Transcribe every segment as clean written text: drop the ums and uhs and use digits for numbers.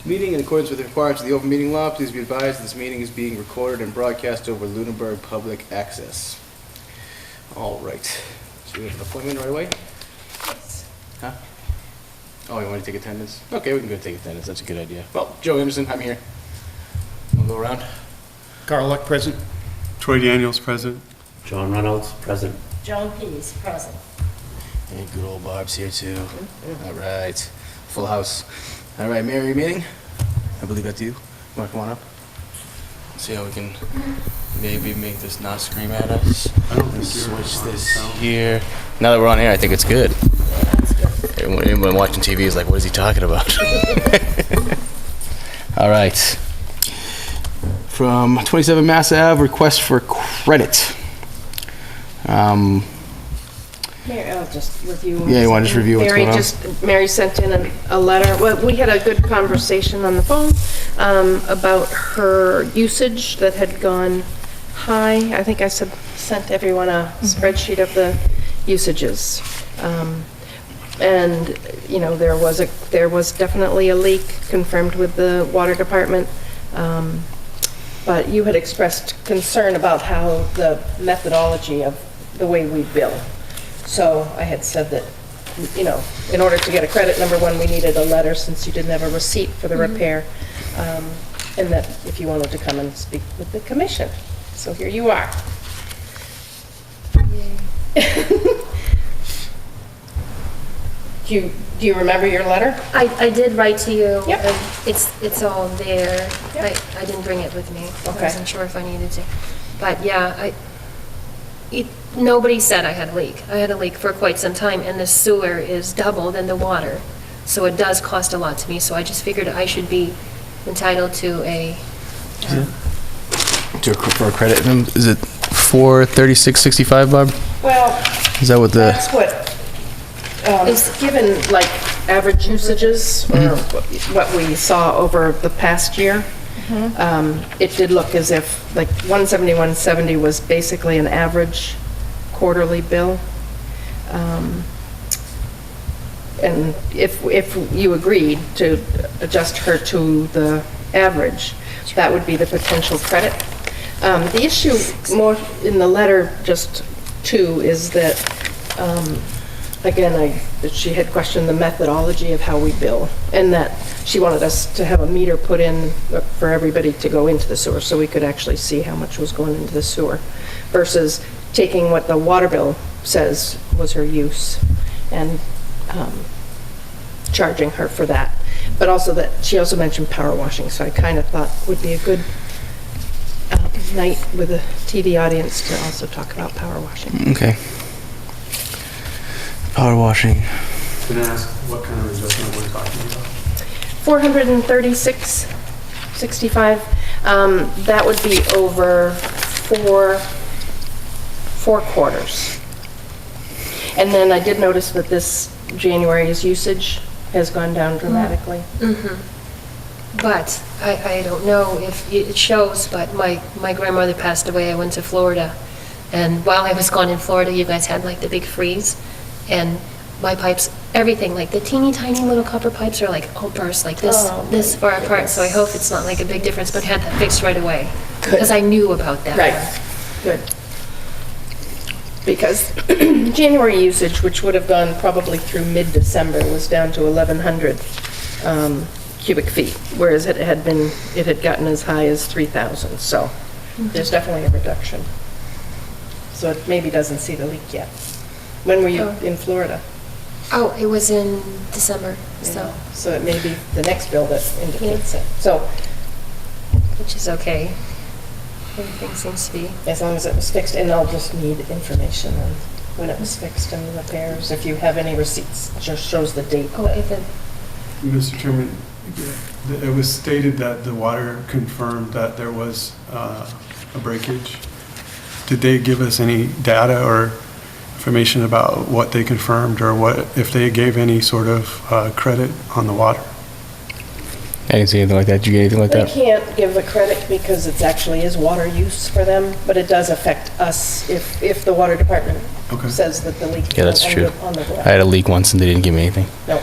Meeting in accordance with the requirements of the open meeting law, please be advised this meeting is being recorded and broadcast over Lunenburg Public Access. All right. So we have an appointment right away? Yes. Huh? Oh, you want to take attendance? Okay, we can go take attendance. That's a good idea. Well, Joe Anderson, I'm here. We'll go around. Carl Luck, present. Troy Daniels, present. John Reynolds, present. Joan Pease, present. And good old Barb's here too. All right. Full house. All right, Mary meeting. I believe that's you. You want to come on up? See how we can maybe make this not scream at us. I don't think you're Switch on this sound. here. Now that we're on air, I think it's good. Anyone watching TV is like, what is he talking about? All right. From 27 Mass Ave, request for credit. Mary, I'll just review. Yeah, you wanna just review what's going on? Mary sent in a letter. Well, we had a good conversation on the phone about her usage that had gone high. I think I sent everyone a spreadsheet of the usages. And, you know, there was definitely a leak confirmed with the water department. But you had expressed concern about how the methodology of the way we bill. So I had said that, you know, in order to get a credit, number one, we needed a letter since you didn't have a receipt for the repair. And that if you wanted to come and speak with the commission. So here you are. Do you remember your letter? I did write to you. Yep. and It's all there. Yep. I didn't bring it with me. Okay. I wasn't sure if I needed to. But yeah, nobody said I had a leak. I had a leak for quite some time, and the sewer is double than the water. So it does cost a lot to me, so I just figured I should be entitled to a, For a credit, is it 436.65, Bob? Well, Is that what the? that's what, Is- given like average usages or what we saw over the past year, it did look as if like 171.70 was basically an average quarterly bill. And if you agreed to adjust her to the average, that would be the potential credit. The issue more in the letter just too is that, again, she had questioned the methodology of how we bill, and that she wanted us to have a meter put in for everybody to go into the sewer, so we could actually see how much was going into the sewer, versus taking what the water bill says was her use, and charging her for that. But also that, she also mentioned power washing, so I kind of thought would be a good night with a TV audience to also talk about power washing. Okay. Power washing. Can I ask what kind of adjustment we're talking about? 436.65, that would be over four quarters. And then I did notice that this January's usage has gone down dramatically. but I don't know if it shows, but my grandmother passed away. I went to Florida, and while I was gone in Florida, you guys had like the big freeze, and my pipes, everything, like the teeny tiny little copper pipes are like all burst like this, Oh, this far apart, so I hope it's not like a big difference, but had that fixed right away. Because I knew about that. Right, good. Because January usage, which would have gone probably through mid-December, was down to 1,100 cubic feet, whereas it had gotten as high as 3,000, so there's definitely a reduction. So it maybe doesn't see the leak yet. When were you Oh. in Florida? Oh, it was in December, so, So it may be the next bill that indicates it. So which is okay. Everything seems to be. as long as it was fixed, and I'll just need information on when it was fixed and the repairs. If you have any receipts, it just shows the date. Oh, that- if it, Mr. Chairman, it was stated that the water confirmed that there was a breakage. Did they give us any data or information about what they confirmed, or what, if they gave any sort of credit on the water? I didn't see anything like that. Did you get anything like They that? can't give the credit because it's actually is water use for them, but it does affect us if the water department Okay. says that the leak. Yeah, that's on true. the- on the I had a leak once and they didn't give me anything. No.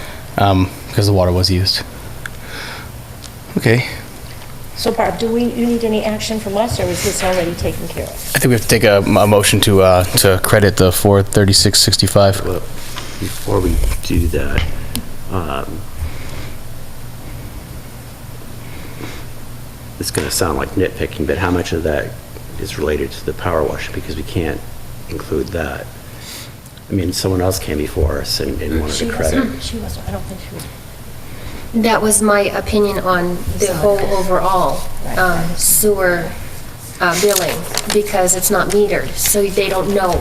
Because the water was used. Okay. So Barb, do you need any action from us, or is this already taken care of? I think we have to take a motion to credit the 436.65. Well, before we do that, it's going to sound like nitpicking, but how much of that is related to the power wash? Because we can't include that. I mean, someone else came before us and wanted She to credit. She wasn't, I don't think she was. That was my opinion on the whole overall sewer billing, because it's not metered, so they don't know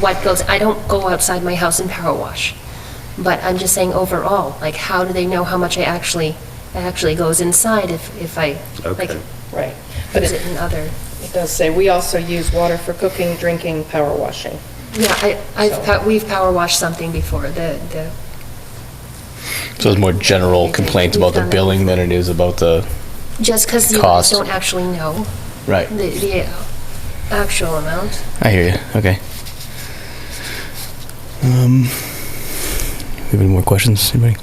what goes, I don't go outside my house and power wash, but I'm just saying overall, like, how do they know how much it actually goes inside if I, like, Okay. Right. But use it it in other, it does say, we also use water for cooking, drinking, power washing. yeah, we've power washed something before, the So it's more general complaints about the billing than it is about the, just because you Cost. don't actually know right. the actual amount. I hear you. Okay. You have any more questions, anybody?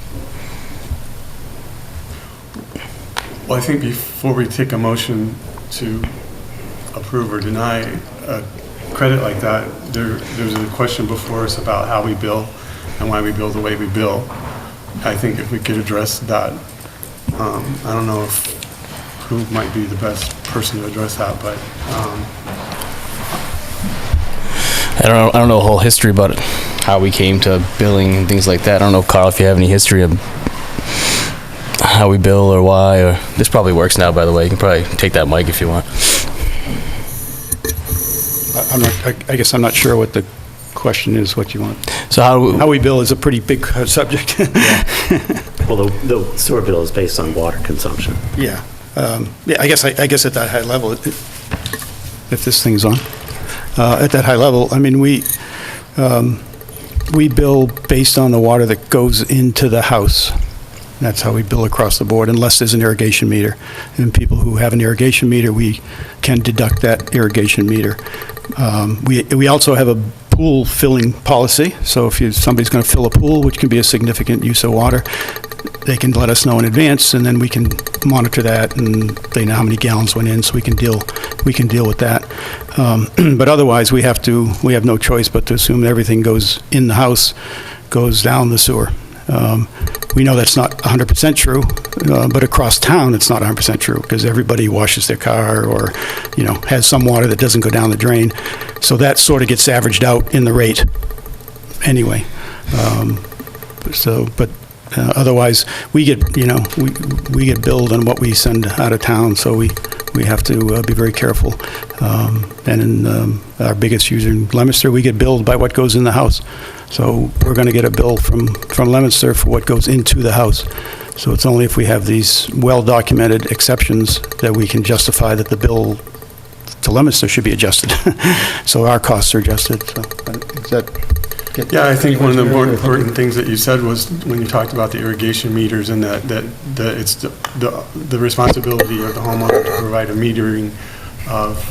Well, I think before we take a motion to approve or deny a credit like that, there's a question before us about how we bill and why we bill the way we bill. I think if we could address that, I don't know who might be the best person to address that, but I don't know the whole history about it, how we came to billing and things like that. I don't know, Carl, if you have any history of how we bill or why, or this probably works now, by the way. You can probably take that mic if you want. I guess I'm not sure what the question is, what you want. So How we bill is a pretty big subject. Well, the sewer bill is based on water consumption. Yeah. Yeah, I guess at that high level, if this thing's on, at that high level, I mean, we bill based on the water that goes into the house. That's how we bill across the board, unless there's an irrigation meter. And people who have an irrigation meter, we can deduct that irrigation meter. We also have a pool filling policy, so if somebody's going to fill a pool, which can be a significant use of water, they can let us know in advance, and then we can monitor that, and they know how many gallons went in, so we can deal with that. But otherwise, we have no choice but to assume that everything goes in the house, goes down the sewer. We know that's not 100% true, but across town, it's not 100% true, because everybody washes their car or, has some water that doesn't go down the drain. So that sort of gets averaged out in the rate anyway. Otherwise, we get billed on what we send out of town, so we have to be very careful. And in our biggest user in Leominster, we get billed by what goes in the house. So we're going to get a bill from Leominster for what goes into the house. So it's only if we have these well-documented exceptions that we can justify that the bill to Leominster should be adjusted. So our costs are adjusted. So does that yeah, I think one of the more important things that you said was when you talked about the irrigation meters, and that it's the responsibility of the homeowner to provide a metering of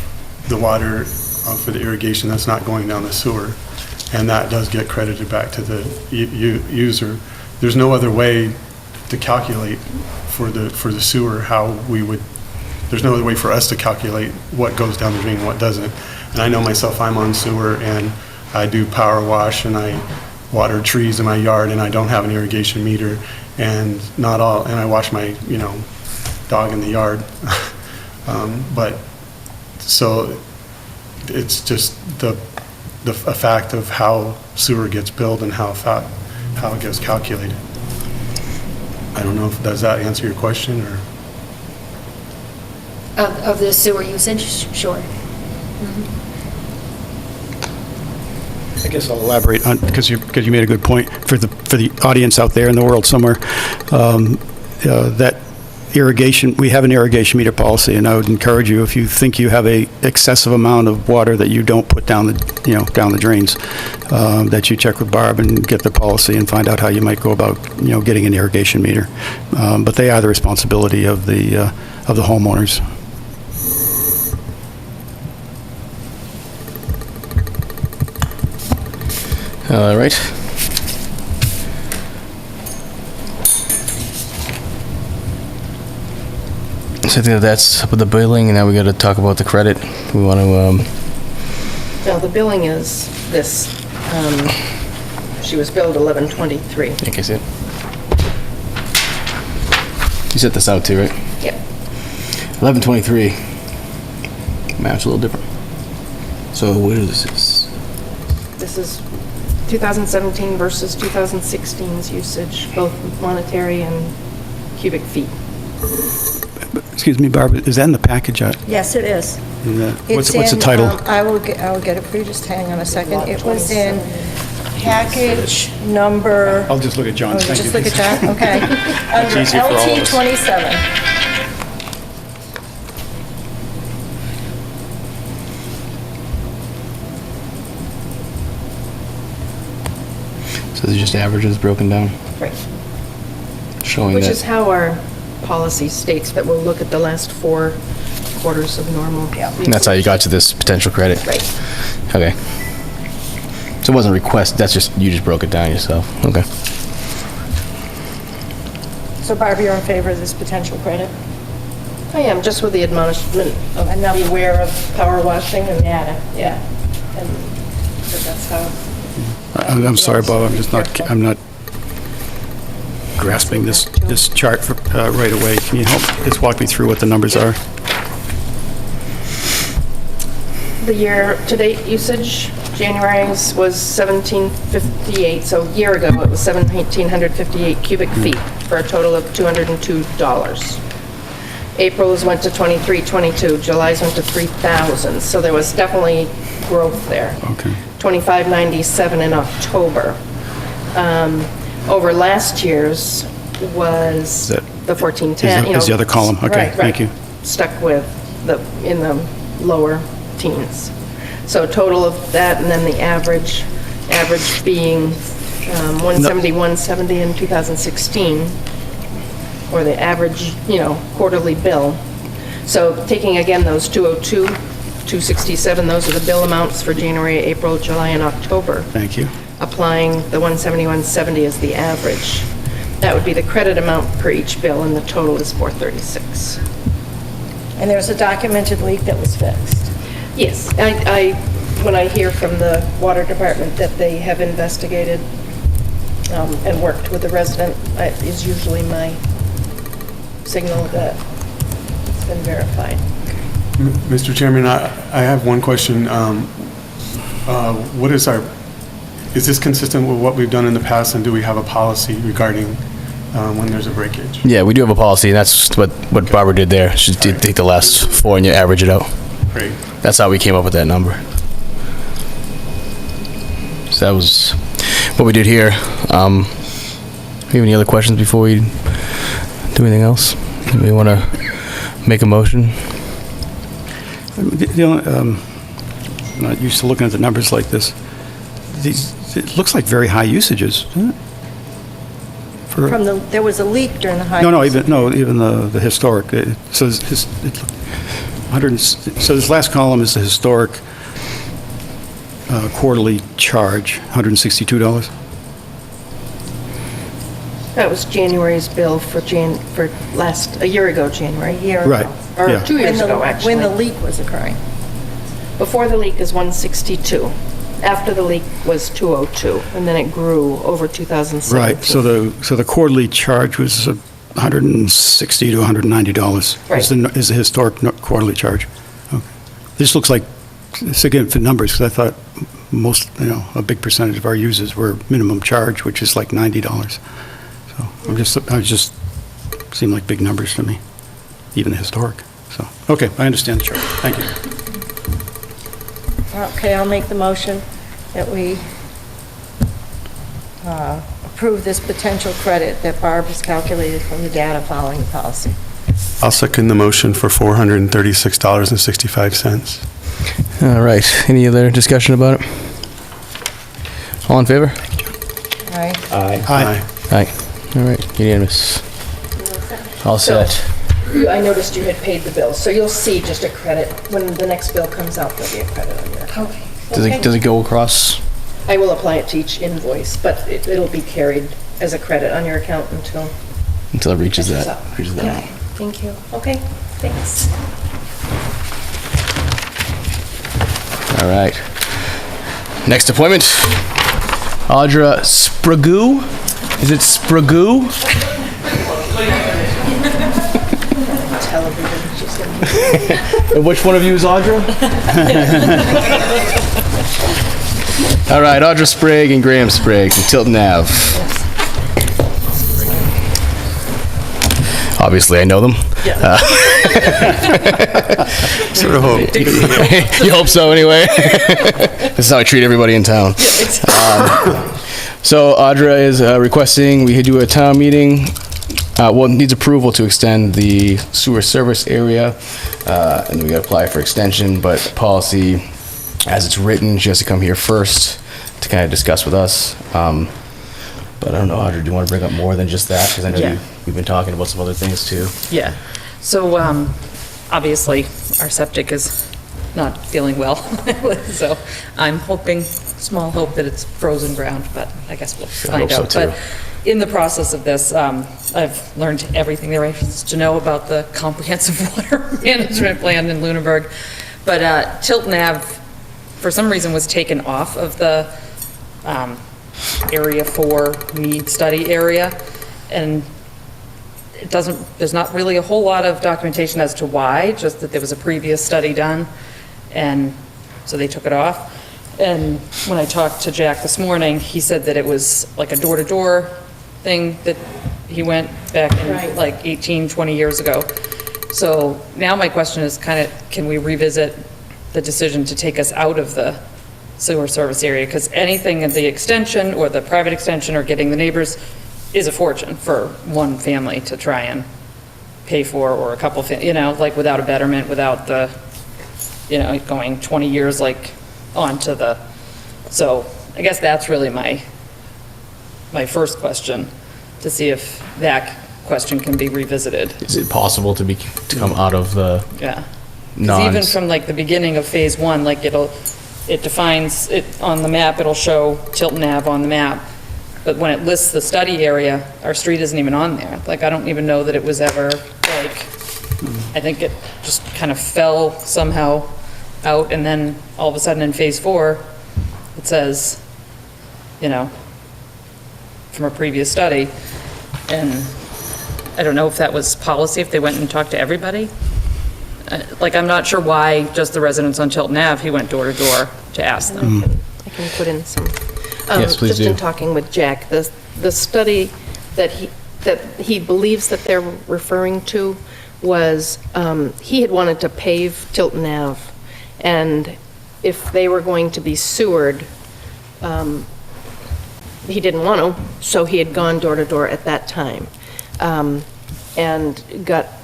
the water for the irrigation that's not going down the sewer, and that does get credited back to the user. There's no other way to calculate for the sewer how we would. There's no other way for us to calculate what goes down the drain and what doesn't. And I know myself, I'm on sewer, and I do power wash, and I water trees in my yard, and I don't have an irrigation meter, and I wash my, dog in the yard. But so it's just a fact of how sewer gets billed and how it gets calculated. I don't know does that answer your question, or? Of the sewer usage, sure. I guess I'll elaborate on, because you made a good point for the audience out there in the world somewhere. That irrigation, we have an irrigation meter policy, and I would encourage you, if you think you have a excessive amount of water that you don't put down the drains, that you check with Barb and get the policy and find out how you might go about, getting an irrigation meter. But they are the responsibility of the homeowners. All right. So I think that's with the billing, and now we gotta talk about the credit. We wanna, Now, the billing is this, she was billed 11/23. I think I see it. You set this out too, right? Yep. 11/23. Map's a little different. So what is this? This is 2017 versus 2016's usage, both monetary and cubic feet. Excuse me, Barbara, is that in the package? Yes, it is. What's It's the in, title? I will get it for you, just hang on a second. It was in package number, I'll just look at John. oh, Thank just you. look at that, okay. Under easy for all of LT us. 27. So this is just averages broken down, Right. showing Which is that. how our policy states that we'll look at the last 4 quarters of normal. And that's how you got to this potential credit? Right. Okay. So it wasn't request, that's just, you just broke it down yourself. Okay. So Barbara, you're in favor of this potential credit? I am, just with the admonishment of beware of power washing and data. Yeah. And so that's how. I'm sorry, Bob, I'm not grasping this chart right away. Can you help, just walk me through what the numbers are? The year-to-date usage, January's was 1758, so a year ago it was 1,758 cubic feet for a total of $202. April's went to 2322, July's went to 3,000, so there was definitely growth there. Okay. 2597 in October. Over last year's was that- the 1410. is the other column. Okay, Right, thank right. you. Stuck with in the lower teens. So total of that, and then the average being 170 in 2016, or the average, quarterly bill. So taking again those 202, 267, those are the bill amounts for January, April, July, and October. Thank you. Applying the 170, 170 as the average. That would be the credit amount per each bill, and the total is 436. And there's a documented leak that was fixed. Yes, when I hear from the water department that they have investigated and worked with the resident, is usually my signal that it's been verified. Mr. Chairman, I have one question. Is this consistent with what we've done in the past, and do we have a policy regarding when there's a breakage? Yeah, we do have a policy, and that's what Barbara did there. She did take the last 4 and you average it out. Great. That's how we came up with that number. So that was what we did here. Do you have any other questions before we do anything else? We want to make a motion? I'm not used to looking at the numbers like this. It looks like very high usages, doesn't it? There was a leak during the high. Even the historic. So this last column is the historic quarterly charge, $162. That was January's bill for a year ago, January. A year Right, ago. Or yeah. 2 years ago, actually. When the leak was occurring. Before the leak is 162. After the leak was 202, and then it grew over 2017. Right, so the quarterly charge was $160 to $190. Right. Is the historic quarterly charge. Okay. This looks like, it's again for numbers, because I thought a big percentage of our users were minimum charge, which is like $90. So I just seemed like big numbers to me, even the historic. So, okay, I understand the chart. Thank you. Okay, I'll make the motion that we approve this potential credit that Barb has calculated from the data following the policy. I'll second the motion for $436.65. All right. Any other discussion about it? All in favor? All right? Aye. Aye. All right. Unanimous. All set. I noticed you had paid the bill, so you'll see just a credit. When the next bill comes out, there'll be a credit on your account. Okay. Does it go across? I will apply it to each invoice, but it'll be carried as a credit on your account until Until it reaches Reaches that. up. Reaches that. Thank you. Okay, thanks. All right. Next appointment, Audra Sprague. Is it Sprague? And which one of you is Audra? All right, Audra Sprague and Graham Sprague from Tilton Ave. Obviously, I know them. Sort of hope. You hope so, anyway. This is how I treat everybody in town. So Audra is requesting we do a town meeting. Well, it needs approval to extend the sewer service area, and we gotta apply for extension, but policy, as it's written, she has to come here first to kind of discuss with us. But I don't know, Audra, do you want to bring up more than just that? Because I know Yeah. we've been talking about some other things too. Yeah, so obviously, our septic is not feeling well, so I'm hoping, small hope that it's frozen ground, but I guess we'll find hope so, out. too. But in the process of this, I've learned everything there is to know about the comprehensive water management plan in Lunenburg. But Tilton Ave, for some reason, was taken off of the Area 4 need study area, and it doesn't, there's not really a whole lot of documentation as to why, just that there was a previous study done, and so they took it off. And when I talked to Jack this morning, he said that it was like a door-to-door thing that he went back in like 18, 20 years ago. So now my question is kind of, can we revisit the decision to take us out of the sewer service area? Because anything in the extension or the private extension or getting the neighbors is a fortune for one family to try and pay for, or a couple, like without a betterment, without the, going 20 years like onto the, so I guess that's really my first question, to see if that question can be revisited. Is it possible to come out of the Yeah. Because even non? from like the beginning of phase one, like it defines it on the map, it'll show Tilton Ave on the map. But when it lists the study area, our street isn't even on there. Like, I don't even know that it was ever, like, I think it just kind of fell somehow out, and then all of a sudden in phase 4, it says, from a previous study. And I don't know if that was policy, if they went and talked to everybody. Like, I'm not sure why just the residents on Tilton Ave, he went door to door to ask them. I can put in some. Yes, please Just in do. talking with Jack, the study that he believes that they're referring to was, he had wanted to pave Tilton Ave, and if they were going to be sewered, he didn't want to, so he had gone door to door at that time.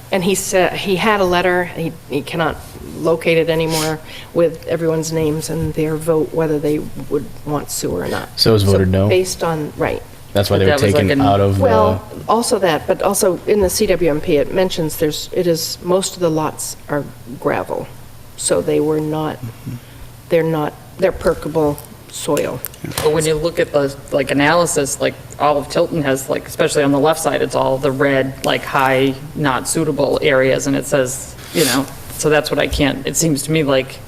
And he said, he had a letter, he cannot locate it anymore, with everyone's names and their vote, whether they would want sewer or not. So it was voted no? Based on, right. That's why they That were was like taken an- out of Well, also that, but also in the CWMP, it mentions most of the lots are gravel, so they were not, they're perkable soil. But when you look at the, like, analysis, like, all of Tilton has, like, especially on the left side, it's all the red, like, high, not suitable areas, and it says, so that's what I can't, it seems to me like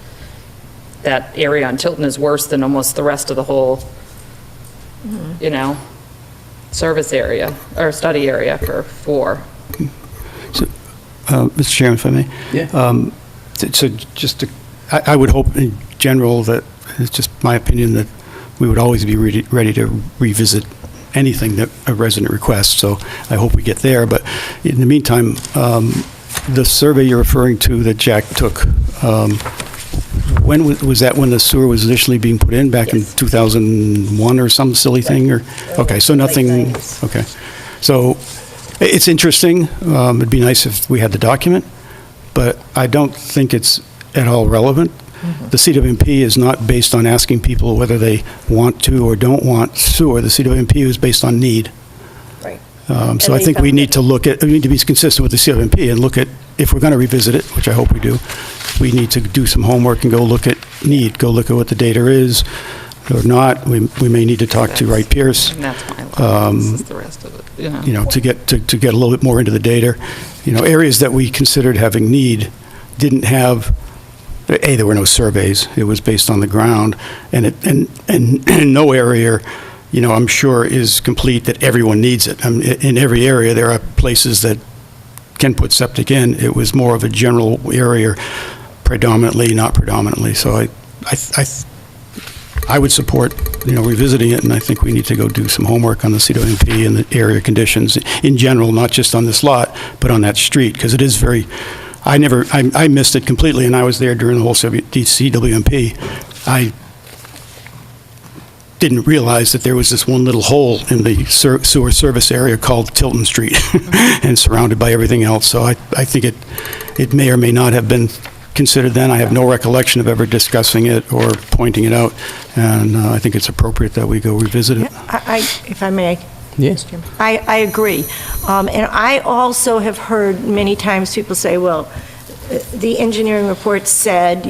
that area on Tilton is worse than almost the rest of the whole, service area, or study area for 4. Mr. Chairman, if I may? Yeah. So just to, I would hope in general that, it's just my opinion, that we would always be ready to revisit anything that a resident requests, so I hope we get there. But in the meantime, the survey you're referring to that Jack took, when was that, when the sewer was initially being put in, back in 2001 or some silly thing, or? Okay, so nothing, Late 90s. okay. So it's interesting. It'd be nice if we had the document, but I don't think it's at all relevant. The CWMP is not based on asking people whether they want to or don't want sewer. The CWMP is based on need. Right. So And I they think we found need to we need to be consistent with the CWMP and look at, if we're going to revisit it, which I hope we do, we need to do some homework and go look at need, go look at what the data is, or not. We may need to talk to Wright Pierce, And that's my line, this is the rest of it, you know, to get a little bit more into the data. You know, areas that we considered having need didn't have, there were no surveys. It was based on the ground, and no area, you know, I'm sure is complete that everyone needs it. In every area, there are places that can put septic in. It was more of a general area, predominantly, not predominantly. So I would support, you know, revisiting it, and I think we need to go do some homework on the CWMP and the area conditions in general, not just on this lot, but on that street, because it is very, I missed it completely, and I was there during the whole CWMP. I didn't realize that there was this one little hole in the sewer service area called Tilton Street and surrounded by everything else. So I think it may or may not have been considered then. I have no recollection of ever discussing it or pointing it out, and I think it's appropriate that we go revisit it. If I may. Yes. I agree. And I also have heard many times people say, well, the engineering report said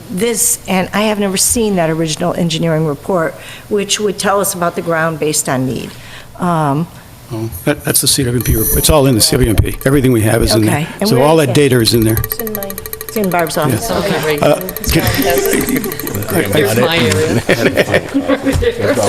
this, and I have never seen that original engineering report, which would tell us about the ground based on need. That's the CWMP. It's all in the CWMP. Everything we have is in there. Okay. And So where all is that that? data is in there. It's in mine. It's in Barb's office. Okay, Great. here's my area.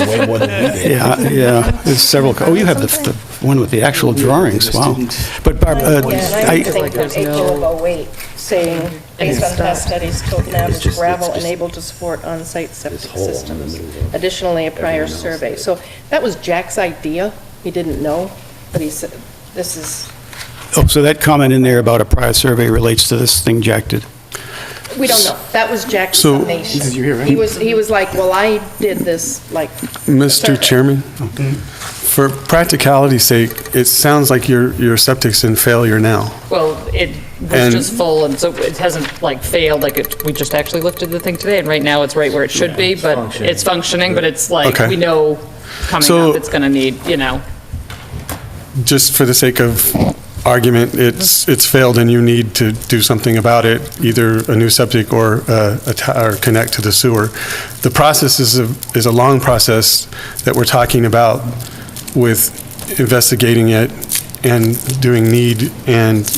Way more than we did. Yeah, there's several. Oh, you have the one with the actual drawings. Wow. But Barb, Yeah, and I I, think there's that no- 808, saying, based on past studies, Tilton Ave It's is just- gravel it's and just able to support on-site septic hole in the systems. middle of Additionally, a prior everyone else survey. there. So that was Jack's idea. He didn't know, but he said, this is, so that comment in there about a prior survey relates to this thing Jack did. we don't know. That was Jack's So- summation. This is your hearing. He was like, well, I did this, like. Mr. survey. Chairman, for practicality's sake, it sounds like your septic's in failure now. Well, it was And- just full, and so it hasn't like failed, like we just actually looked at the thing today, and right now it's right where it should be, but it's functioning, but it's like, Okay. we know coming So- up, it's gonna need, you know, Just for the sake of argument, it's failed and you need to do something about it, either a new septic or or connect to the sewer. The process is a long process that we're talking about with investigating it and doing need, and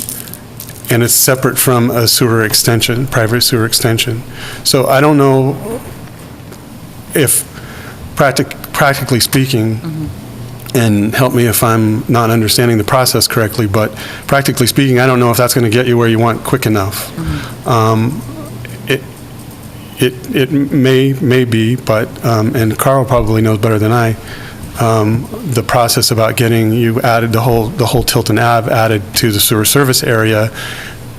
it's separate from a sewer extension, private sewer extension. So I don't know if, practically speaking, and help me if I'm not understanding the process correctly, but practically speaking, I don't know if that's going to get you where you want quick enough. It may be, but, and Carl probably knows better than I, the process about getting you added, the whole Tilton Ave added to the sewer service area,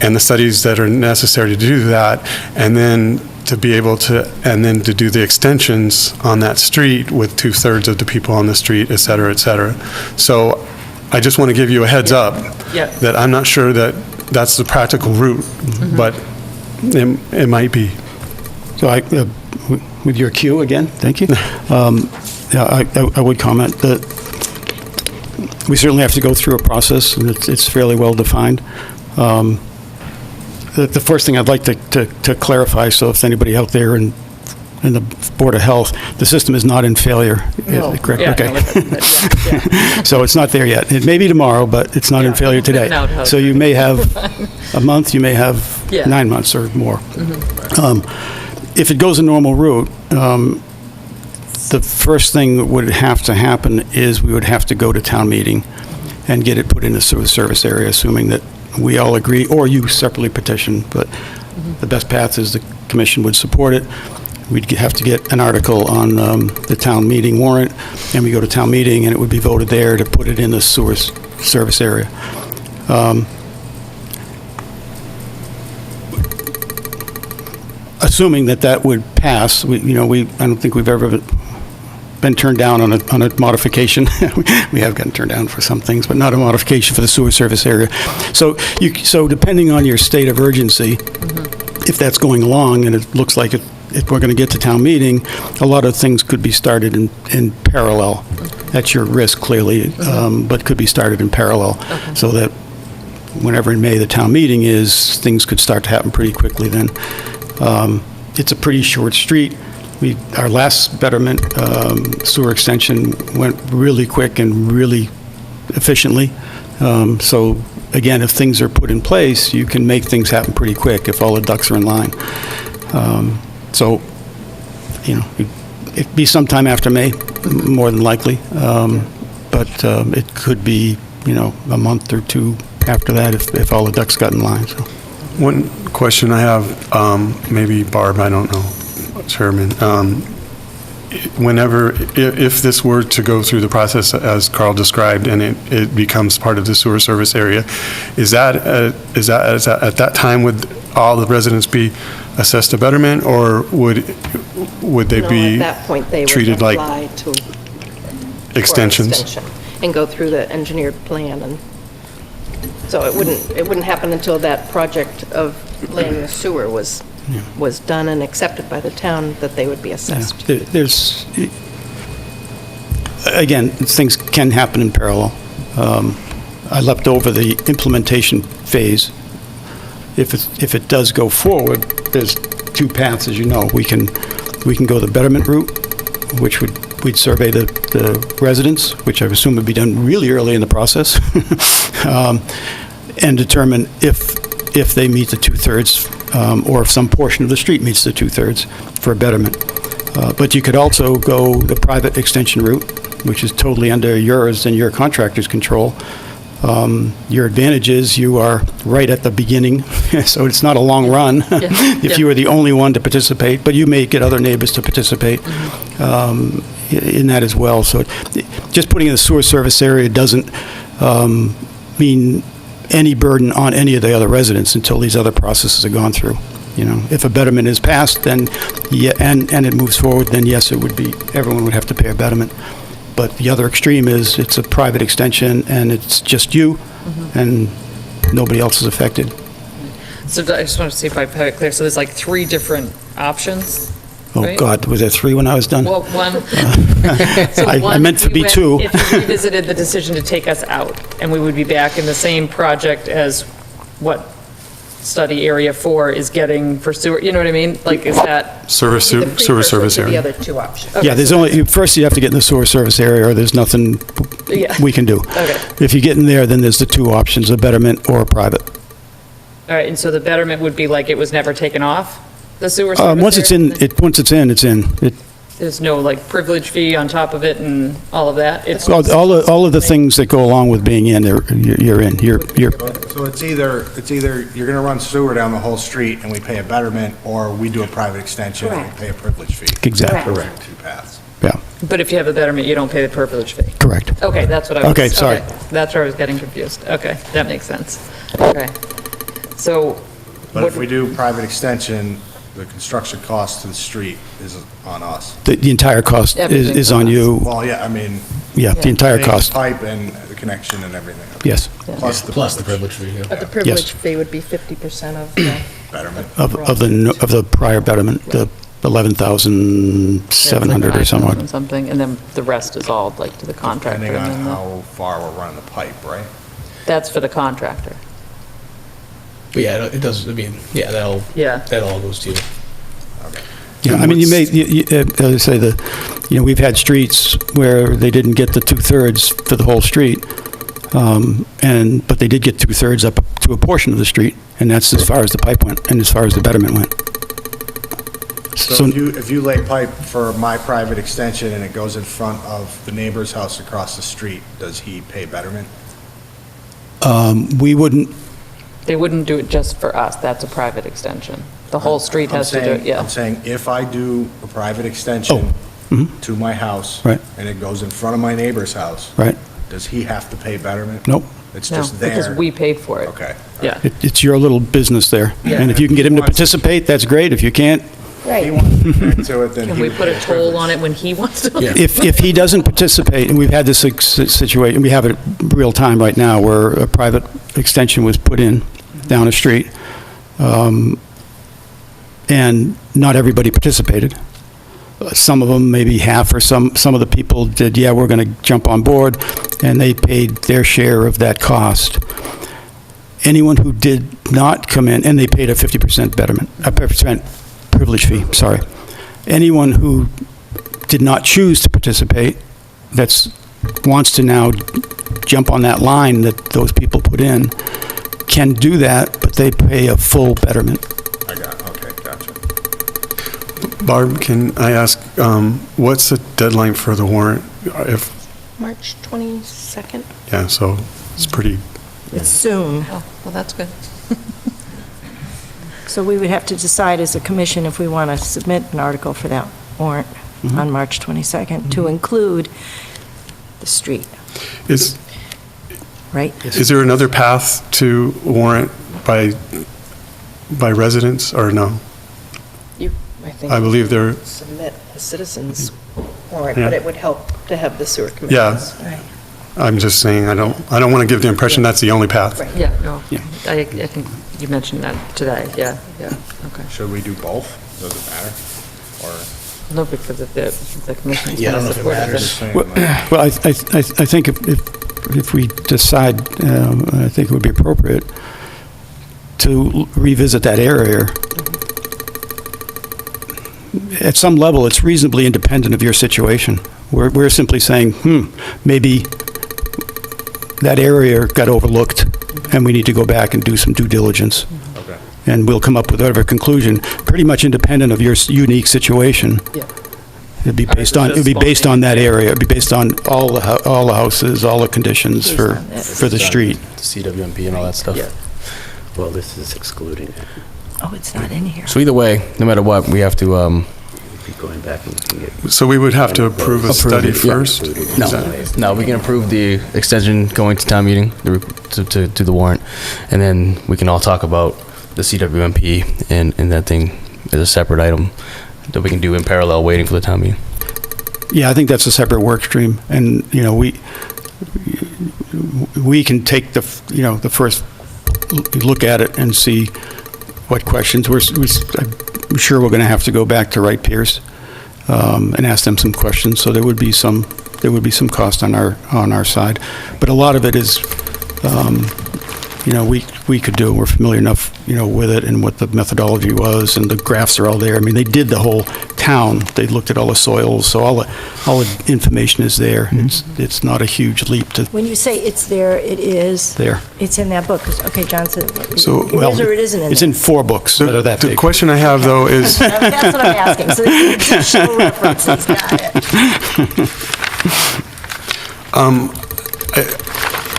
and the studies that are necessary to do that, and then to be able to, and then to do the extensions on that street with 2/3 of the people on the street, et cetera, et cetera. So I just want to give you a heads up Yeah. that I'm not sure that that's the practical route, but it might be. So with your cue again, thank you. Yeah, I would comment that we certainly have to go through a process, and it's fairly well defined. The first thing I'd like to clarify, so if anybody out there in the Board of Health, the system is not in failure. Correct? yeah, Okay. no, yeah. So it's not there yet. It may be tomorrow, but it's not in failure today. An outhouse. So you may have a month, you may have Yeah. 9 months or more. If it goes a normal route, the first thing that would have to happen is we would have to go to town meeting and get it put in the sewer service area, assuming that we all agree, or you separately petition, but the best path is the commission would support it. We'd have to get an article on the town meeting warrant, and we go to town meeting, and it would be voted there to put it in the sewer service area. Assuming that would pass, I don't think we've ever been turned down on a modification. We have gotten turned down for some things, but not a modification for the sewer service area. So depending on your state of urgency, if that's going along and it looks like if we're going to get to town meeting, a lot of things could be started in parallel. That's your risk, clearly, but could be started in parallel, so that whenever in May the town meeting is, things could start to happen pretty quickly then. It's a pretty short street. Our last betterment sewer extension went really quick and really efficiently. So again, if things are put in place, you can make things happen pretty quick if all the ducks are in line. So, it'd be sometime after May, more than likely. But it could be, a month or two after that if all the ducks got in line, so. One question I have, maybe Barb, I don't know, Chairman, if this were to go through the process as Carl described and it becomes part of the sewer service area, is that at that time would all the residents be assessed a betterment, or would they No, be at that point, they would treated like apply to for extensions? extension and go through the engineered plan, and so it wouldn't happen until that project of laying the sewer was done and accepted by the town that they would be assessed. There's, again, things can happen in parallel. I leapt over the implementation phase. If it does go forward, there's two paths, as you know. We can go the betterment route, which we'd survey the residents, which I assume would be done really early in the process, and determine if they meet the two-thirds, or if some portion of the street meets the two-thirds for a betterment. But you could also go the private extension route, which is totally under yours and your contractor's control. Your advantage is you are right at the beginning, so it's not a long run if you are the only one to participate, but you may get other neighbors to participate in that as well. So just putting in the sewer service area doesn't mean any burden on any of the other residents until these other processes are gone through. If a betterment is passed, then and it moves forward, then yes, it would be, everyone would have to pay a betterment. But the other extreme is it's a private extension and it's just you and nobody else is affected. So I just want to see if I have it clear. So there's like 3 different options? Oh, right? God, was there 3 when I was done? Well, one. I meant to be 2. If you revisited the decision to take us out, and we would be back in the same project as what study area 4 is getting for sewer, you know what I mean? Like, is that? Sewer service The area. other two options. Yeah, there's only, first you have to get in the sewer service area or there's nothing Yeah. we can do. Okay. If you get in there, then there's the 2 options, a betterment or a private. All right, and so the betterment would be like it was never taken off, the sewer service Once it's area? in, once it's in, it's in. There's no like privilege fee on top of it and all of that? It's All of the things that go along with being in, you're in. You're So it's either you're gonna run sewer down the whole street and we pay a betterment, or we do a private extension and we pay a privilege fee. exactly, Correct. 2 paths. yeah, But if you have a betterment, you don't pay the privilege fee? correct. Okay, that's what I was... Okay, sorry. That's where I was getting confused. Okay, that makes sense. Okay. So... But what- if we do private extension, the construction cost to the street is on us. The entire cost Everything's is on on us. you. Well, yeah, I mean, Yeah, the entire paying cost, pipe and the connection and everything. yes, Plus the privilege fee, yeah. But the privilege fee would be 50% of the, betterment. of the prior betterment, the 11,700 or something. Something, and then the rest is all like to the contractor. Depending on and then how far we're running the pipe, right? That's for the contractor. But yeah, it does, I mean, yeah, Yeah. that all goes to you. Yeah, I mean, as I say, we've had streets where they didn't get the 2/3 for the whole street, but they did get 2/3 up to a portion of the street, and that's as far as the pipe went, and as far as the betterment went. So if you lay pipe for my private extension and it goes in front of the neighbor's house across the street, does he pay betterment? We wouldn't, They wouldn't do it just for us. That's a private extension. The whole street has to do it, yeah. I'm saying if I do a private extension to my house. Right. And it goes in front of my neighbor's house. right? Does he have to pay betterment? Nope. It's No, just there? because we paid for it. Okay. Yeah. It's your little business there. And if you can get him to participate, that's great. If you can't, If he wants to connect to it, then Can he we would put pay a toll on privilege. it when he wants to? Yeah. if he doesn't participate, and we've had this situation, we have it real time right now, where a private extension was put in down a street, and not everybody participated. Some of them, maybe half, or some of the people did, yeah, we're going to jump on board, and they paid their share of that cost. Anyone who did not come in, and they paid a 50% betterment, a percent privilege fee, sorry. anyone who did not choose to participate, wants to now jump on that line that those people put in, can do that, but they pay a full betterment. Okay, gotcha. Barb, can I ask, what's the deadline for the warrant? If, March 22nd? yeah, so it's pretty, It's soon. Oh, well, that's good. So we would have to decide as a commission if we want to submit an article for that warrant on March 22nd to include the street, right? is there another path to warrant by residents, or no? I think. I believe there, Submit a citizen's warrant, Yeah. but it would help to have the sewer commission. Yeah. Right. I'm just saying, I don't want to give the impression that's the only path. Right. Yeah, no, Yeah. I think you mentioned that today, yeah, okay. Should we do both? Does it matter? Or? No, because if the commission's Yeah, I going don't to know if it support it. Just then- saying, like, Well, I think if we decide, I think it would be appropriate to revisit that area. At some level, it's reasonably independent of your situation. We're simply saying, maybe that area got overlooked, and we need to go back and do some due diligence. Okay. And we'll come up with whatever conclusion, pretty much independent of your unique situation. Yeah. It'd be based on that area. It'd be based on all the houses, all the conditions for the street. The CWMP and all that stuff. Yeah. Well, this is excluding it. Oh, it's not in here. So either way, no matter what, we have to, Be going back and looking at. So we would have to approve a study it, yeah. first? no, we can approve the extension going to town meeting, to the warrant, and then we can all talk about the CWMP and that thing as a separate item that we can do in parallel, waiting for the town meeting. Yeah, I think that's a separate work stream, and, we can take the first look at it and see what questions. I'm sure we're going to have to go back to Wright Pierce and ask them some questions, so there would be some cost on our side. But a lot of it is, we could do. We're familiar enough, with it and what the methodology was, and the graphs are all there. I mean, they did the whole town. They looked at all the soils, so all the information is there. It's not a huge leap to When you say it's there, it is. there. It's in that book. Okay, John said, So, it is or it isn't in It's there? in 4 books that are that The big. question I have, though, is, That's what I'm asking. So there's additional references. Got it.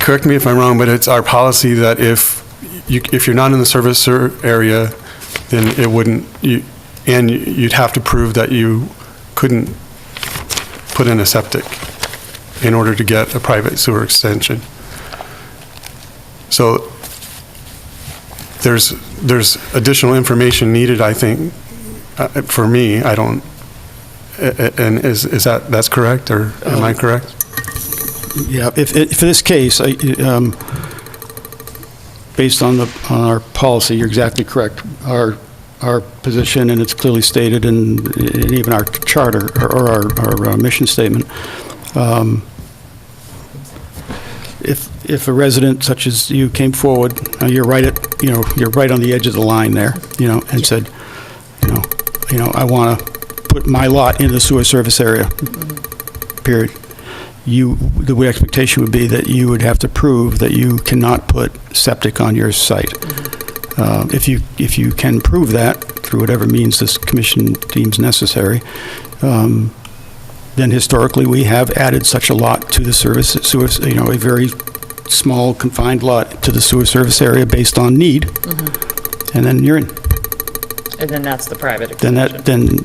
correct me if I'm wrong, but it's our policy that if you're not in the service area, then it wouldn't, and you'd have to prove that you couldn't put in a septic in order to get a private sewer extension. So there's additional information needed, I think, for me. I don't, and that's correct, or am I correct? Yeah, if for this case, based on our policy, you're exactly correct. Our position, and it's clearly stated in even our charter or our mission statement. If a resident such as you came forward, you're right on the edge of the line there, and said, I want to put my lot in the sewer service area, period. The expectation would be that you would have to prove that you cannot put septic on your site. If you can prove that through whatever means this commission deems necessary, then historically we have added such a lot to the sewer, a very small confined lot to the sewer service area based on need, and then you're in. And then that's the private Then extension.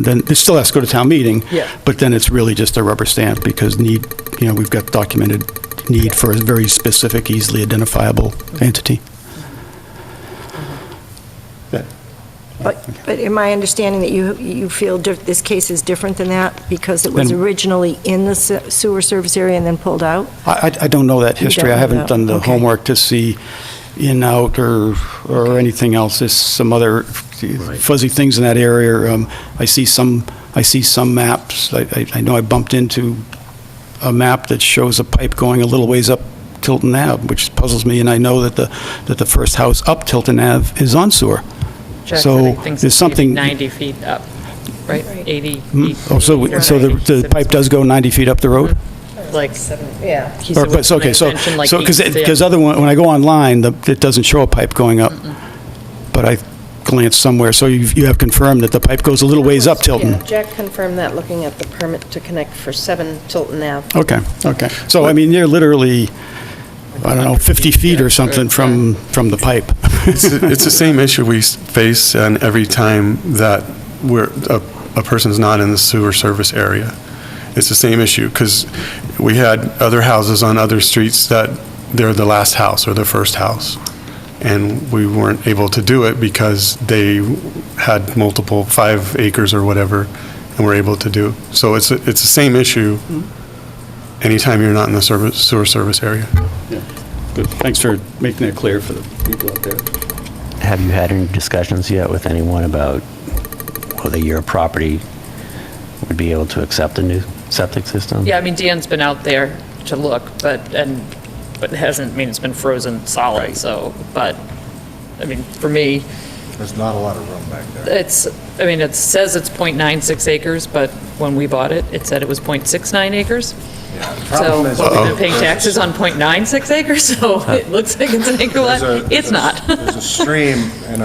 then it still has to go to town meeting. Yeah. But then it's really just a rubber stamp because we've got documented need for a very specific, easily identifiable entity. But am I understanding that you feel this case is different than that because it was Then- originally in the sewer service area and then pulled out? I don't know that You history. don't I know haven't that. done the Okay. homework to see in, out, or anything else. There's some other fuzzy things in that area. I see some maps. I know I bumped into a map that shows a pipe going a little ways up Tilton Ave, which puzzles me, and I know that the first house up Tilton Ave is on sewer. Jack So said he thinks there's it's maybe something. 90 feet up. right? Right. 80 Hmm? feet. Oh, so the pipe does go 90 feet up the road? Like, Yeah. he said with an Okay, so, extension like because eight- when I go online, it doesn't show a pipe going up. But I glanced somewhere, so you have confirmed that the pipe goes a little ways up Tilton? Yeah, Jack confirmed that looking at the permit to connect for 7 Tilton Ave. Okay. So, I mean, you're literally, I don't know, 50 feet or something from the pipe. It's the same issue we face and every time that a person's not in the sewer service area. It's the same issue, because we had other houses on other streets that they're the last house or the first house. And we weren't able to do it because they had multiple 5 acres or whatever, and were able to do. So it's the same issue anytime you're not in the sewer service area. Good. Thanks for making it clear for the people out there. Have you had any discussions yet with anyone about whether your property would be able to accept a new septic system? Yeah, I mean, Dan's been out there to look, but it hasn't, I mean, it's been frozen solid, so, but, I mean, for me, There's not a lot of room back there. it says it's .96 acres, but when we bought it, it said it was .69 acres. Yeah, the So problem is- we've been paying taxes on .96 acres, so it looks like it's an acre lot. It's not. There's a stream and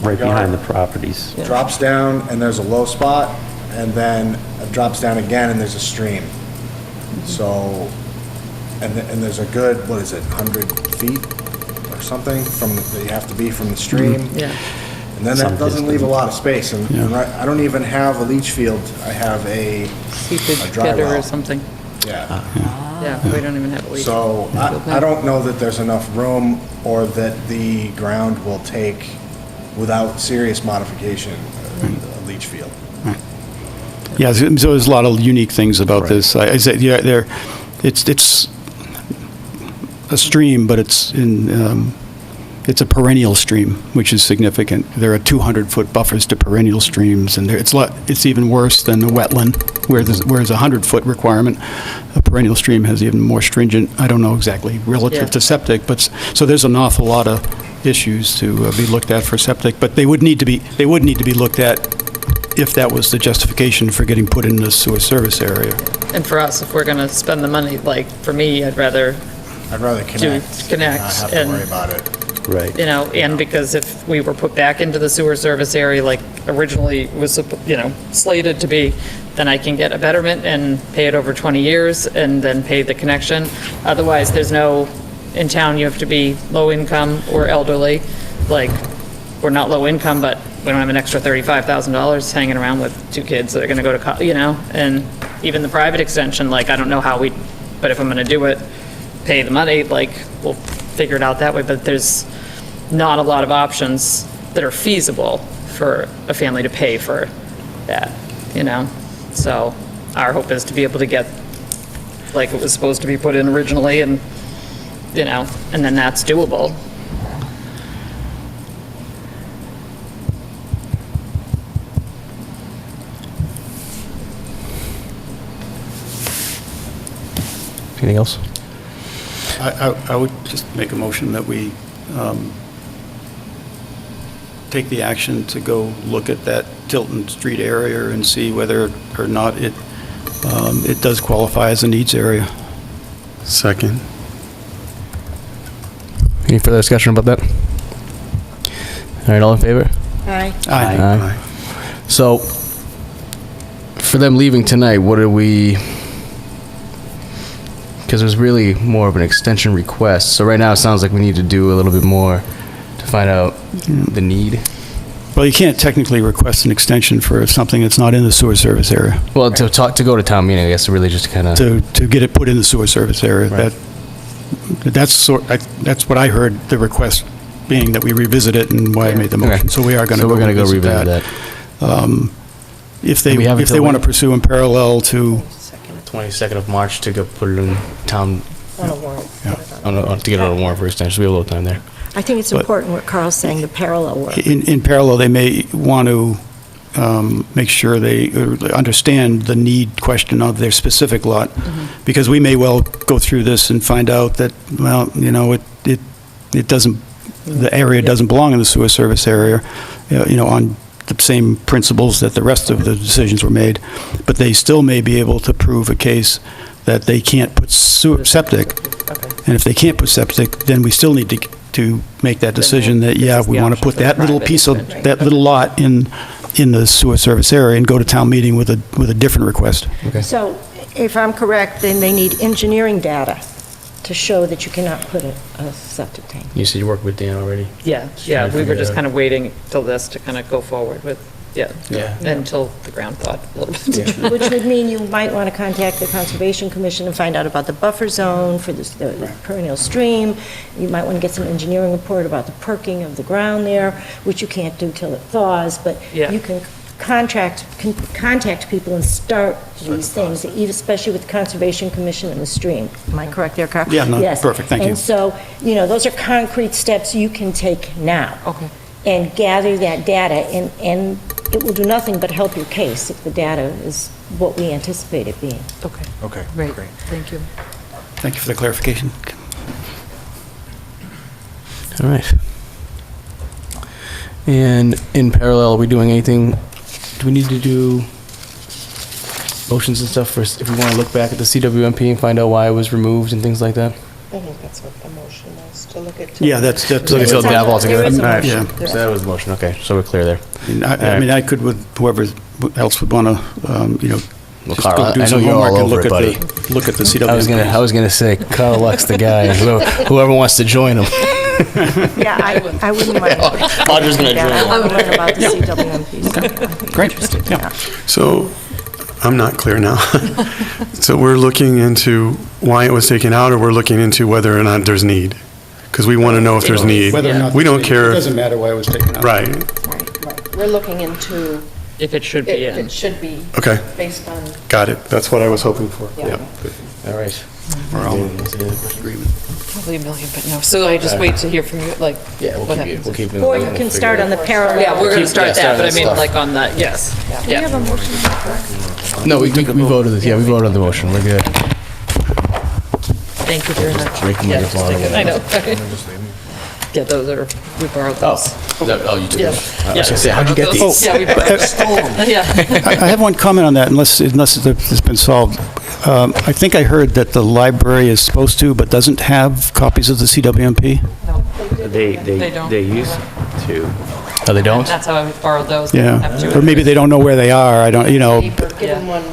Right behind the properties. drops down and there's a low spot, and then it drops down again and there's a stream. So, and there's a good, what is it, 100 feet or something that you have to be from the stream? Yeah. And then Some that doesn't leave a lot of space, and Yeah. I don't even have a leach field, I have a Seepage dry gutter or well. something. Yeah. Yeah, we don't even have a leak. So I don't know that there's enough room or that the ground will take, without serious modification, a leach field. Yeah, so there's a lot of unique things about this. I said, yeah, it's a stream, but it's a perennial stream, which is significant. There are 200-foot buffers to perennial streams, and it's even worse than the wetland, where there's a 100-foot requirement. A perennial stream has even more stringent, I don't know exactly, relative to septic, but, so there's an awful lot of issues to be looked at for septic, but they would need to be looked at if that was the justification for getting put in the sewer service area. And for us, if we're going to spend the money, like, for me, I'd rather, Connect. connect Not have to and- worry about it. Right. you know, and because if we were put back into the sewer service area like originally was, slated to be, then I can get a betterment and pay it over 20 years and then pay the connection. Otherwise, in town, you have to be low income or elderly. Like, we're not low income, but we don't have an extra $35,000 hanging around with 2 kids that are going to go to college, and even the private extension, like, I don't know how but if I'm going to do it, pay the money, like, we'll figure it out that way, but there's not a lot of options that are feasible for a family to pay for that, So our hope is to be able to get, like it was supposed to be put in originally, and, and then that's doable. Anything else? I would just make a motion that we take the action to go look at that Tilton Street area and see whether or not it does qualify as a needs area. Second. Any further discussion about that? All right, all in favor? Aye. Aye. So, for them leaving tonight, what are we... Because there's really more of an extension request. So right now, it sounds like we need to do a little bit more to find out the need. Well, you can't technically request an extension for something that's not in the sewer service area, Well, to go to town meeting, I guess, really just kind of... to get it put in the sewer service area. Right. That's what I heard, the request being that we revisit it, and why I made the motion. Okay. So we are going to So we're going to go revisit that. If And we have they until want to when? pursue in parallel to, 22nd of March to go put it in town, On a warrant. to get it on a warrant for extension. We have a little time there. I think it's But- important what Carl's saying, the parallel work. in parallel, they may want to make sure they understand the need question of their specific lot, because we may well go through this and find out that, well, it doesn't, the area doesn't belong in the sewer service area, on the same principles that the rest of the decisions were made, but they still may be able to prove a case that they can't put septic. And if they can't put septic, then we still need to make that decision that, yeah, we want to put that little piece of, that little lot in the sewer service area and go to town meeting with a different request. So if I'm correct, then they need engineering data to show that you cannot put a septic tank. You said you worked with Dan already? Yeah, trying to we were figure it just out. kind of waiting till this to kind of go forward with, Yeah. until the ground thawed a little bit. Which would mean you might want to contact the Conservation Commission and find out about the buffer zone for the perennial stream. You might want to get some engineering report about the perking of the ground there, which you can't do till it thaws, but Yeah. you can contact people and start these things, especially with the Conservation Commission and the stream. Am I correct there, Carl? Yeah, no, Yes. perfect, thank you. And so, those are concrete steps you can take now. Okay. And gather that data, and it will do nothing but help your case if the data is what we anticipate it being. Okay, Okay, great, great. thank you. Thank you for the clarification. All right. And in parallel, are we doing anything, do we need to do motions and stuff first, if we want to look back at the CWMP and find out why it was removed and things like that? I think that's what the motion was, to look at. Yeah, that's. So we still have all together? There is a All right. motion. So that was the motion, okay, so we're clear there. I mean, I could, with whoever else would want to, Well, just Carl, go do I know some you're all homework and over look it, at the, look at the CWMP. I was gonna say, Carl Luck's the guy, whoever wants to join him. Yeah, I wouldn't mind. Audra's gonna join I him. want to learn about the CWMP. Great, yeah. So, I'm not clear now. So we're looking into why it was taken out, or we're looking into whether or not there's need? Because we want to know if there's need. Whether or not We don't it care, doesn't matter why it was taken out. right, We're looking into If it should be if in. it should be okay, based on, got it. That's what I was hoping for. Yeah. Yep. All right. We're all in agreement. Probably a million, but no, so I just wait to hear from you, like, Yeah, what we'll keep you, happens. we'll keep you. Or you can start on the parallel. Yeah, we're gonna start yeah, that, but I start mean, that like, on that, yes. Yeah. No, we voted this, yeah, we voted on the motion, we're good. Thank you very much. Rick, Yeah, move just along. take it. I know. Yeah, those are, we borrowed those. Oh, you took Yeah. it? I was gonna say, how'd you get Those- these? Yeah, we borrowed them. Yeah. I have one comment on that, unless it's been solved. I think I heard that the library is supposed to, but doesn't have copies of the CWMP. They They don't. used to. Oh, they don't? That's how I borrowed those. They have Yeah, to. or maybe they don't know where they are, I don't, paper, give them Yeah. one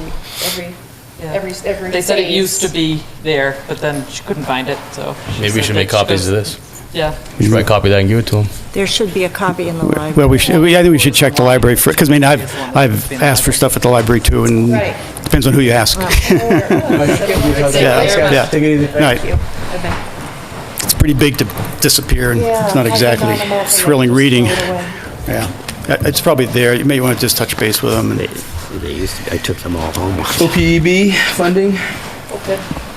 every They said it phase. used to be there, but then she couldn't find it, so. she Maybe we said should that make she copies goes- of this. Yeah. We should probably copy that and give it to them. There should be a copy in the library. well, I think we should check the library for, because I mean, I've asked for stuff at the library too, and Right. depends on who you ask. Yeah. Take it easy. Right. It's pretty big to disappear, and it's not exactly thrilling reading. Yeah, it's probably there, you may want to just touch base with them. They used to, I took them all home. OPEB funding?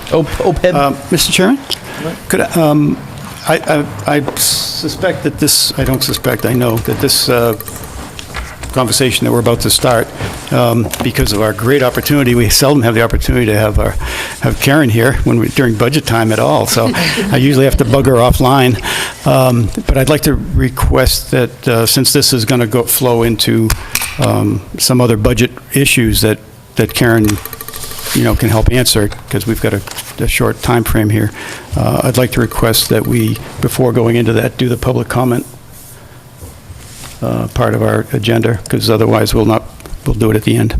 OPEB? Mr. Chairman? Could, I suspect that this, I don't suspect, I know that this conversation that we're about to start, because of our great opportunity, we seldom have the opportunity to have Karen here during budget time at all, so I usually have to bug her offline. But I'd like to request that, since this is going to flow into some other budget issues that Karen can help answer, because we've got a short time frame here. I'd like to request that we, before going into that, do the public comment part of our agenda, because otherwise we'll do it at the end.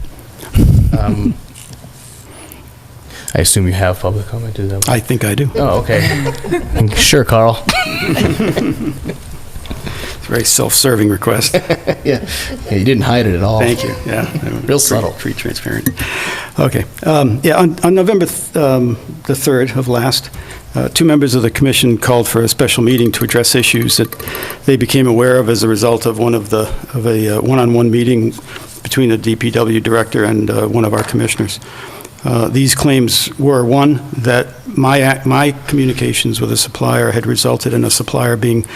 I assume you have public comment, is that? I think I do. Oh, okay. Sure, Carl. It's a very self-serving request. Yeah, you didn't hide it at all. Thank you, yeah. Real subtle. Pretty transparent. Okay. Yeah, on November the 3rd of last, two members of the commission called for a special meeting to address issues that they became aware of as a result of a one-on-one meeting between the DPW director and one of our commissioners. These claims were, one, that my communications with a supplier had resulted in a supplier being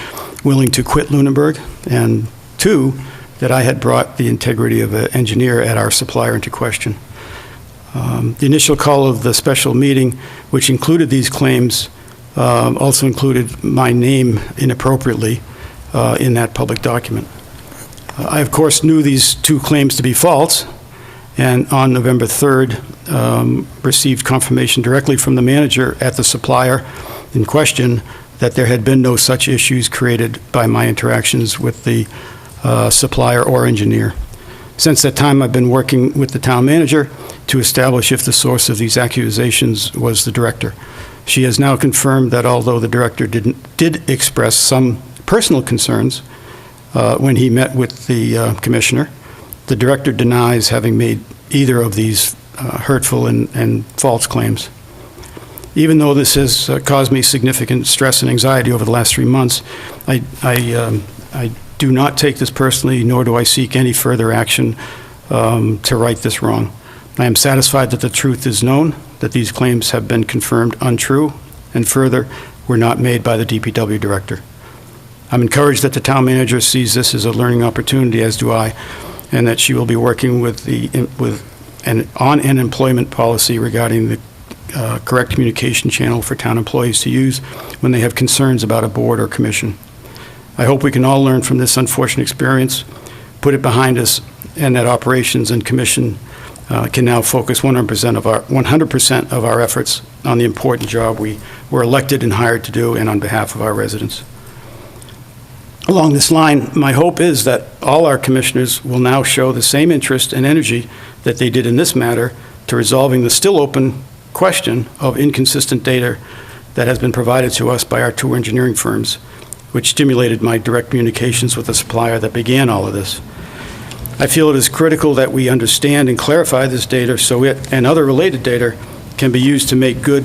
willing to quit Lunenburg, and two, that I had brought the integrity of an engineer at our supplier into question. The initial call of the special meeting, which included these claims, also included my name inappropriately in that public document. I, of course, knew these two claims to be false, and on November 3rd, received confirmation directly from the manager at the supplier in question that there had been no such issues created by my interactions with the supplier or engineer. Since that time, I've been working with the town manager to establish if the source of these accusations was the director. She has now confirmed that although the director did express some personal concerns when he met with the commissioner, the director denies having made either of these hurtful and false claims. Even though this has caused me significant stress and anxiety over the last 3 months, I do not take this personally, nor do I seek any further action to right this wrong. I am satisfied that the truth is known, that these claims have been confirmed untrue, and further, were not made by the DPW director. I'm encouraged that the town manager sees this as a learning opportunity, as do I, and that she will be working on an employment policy regarding the correct communication channel for town employees to use when they have concerns about a board or commission. I hope we can all learn from this unfortunate experience, put it behind us, and that operations and commission can now focus 100% of our efforts on the important job we were elected and hired to do, and on behalf of our residents. Along this line, my hope is that all our commissioners will now show the same interest and energy that they did in this matter to resolving the still open question of inconsistent data that has been provided to us by our two engineering firms, which stimulated my direct communications with the supplier that began all of this. I feel it is critical that we understand and clarify this data so it and other related data can be used to make good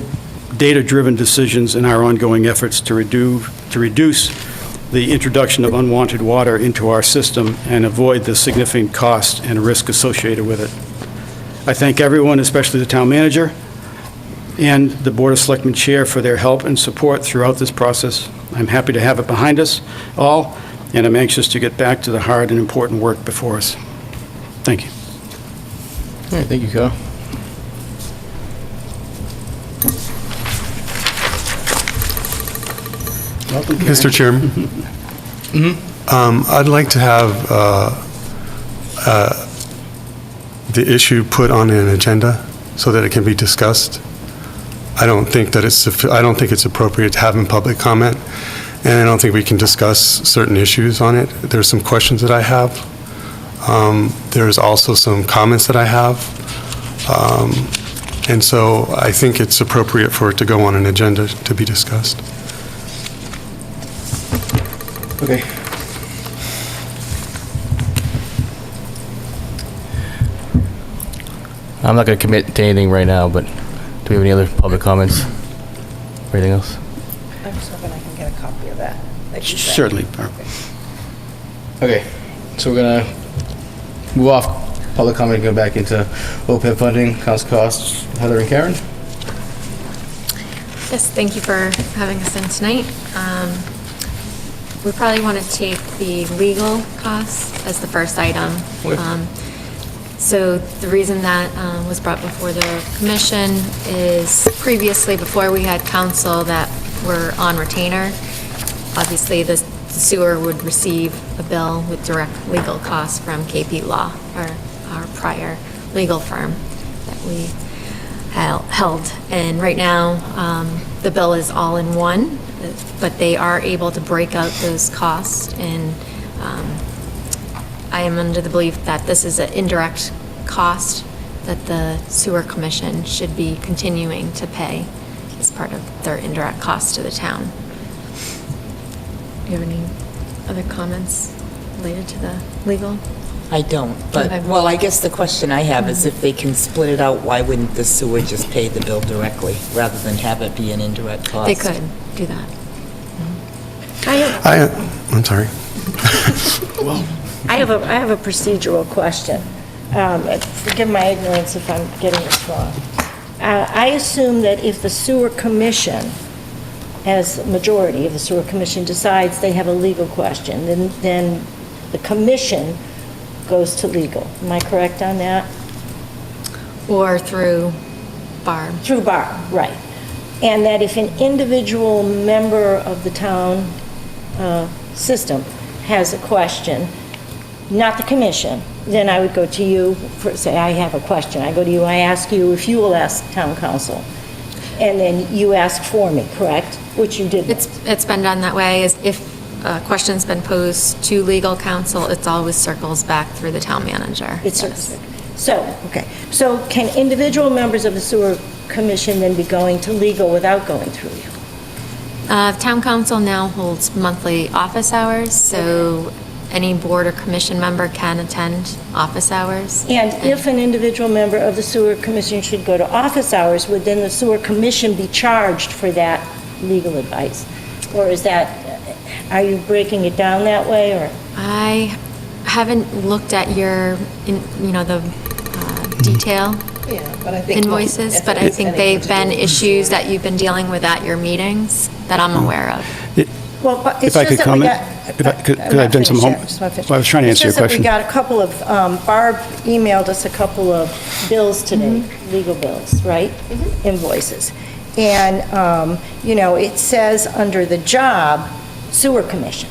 data-driven decisions in our ongoing efforts to reduce the introduction of unwanted water into our system and avoid the significant cost and risk associated with it. I thank everyone, especially the town manager and the Board of Selectmen Chair, for their help and support throughout this process. I'm happy to have it behind us all, and I'm anxious to get back to the hard and important work before us. Thank you. All right, thank you, Kyle. Welcome, Karen. Mr. Chairman? I'd like to have the issue put on an agenda so that it can be discussed. I don't think it's appropriate to have in public comment, and I don't think we can discuss certain issues on it. There's some questions that I have. There's also some comments that I have. And so I think it's appropriate for it to go on an agenda to be discussed. Okay. I'm not going to commit to anything right now, but do we have any other public comments? Or anything else? I'm just hoping I can get a copy of that. Certainly. Okay, so we're going to move off public comment and go back into OPEB funding, council costs. Heather and Karen? Yes, thank you for having us in tonight. We probably want to take the legal costs as the first item. Okay. So the reason that was brought before the commission is previously, before we had council that were on retainer, obviously the sewer would receive a bill with direct legal costs from KP Law, our prior legal firm that we held. And right now, the bill is all in one, but they are able to break out those costs, and I am under the belief that this is an indirect cost that the sewer commission should be continuing to pay as part of their indirect costs to the town. Do you have any other comments related to the legal? I don't, but, Okay. well, I guess the question I have is if they can split it out, why wouldn't the sewer just pay the bill directly, rather than have it be an indirect cost? They could do that. I'm sorry. I have a procedural question. Forgive my ignorance if I'm getting this wrong. I assume that if the sewer commission, as a majority of the sewer commission decides they have a legal question, then the commission goes to legal. Am I correct on that? Or through Barb. Through Barb, right. And that if an individual member of the town system has a question, not the commission, then I would go to you, for, say, I have a question. I go to you, I ask you if you will ask town council. And then you ask for me, correct? Which you did. It's been done that way. If a question's been posed to legal counsel, it always circles back through the town manager. So, okay. So can individual members of the sewer commission then be going to legal without going through you? Town council now holds monthly office hours, so any board or commission member can attend office hours. And if an individual member of the sewer commission should go to office hours, would then the sewer commission be charged for that legal advice? Or is that, are you breaking it down that way, or? I haven't looked at your, the detail Yeah, but I think. invoices, but I think they've been issues that you've been dealing with at your meetings that I'm aware of. Well, but it's If I could just that we comment, got- because I've done some I'm home, not finished yet. Just wanna finish. well, I was trying to answer your It's just that question. we got a couple of, Barb emailed us a couple of bills today, legal bills, right? Invoices. And, it says under the job, sewer commission.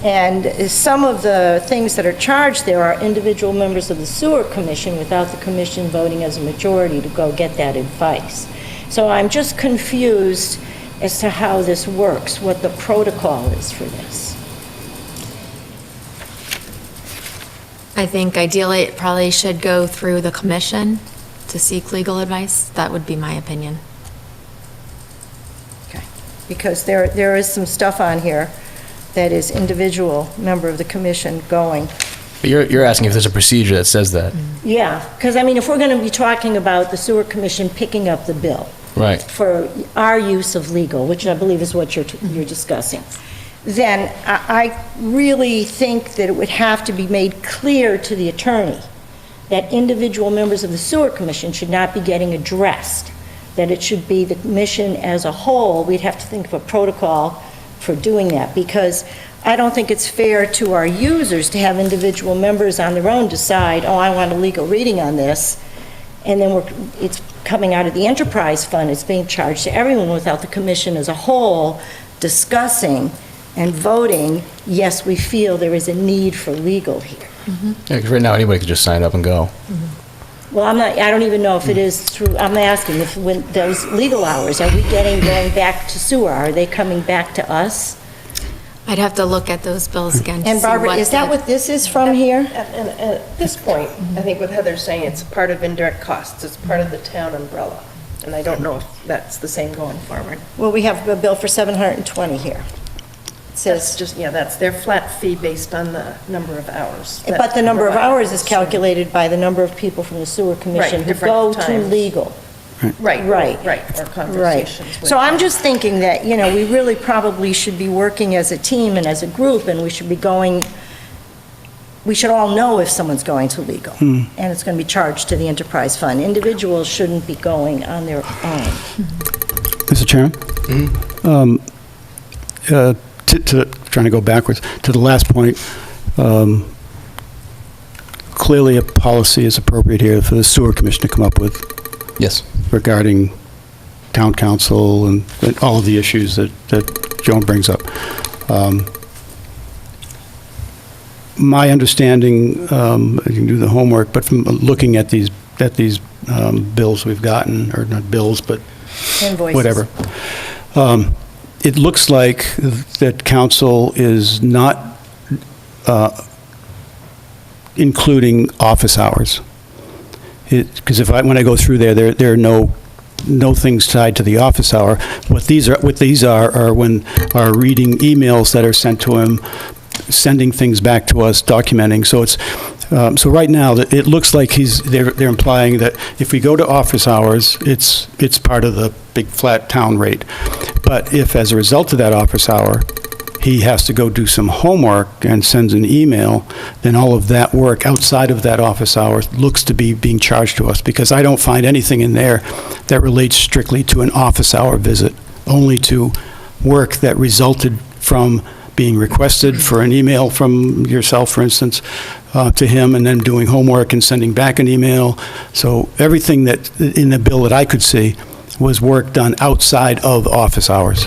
And some of the things that are charged there are individual members of the sewer commission without the commission voting as a majority to go get that advice. So I'm just confused as to how this works, what the protocol is for this. I think ideally it probably should go through the commission to seek legal advice. That would be my opinion. Okay. Because there is some stuff on here that is individual member of the commission going. But you're asking if there's a procedure that says that. Yeah, because I mean, if we're going to be talking about the sewer commission picking up the bill Right. for our use of legal, which I believe is what you're discussing, then I really think that it would have to be made clear to the attorney that individual members of the sewer commission should not be getting addressed, that it should be the commission as a whole. We'd have to think of a protocol for doing that, because I don't think it's fair to our users to have individual members on their own decide, oh, I want a legal reading on this, and then it's coming out of the enterprise fund, it's being charged to everyone without the commission as a whole discussing and voting, yes, we feel there is a need for legal here. Yeah, because right now anybody could just sign up and go. Well, I don't even know if it is through, I'm asking if when those legal hours, are we going back to sewer? Are they coming back to us? I'd have to look at those bills again to And see Barbara, what is that the- what this is from here? And at this point, I think what Heather's saying, it's part of indirect costs, it's part of the town umbrella. And I don't know if that's the same going forward. Well, we have a bill for 720 here. It That's says, just, that's their flat fee based on the number of hours. but the number of hours is calculated by the number of people from the sewer commission who different go to times. legal. Right, Right. right, or Right. conversations with. So I'm just thinking that, we really probably should be working as a team and as a group, and we should all know if someone's going to legal, and it's going to be charged to the enterprise fund. Individuals shouldn't be going on their own. Mr. Chairman? Trying to go backwards, to the last point, clearly a policy is appropriate here for the sewer commission to come up with Yes. regarding town council and all of the issues that Joan brings up. My understanding, you can do the homework, but from looking at these bills we've gotten, or not bills, but Invoices. whatever, it looks like that council is not including office hours. Because when I go through there are no things tied to the office hour. What these are when reading emails that are sent to him, sending things back to us, documenting. So it's so right now it looks like they're implying that if we go to office hours, it's part of the big flat town rate. But if as a result of that office hour, he has to go do some homework and sends an email, then all of that work outside of that office hour looks to be being charged to us, because I don't find anything in there that relates strictly to an office hour visit, only to work that resulted from being requested for an email from yourself, for instance, to him, and then doing homework and sending back an email. So everything that in the bill that I could see was work done outside of office hours.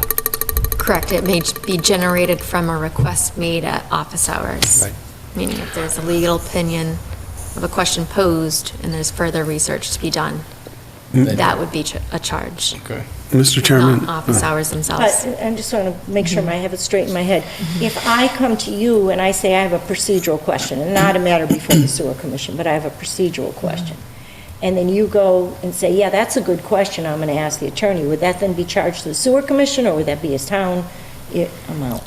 Correct, it may be generated from a request made at office hours. Right. meaning if there's a legal opinion of a question posed and there's further research to be done, that would be a charge, Okay. Mr. Chairman? not office hours themselves. But I just want to make sure I have it straight in my head. If I come to you and I say I have a procedural question, and not a matter before the sewer commission, but I have a procedural question, and then you go and say, yeah, that's a good question, I'm going to ask the attorney, would that then be charged to the sewer commission, or would that be his town amount?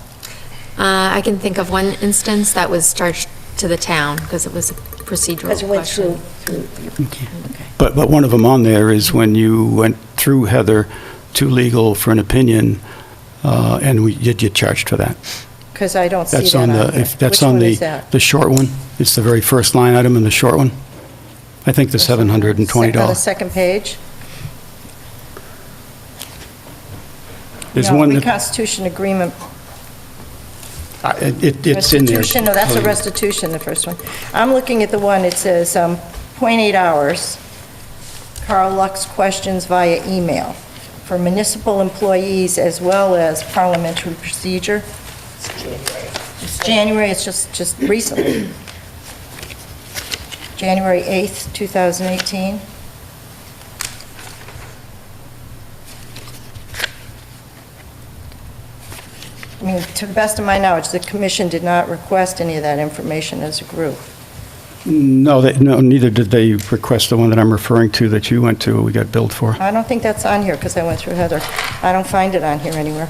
I can think of one instance that was charged to the town because it was a procedural Because it went question. through, okay. But one of them on there is when you went through Heather to legal for an opinion, and you get charged for that. Because I don't see That's that on on the, here. if that's Which on one the is that? the short one. It's the very first line item in the short one. I think the On the $720. second page? There's No, one that, reconstitution agreement. it's in there. Restitution, no, that's a restitution, the first one. I'm looking at the one, it says, .8 hours, Carl Lux questions via email for municipal employees as well as parliamentary procedure. It's January, it's just recently. January 8th, 2018. I mean, to the best of my knowledge, the commission did not request any of that information as a group. No, neither did they request the one that I'm referring to that you went to, we got billed for. I don't think that's on here, because I went through Heather. I don't find it on here anywhere.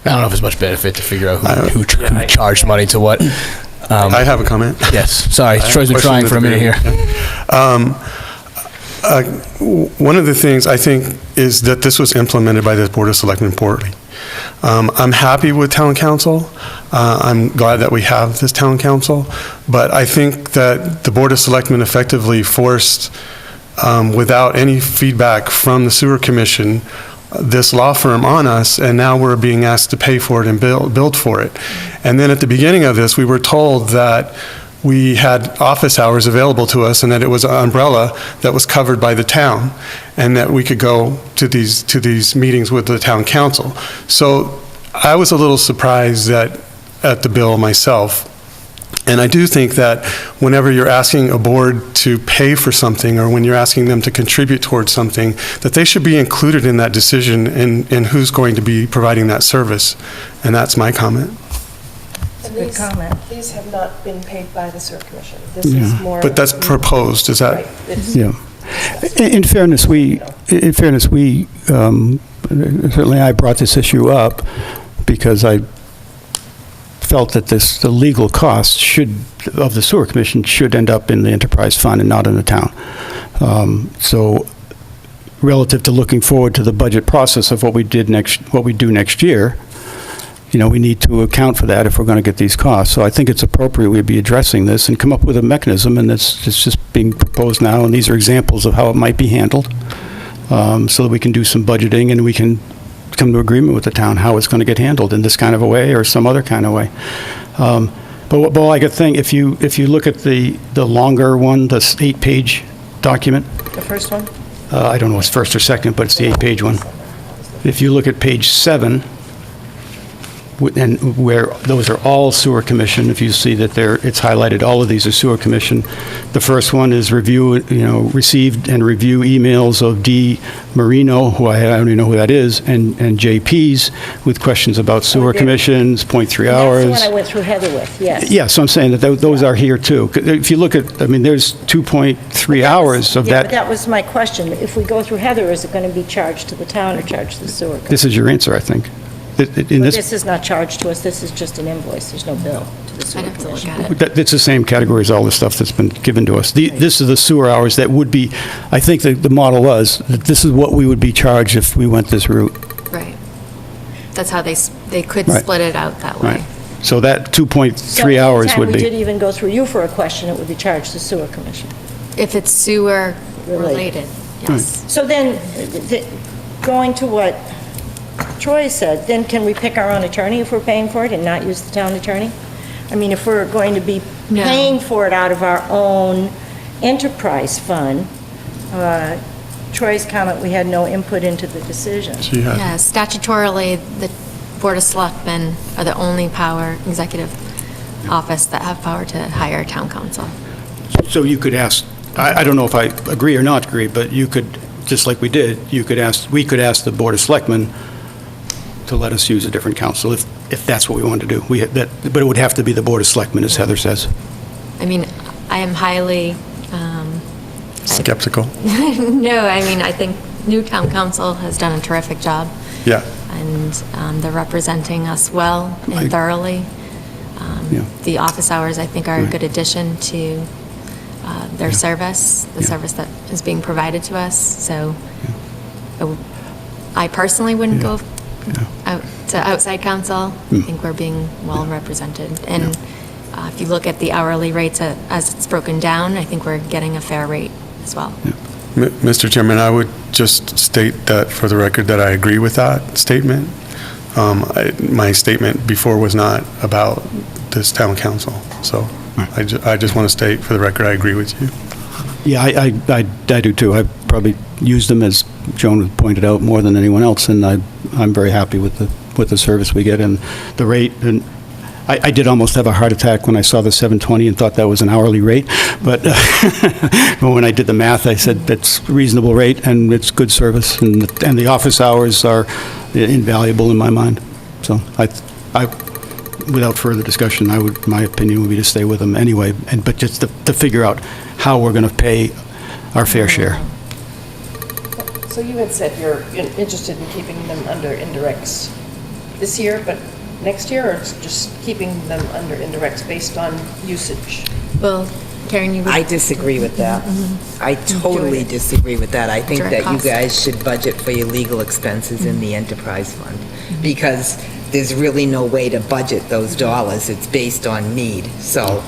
I don't know if it's much benefit to figure out who charged money to what. I have a comment. Yes, sorry, Troy's been trying for a minute here. One of the things I think is that this was implemented by the Board of Selectmen poorly. I'm happy with town council. I'm glad that we have this town council, but I think that the Board of Selectmen effectively forced, without any feedback from the sewer commission, this law firm on us, and now we're being asked to pay for it and build for it. And then at the beginning of this, we were told that we had office hours available to us and that it was an umbrella that was covered by the town and that we could go to these meetings with the town council. So I was a little surprised at the bill myself. And I do think that whenever you're asking a board to pay for something or when you're asking them to contribute towards something, that they should be included in that decision in who's going to be providing that service. And that's my comment. Good comment. These have not been paid by the sewer commission. This is more. But that's proposed, is that? Right. It's- Yeah. In fairness, certainly I brought this issue up because I felt that the legal costs of the sewer commission should end up in the enterprise fund and not in the town. So relative to looking forward to the budget process of what we do next year, we need to account for that if we're going to get these costs. So I think it's appropriate we be addressing this and come up with a mechanism, and it's just being proposed now, and these are examples of how it might be handled, so that we can do some budgeting and we can come to agreement with the town how it's going to get handled in this kind of a way or some other kind of way. But all I could think, if you look at the longer one, the 8-page document, The first one? I don't know if it's first or second, but it's the 8-page one. If you look at page 7, and where those are all sewer commission, if you see that it's highlighted, all of these are sewer commission. The first one is received and review emails of D. Marino, who I don't even know who that is, and JP's with questions about sewer commissions, 0.3 hours. That's the one I went through Heather with, yes. Yeah, so I'm saying that those are here too. If you look at, there's 2.3 hours of Yeah, but that. that was my question. If we go through Heather, is it going to be charged to the town or charged to the sewer company? This is your answer, I think. In But this, this is not charged to us, this is just an invoice, there's no bill to the I'd sewer have to look commission. at it. it's the same category as all the stuff that's been given to us. This is the sewer hours that would be, I think the model was, that this is what we would be charged if we went this route. Right. That's how they could Right. split it out that way. Right. So that 2.3 So hours anytime would we did be, even go through you for a question, it would be charged to the sewer commission. If it's sewer related, yes. So then, going to what Troy said, then can we pick our own attorney if we're paying for it and not use the town attorney? I mean, if we're going to be No. paying for it out of our own enterprise fund, Troy's comment, we had no input into the decision. She had. Yeah, statutorily, the Board of Selectmen are the only executive office that have power to hire a town council. So you could ask, I don't know if I agree or not agree, but you could, just like we did, we could ask the Board of Selectmen to let us use a different council if that's what we wanted to do. But it would have to be the Board of Selectmen, as Heather says. I mean, I am highly, Skeptical? no, I mean, I think new town council has done a terrific job, Yeah. and they're representing us well and thoroughly. Yeah. The office hours, I think, are a Right. good addition to their service, the service that is being provided to us, so I personally wouldn't go out to outside counsel. I think we're being well represented. And if you look at the hourly rates as it's broken down, I think we're getting a fair rate as well. Mr. Chairman, I would just state that for the record that I agree with that statement. My statement before was not about this town council, so I just want to state for the record, I agree with you. Yeah, I do too. I probably used them, as Joan pointed out, more than anyone else, and I'm very happy with the service we get and the rate. And I did almost have a heart attack when I saw the $7.20 and thought that was an hourly rate, but when I did the math, I said that's a reasonable rate and it's good service, and the office hours are invaluable in my mind. So without further discussion, my opinion would be to stay with them anyway, but just to figure out how we're going to pay our fair share. So you had said you're interested in keeping them under indirects this year, but next year, or it's just keeping them under indirects based on usage? Well, Karen, you would... I disagree with that. I totally disagree with that. I think Direct that you costs. guys should budget for your legal expenses in the enterprise fund, because there's really no way to budget those dollars. It's based on need. So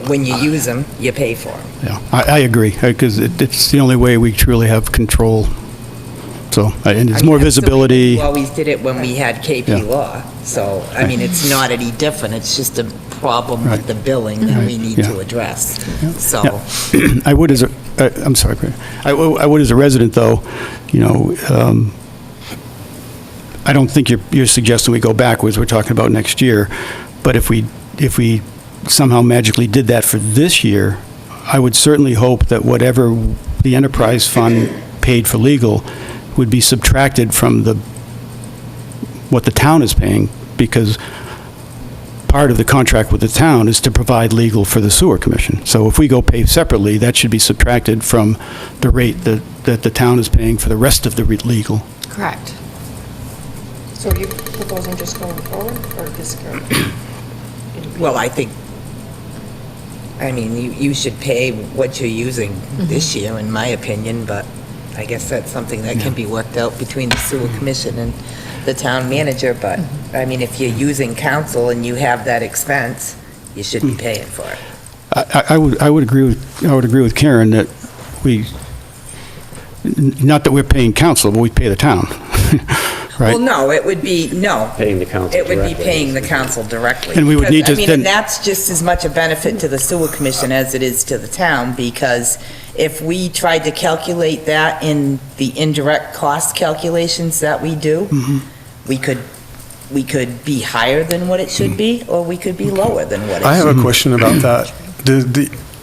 when you use them, you pay for them. Yeah, I agree, because it's the only way we truly have control. So, and it's more visibility. We always did it when we had Yeah. KP Law. So, I mean, it's not any different. It's just a problem with the billing that we need to Yeah. address. So, Yeah. I would as a, I'm sorry, Craig. I would as a resident, though, I don't think you're suggesting we go backwards. We're talking about next year. But if we somehow magically did that for this year, I would certainly hope that whatever the enterprise fund paid for legal would be subtracted from what the town is paying, because part of the contract with the town is to provide legal for the sewer commission. So if we go pay separately, that should be subtracted from the rate that the town is paying for the rest of the legal. Correct. So are you proposing just going forward, or this year? well, I think, I mean, you should pay what you're using this year, in my opinion, but I guess that's something that can be worked out between the sewer commission and the town manager. But, I mean, if you're using council and you have that expense, you should be paying for it. I would agree with Karen that not that we're paying council, but we pay the town, right? Well, no, it would be, Paying the council it would be directly. paying the council directly. And we would need to Because, I mean, then- and that's just as much a benefit to the sewer commission as it is to the town, because if we tried to calculate that in the indirect cost calculations that we do, we could be higher than what it should be, or we could be lower than what it should be. I have a question about that.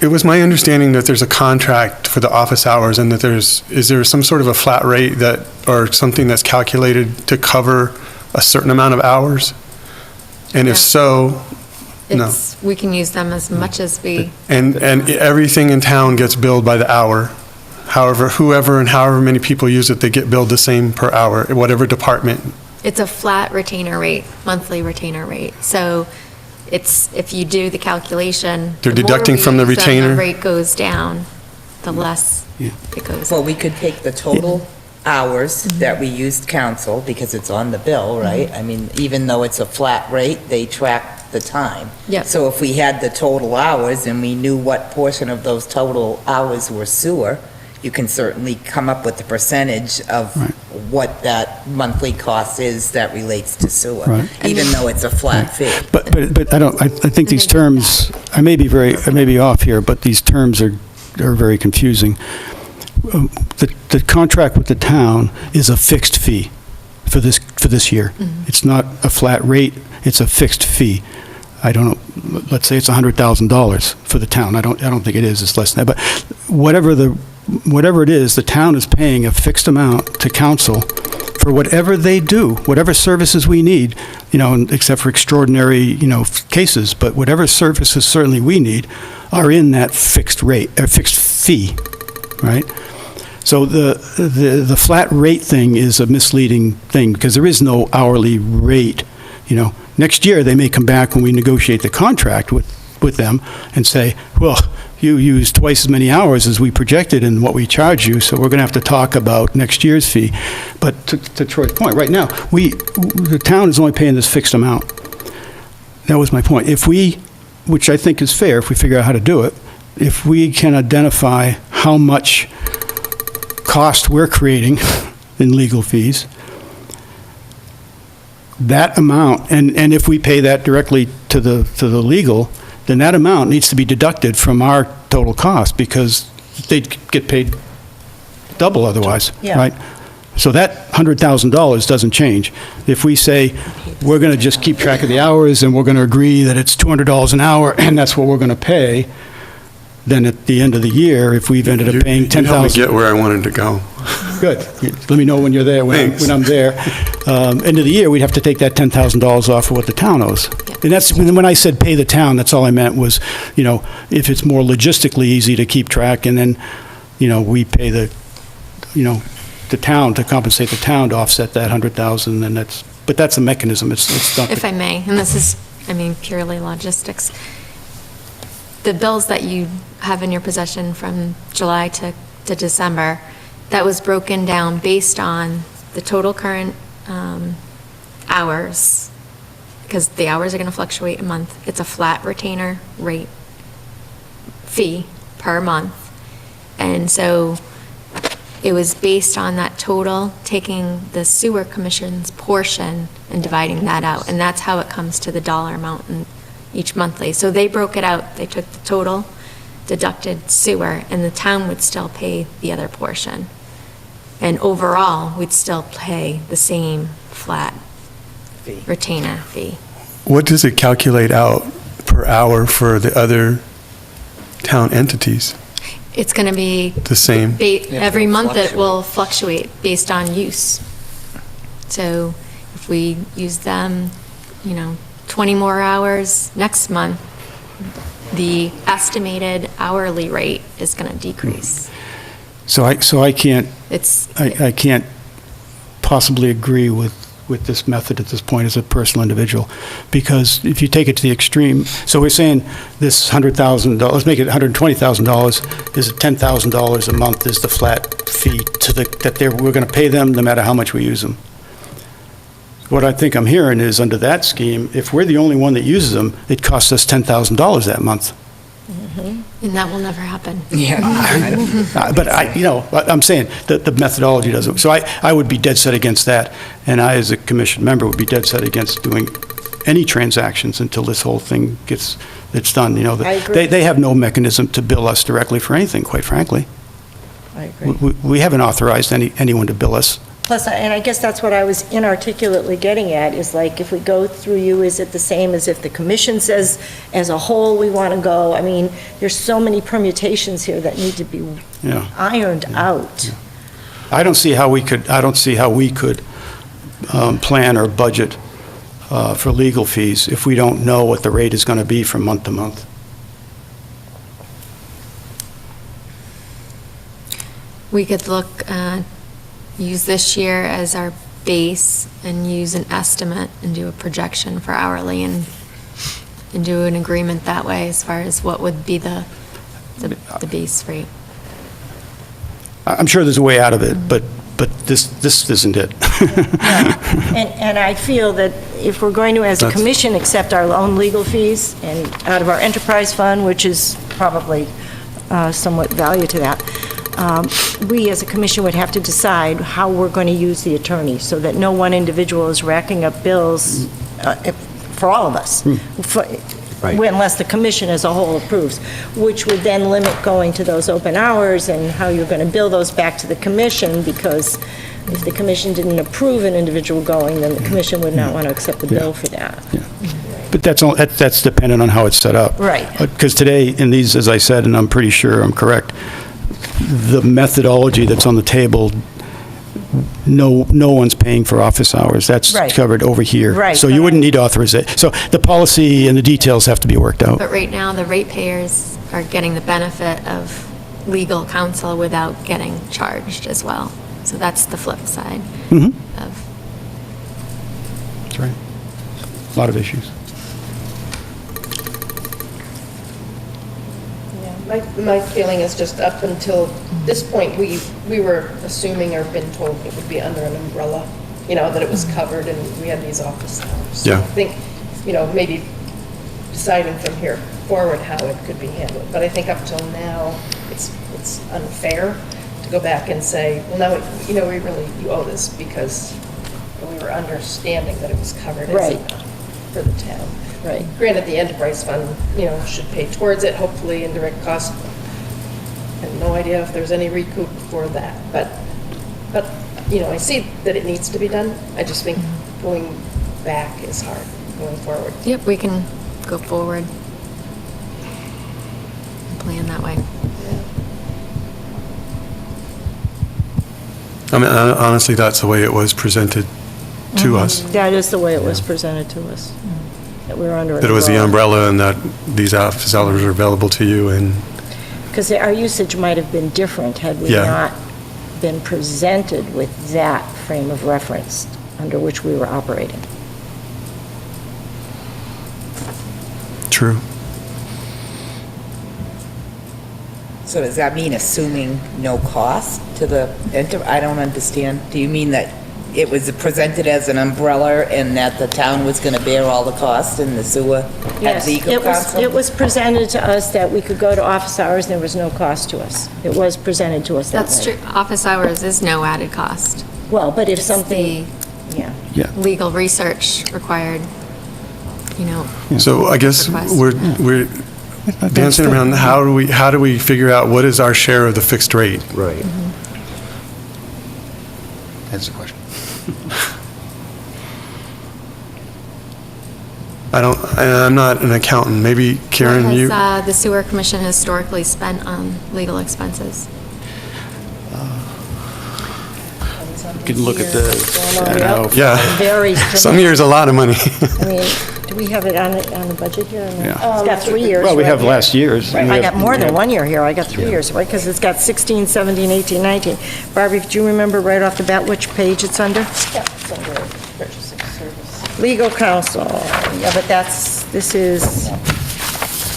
It was my understanding that there's a contract for the office hours, and that is there some sort of a flat rate or something that's calculated to cover a certain amount of hours? And if Yeah. so, no. We can use them as much as we... And everything in town gets billed by the hour. However, whoever and however many people use it, they get billed the same per hour, whatever department. It's a flat retainer rate, monthly retainer rate. So if you do the calculation... They're the more deducting we from the use them, retainer? The rate goes down, the less it goes. Well, we could take the total hours that we used council, because it's on the bill, right? I mean, even though it's a flat rate, they track the time. Yep. So if we had the total hours and we knew what portion of those total hours were sewer, you can certainly come up with the percentage of Right. what that monthly cost is that relates to sewer, Right. even though it's a flat fee. But I think these terms, I may be off here, but these terms are very confusing. The contract with the town is a fixed fee, for this year. It's not a flat rate, it's a fixed fee. I don't know, let's say it's $100,000 for the town. I don't think it is, it's less than that. But whatever it is, the town is paying a fixed amount to council for whatever they do, whatever services we need, except for extraordinary, cases, but whatever services certainly we need are in that fixed rate, or fixed fee, right? So the flat rate thing is a misleading thing, because there is no hourly rate, Next year, they may come back when we negotiate the contract with them and say, well, you used twice as many hours as we projected in what we charge you, so we're going to have to talk about next year's fee. But to Troy's point, right now, the town is only paying this fixed amount. That was my point. Which I think is fair if we figure out how to do it, if we can identify how much cost we're creating in legal fees, that amount, and if we pay that directly to the legal, then that amount needs to be deducted from our total cost, because they'd get paid double otherwise, Yeah. right? So that $100,000 doesn't change. If we say, we're going to just keep track of the hours, and we're going to agree that it's $200 an hour, and that's what we're going to pay, then at the end of the year, if we've ended up paying You helped me $10,000... get where I wanted to go. Good. Let me know when you're there, Thanks. when I'm there. End of the year, we'd have to take that $10,000 off of what the town owes. And that's, when I said pay the town, that's all I meant was, if it's more logistically easy to keep track, and then, we pay the town to compensate the town to offset that $100,000, then but that's a mechanism. It's not. If I may, and this is, purely logistics, the bills that you have in your possession from July to December, that was broken down based on the total current hours, because the hours are going to fluctuate a month. It's a flat retainer rate fee per month. And so it was based on that total, taking the sewer commission's portion and dividing that out. And that's how it comes to the dollar amount in each monthly. So they broke it out. They took the total, deducted sewer, and the town would still pay the other portion. And overall, we'd still pay the same flat retainer fee. What does it calculate out per hour for the other town entities? It's going to be The same? every month it will fluctuate based on use. So if we use them, 20 more hours next month, the estimated hourly rate is going to decrease. So I can't, It's, I can't possibly agree with this method at this point as a personal individual, because if you take it to the extreme, so we're saying this $100,000, let's make it $120,000, is $10,000 a month is the flat fee we're going to pay them no matter how much we use them. What I think I'm hearing is, under that scheme, if we're the only one that uses them, it costs us $10,000 that month. and that will never happen. But I'm saying that the methodology doesn't. So I would be dead set against that, and I, as a commission member, would be dead set against doing any transactions until this whole thing it's done. I agree. They have no mechanism to bill us directly for anything, quite frankly. I agree. We haven't authorized anyone to bill us. Plus, and I guess that's what I was inarticulately getting at, is like, if we go through you, is it the same as if the commission says, as a whole, we want to go? There's so many permutations here that need to be Yeah. ironed out. Yeah. I don't see how we could plan or budget for legal fees if we don't know what the rate is going to be from month to month. We could use this year as our base and use an estimate and do a projection for hourly and do an agreement that way as far as what would be the base rate. I'm sure there's a way out of it, but this isn't it. And I feel that if we're going to, as a commission, accept our own legal fees and out of our enterprise fund, which is probably somewhat value to that, we as a commission would have to decide how we're going to use the attorney so that no one individual is racking up bills for all of us, unless the commission as a whole approves, which would then limit going to those open hours and how you're going to bill those back to the commission, because If the commission didn't approve an individual going, then the commission would not want to accept the bill for that. But that's dependent on how it's set up. Right. Because today, in these, as I said, and I'm pretty sure I'm correct, the methodology that's on the table, no one's paying for office hours. That's Right. covered over here. Right, So you but- wouldn't need authorization. So the policy and the details have to be worked out. But right now, the ratepayers are getting the benefit of legal counsel without getting charged as well. So that's the flip side Mhm. of, That's right. A lot of issues. My feeling is just up until this point, we were assuming or been told it would be under an umbrella, that it was covered and we had these office hours. So Yeah. I think, maybe deciding from here forward how it could be handled. But I think up till now, it's unfair to go back and say, well, no, you owe this because we were understanding that it was covered as Right. for the town. Right. Granted, the enterprise fund, should pay towards it, hopefully indirect costs. I have no idea if there's any recoup for that, but, I see that it needs to be done. I just think going back is hard, going forward. yep, we can go forward and plan that way. I mean, honestly, that's the way it was presented to us. That is the way it was presented to us, that we were under an That it was the umbrella and that these office hours are available to you and, Because our usage might have been different had we Yeah. not been presented with that frame of reference under which we were operating. true. So does that mean assuming no cost to the, I don't understand. Do you mean that it was presented as an umbrella and that the town was going to bear all the costs and the sewer had Yes, legal counsel? it was presented to us that we could go to office hours and there was no cost to us. It was presented to us that way. That's true. Office hours is no added cost. Well, but if It's something, yeah. Yeah. the legal research required, So I guess Request. we're dancing around, how do we figure out what is our share of the fixed rate? Right. That's the question. I'm not an accountant. Maybe Karen, What you, has the sewer commission historically spent on legal expenses? You can look at the, I know. yeah, Very, some years a lot of money. I mean, do we have it on the budget here? Yeah. It's got 3 years. Well, we right have here. last year's. Right, We I have- got more than yeah. 1 year here, I got 3 years, right? Because it's got 16, 17, 18, 19. Barbie, do you remember right off the bat which page it's under? Yeah, it's under purchasing service. Legal counsel, yeah, but this is,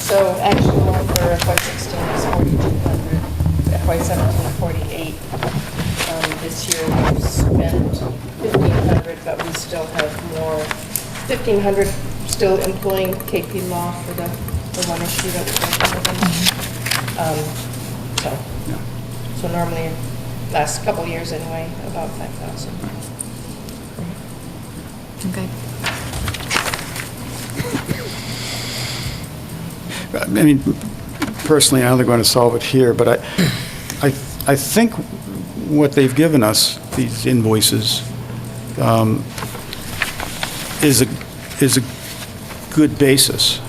So actual for FY '16 is 4,200, FY '17 48. This year we've spent 1,500, but we still have more, 1,500 still employing KP Law for the one issue that we're working with them. So normally, last couple years anyway, about 5,000. Okay. I mean, personally, I don't think we're going to solve it here, but I think what they've given us, these invoices, is a good basis,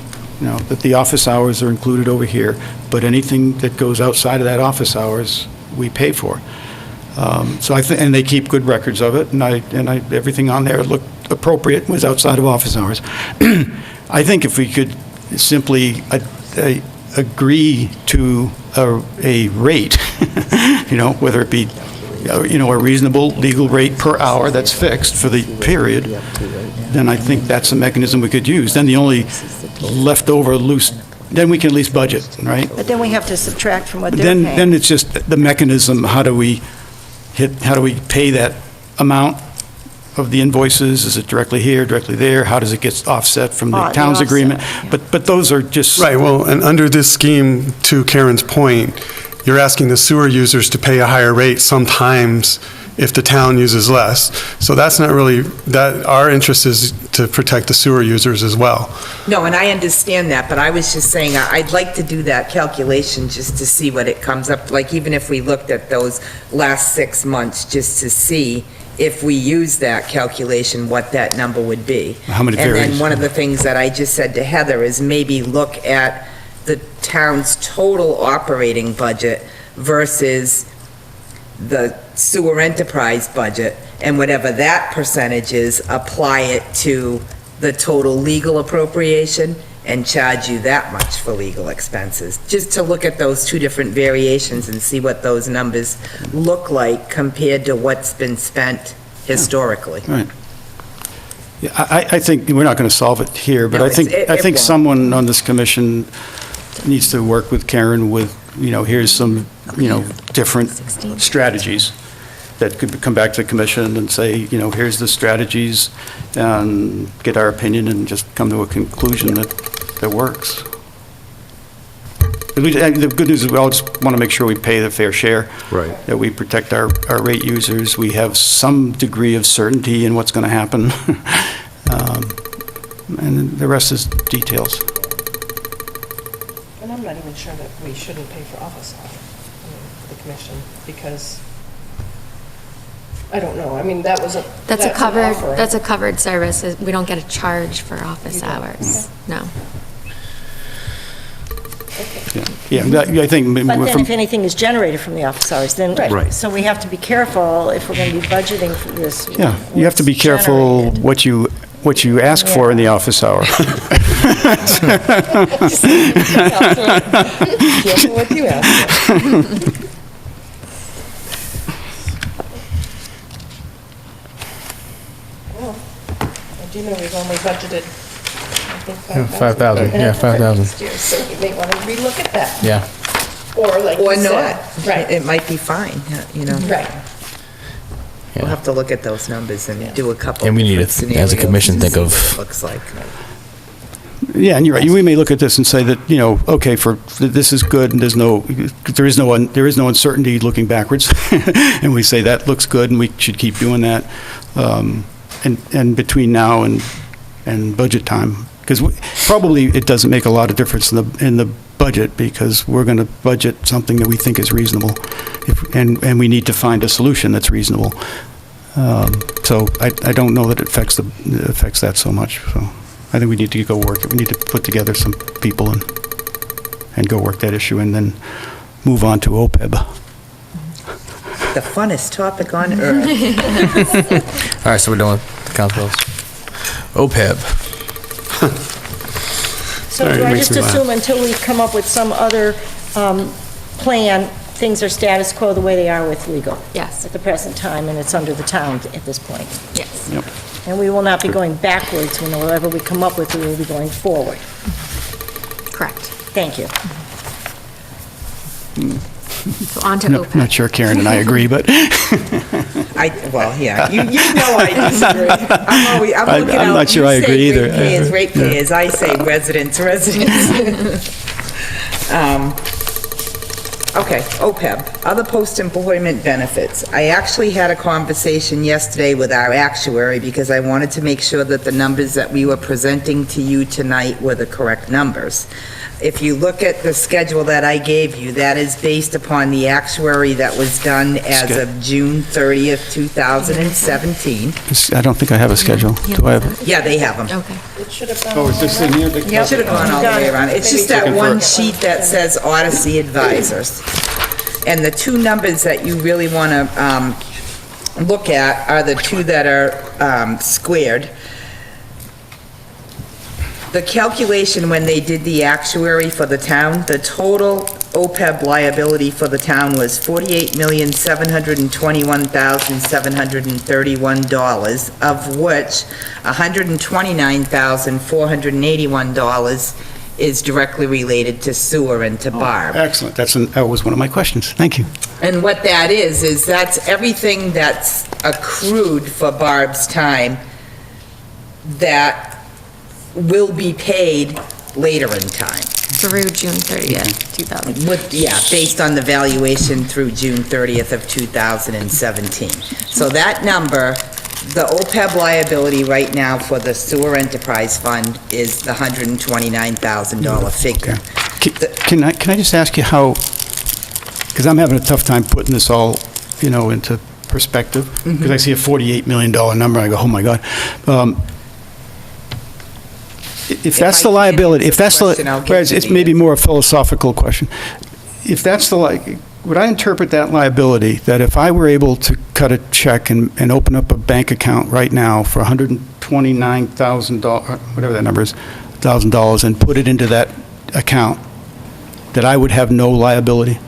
that the office hours are included over here, but anything that goes outside of that office hours, we pay for. So I think, and they keep good records of it, and everything on there looked appropriate, was outside of office hours. I think if we could simply agree to a rate, whether it be, a reasonable legal rate per hour that's fixed for the period, then I think that's a mechanism we could use. Then the only leftover loose, then we can at least budget, right? but then we have to subtract from what they're Then paying. it's just the mechanism, how do we pay that amount of the invoices? Is it directly here, directly there? How does it get offset from the The town's offset, agreement? yeah. But those are just. Right, well, and under this scheme, to Karen's point, you're asking the sewer users to pay a higher rate. Sometimes if the town uses less. So that's not really, that, our interest is to protect the sewer users as well. No, and I understand that, but I was just saying, I'd like to do that calculation just to see what it comes up, like even if we looked at those last 6 months, just to see if we use that calculation, what that number would be. How many And varies? then one of the things that I just said to Heather is maybe look at the town's total operating budget versus the sewer enterprise budget, and whatever that percentage is, apply it to the total legal appropriation and charge you that much for legal expenses. Just to look at those two different variations and see what those numbers look like compared to what's been spent historically. Right. Yeah, I think, we're not going to solve it here, but No, I think, it I think won't. someone on this commission needs to work with Karen with, here's some, different strategies that could come back to the commission and say, here's the strategies, and get our opinion and just come to a conclusion that works. The good news is we all just want to make sure we pay the fair share. Right. That we protect our rate users. We have some degree of certainty in what's going to happen. And the rest is details. And I'm not even sure that we shouldn't pay for office hours, for the commission, because, I don't know, I mean, that was a. That's a an covered, offering. that's a covered service. We don't get a charge for office hours. No. Yeah, I think. But then from- if anything is generated from the office hours, then, Right. so we have to be careful if we're going to be budgeting for this. Yeah, you have to be what's careful generated. what you ask for in the office hour. Careful what you ask for. Well, I do know we've only budgeted, I think, 5,000, yeah, 5,000. next year, so we may want to relook at that. Yeah. Or like you Or said. not. Right, It might be fine, right. We'll have to look at those numbers and do a couple. And we need to, different as a scenarios commission, to think see of- what it looks like. Yeah, and you're right. We may look at this and say that, okay, this is good, and there is no uncertainty looking backwards. And we say that looks good, and we should keep doing that. And between now and budget time, because probably it doesn't make a lot of difference in the budget, because we're going to budget something that we think is reasonable, and we need to find a solution that's reasonable. So I don't know that it affects that so much, so. I think we need to go work it. We need to put together some people and go work that issue, and then move on to OPEB. The funnest topic on earth. All right, so we're done with the council bills. OPEB. So Sorry, do it I makes just me laugh. assume until we come up with some other plan, things are status quo the way they are with legal? Yes. At the present time, and it's under the town at this point? Yes. Yep. And we will not be going backwards, whatever we come up with, we will be going forward. Correct. Thank you. So on to No, OPEB. not sure Karen and I agree, but Well, yeah, you know I disagree. I'm looking I'm out. not sure I agree either. You say ratepayers, I say residents. Okay, OPEB, other post-employment benefits. I actually had a conversation yesterday with our actuary because I wanted to make sure that the numbers that we were presenting to you tonight were the correct numbers. If you look at the schedule that I gave you, that is based upon the actuary that was done as of June 30th, 2017. I don't think I have a schedule. Do I have it? Yeah, they have them. Okay. It should have gone. Oh, is this in here? It should have gone all the way around. It's just that Looking for one it. sheet that says Odyssey Advisors. And the two numbers that you really want to look at are the two that are squared. The calculation when they did the actuary for the town, the total OPEB liability for the town was $48,721,731, of which $129,481 is directly related to sewer and to Barb. Excellent. That was one of my questions. Thank you. And what that is that's everything that's accrued for Barb's time that will be paid later in time. Through June 30th, 2000. Based on the valuation through June 30th of 2017. So that number, the OPEB liability right now for the sewer enterprise fund is the $129,000 figure. Can I just ask you how, because I'm having a tough time putting this all, into perspective, because I see a $48 million number, I go, oh my God. If that's the liability, if that's the, whereas it's maybe more a philosophical question. If that's the, would I interpret that liability, that if I were able to cut a check and open up a bank account right now for $129,000, whatever that number is, $1,000, and put it into that account, that I would have no liability?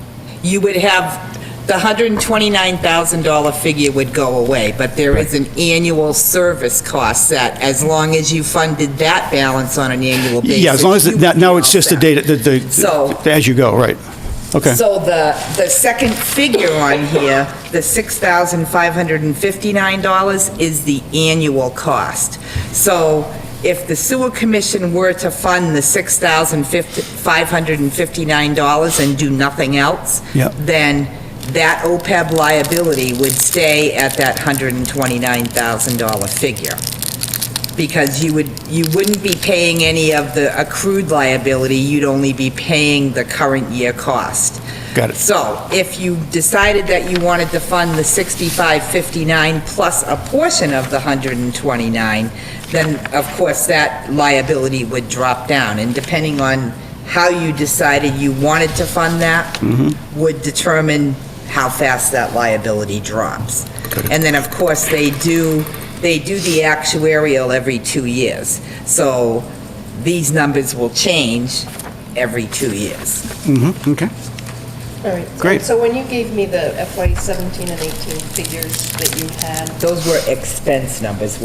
You would have, the $129,000 figure would go away, but there is an annual service cost that, as long as you funded that balance on an annual basis. Yeah, as long as, now it's just the data, So- as you go, right? Okay. So the second figure on here, the $6,559 is the annual cost. So if the sewer commission were to fund the $6,559 and do nothing else, Yep. then that OPEB liability would stay at that $129,000 figure. Because you wouldn't be paying any of the accrued liability, you'd only be paying the current year cost. Got it. So if you decided that you wanted to fund the 6559 plus a portion of the 129, then of course that liability would drop down. And depending on how you decided you wanted to fund that, would determine how fast that liability drops. And then, of course, they do the actuarial every 2 years. So these numbers will change every 2 years. Okay. All right. Great. So when you gave me the FY 17 and 18 figures that you had, Those were expense numbers,